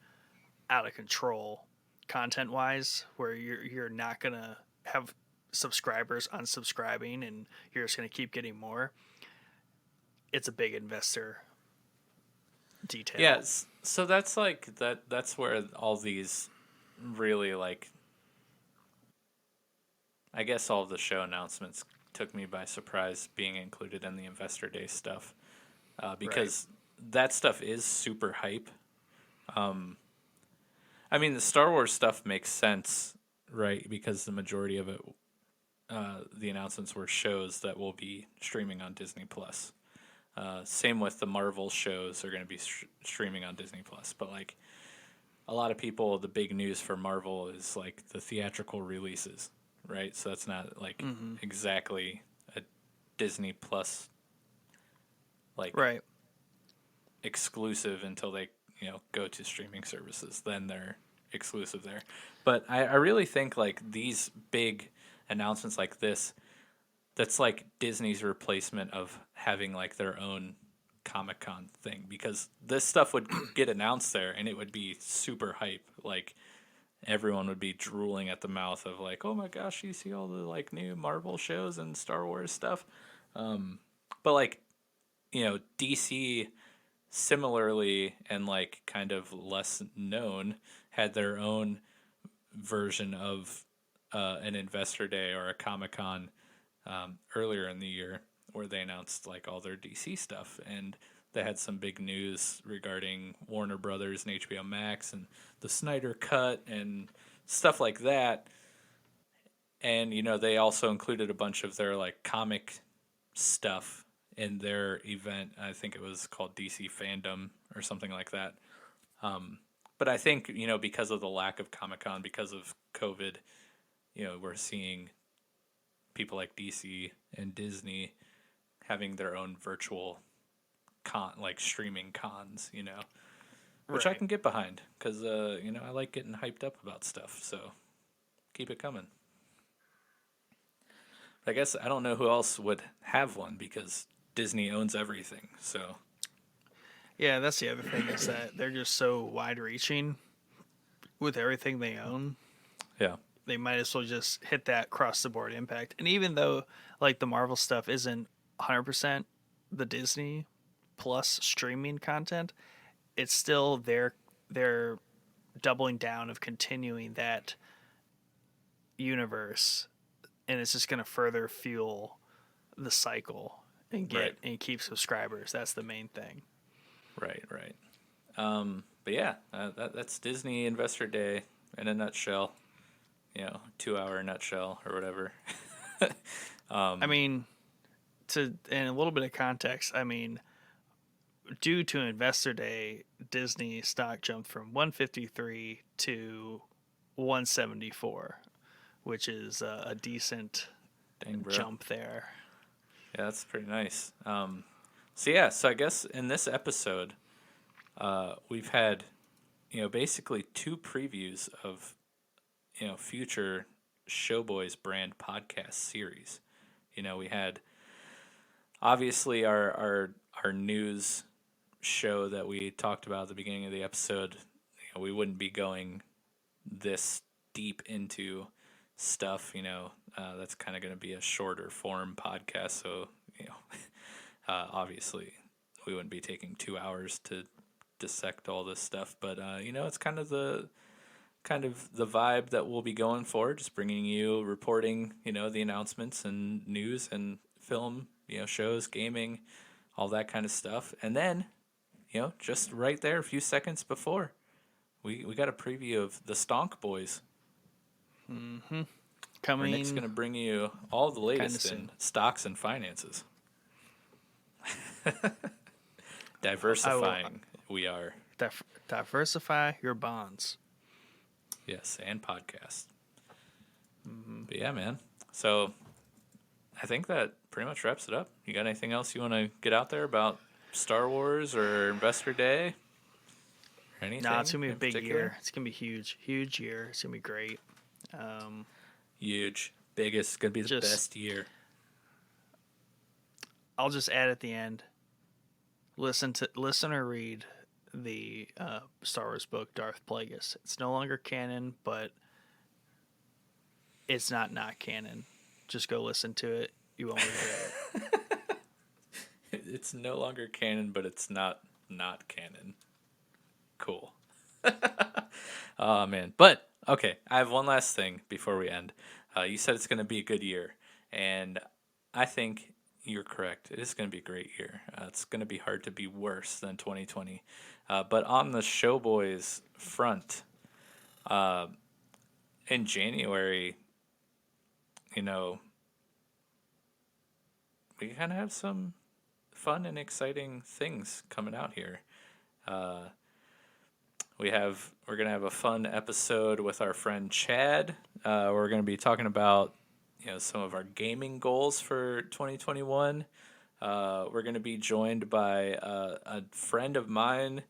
out of control content wise, where you're not going to have subscribers unsubscribing and you're just going to keep getting more, it's a big investor detail. Yes. So that's like that's where all these really like I guess all the show announcements took me by surprise being included in the Investor Day stuff. Right. Because that stuff is super hype. I mean, the Star Wars stuff makes sense, right? Because the majority of it, the announcements were shows that will be streaming on Disney Plus. Same with the Marvel shows are going to be streaming on Disney Plus. But like a lot of people, the big news for Marvel is like the theatrical releases, right? So that's not like Mm-hmm. exactly a Disney Plus like Right. exclusive until they go to streaming services. Then they're exclusive there. But I really think like these big announcements like this, that's like Disney's replacement of having like their own Comic Con thing because this stuff would get announced there and it would be super hype. Like everyone would be drooling at the mouth of like, oh my gosh, you see all the like new Marvel shows and Star Wars stuff. But like DC similarly and like kind of less known had their own version of an investor day or a Comic Con earlier in the year where they announced like all their DC stuff and they had some big news regarding Warner Brothers and HBO Max and the Snyder Cut and stuff like that. And they also included a bunch of their like comic stuff in their event. I think it was called DC Fandom or something like that. But I think because of the lack of Comic Con, because of COVID, we're seeing people like DC and Disney having their own virtual like streaming cons, which I Right. can get behind because I like getting hyped up about stuff. So keep it coming. I guess I don't know who else would have one because Disney owns everything. So Yeah, that's the other thing is that they're just so wide reaching with everything they own. yeah, They might as well just hit that across the board impact. And even though like the Marvel stuff isn't 100% the Disney plus streaming content, it's still their doubling down of continuing that universe, and it's just going to further fuel the cycle and right, keep subscribers. That's the main thing. right. But yeah, that's Disney Investor Day in a nutshell. 2 hour nutshell or whatever. I mean, to in a little bit of context, I mean, due to Investor Day, Disney stock jumped from 153 to 174, which is a decent Dang, bro. jump there. Yeah, that's pretty nice. So I guess in this episode, we've had, basically two previews of, future Showboys brand podcast series. We had obviously our news show that we talked about at the beginning of the episode. We wouldn't be going this deep into stuff. That's kind of going to be a shorter form podcast. So obviously we wouldn't be taking 2 hours to dissect all this stuff. But it's kind of the vibe that we'll be going for, just bringing you, reporting, the announcements and news and film, shows, gaming, all that kind of stuff. And then, just right there, a few seconds before, we got a preview of the Stonk Boys. Mm-hmm. Where Nick's going to bring you all the latest in soon. stocks and finances. Diversifying, we are. Diversify your bonds. Yes, and podcast. But yeah, man. So I think that pretty much wraps it up. You got anything else you want to get out there about Star Wars or Investor Day? Or anything? Nah, it's gonna be a in big particular? year. It's gonna be huge year. It's gonna be great. Huge, biggest. It's gonna be the Just- best year. I'll just add at the end. Listen or read the Star Wars book Darth Plagueis. It's no longer canon, but it's not canon. Just go listen to it. You won't regret it. It's no longer canon, but it's not canon. Cool. Oh man, but okay. I have one last thing before we end. You said it's going to be a good year, and I think you're correct. It is going to be a great year. It's going to be hard to be worse than 2020. But on the Showboys front, in January, we kind of have some fun and exciting things coming out here. We're gonna have a fun episode with our friend Chad. We're gonna be talking about some of our gaming goals for 2021. We're gonna be joined by a friend of mine,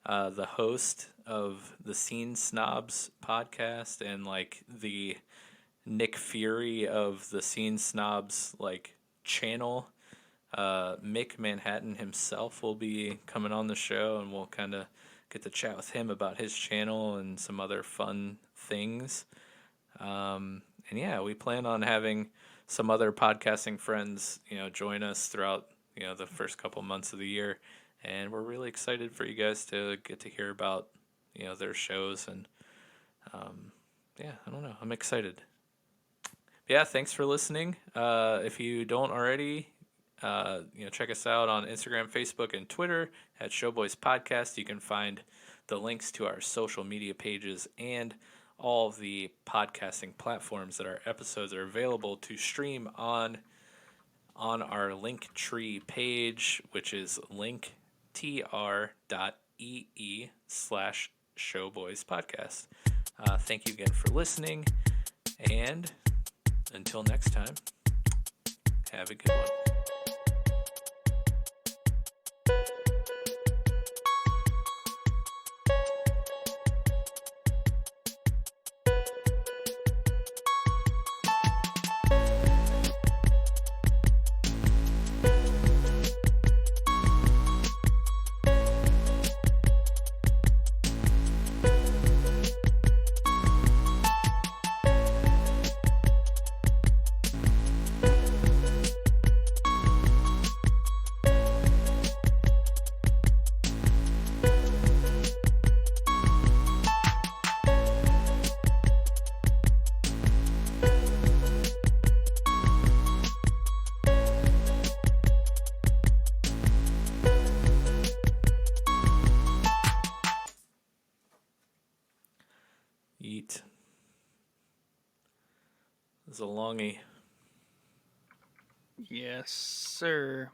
the host of the Scene Snobs podcast and like the Nick Fury of the Scene Snobs channel. Mick Manhattan himself will be coming on the show, and we'll kind of get to chat with him about his channel and some other fun things. And yeah, we plan on having some other podcasting friends, join us throughout, the first couple months of the year. And we're really excited for you guys to get to hear about, their shows. And yeah, I don't know. I'm excited. Yeah, thanks for listening. If you don't already, check us out on Instagram, Facebook, and Twitter at Showboys Podcast. You can find the links to our social media pages and all of the podcasting platforms that our episodes are available to stream on our Linktree page, which is linktr.ee/Showboys Podcast. Thank you again for listening, and until next time, have a good one. Eat. This is a longie. Yes, sir.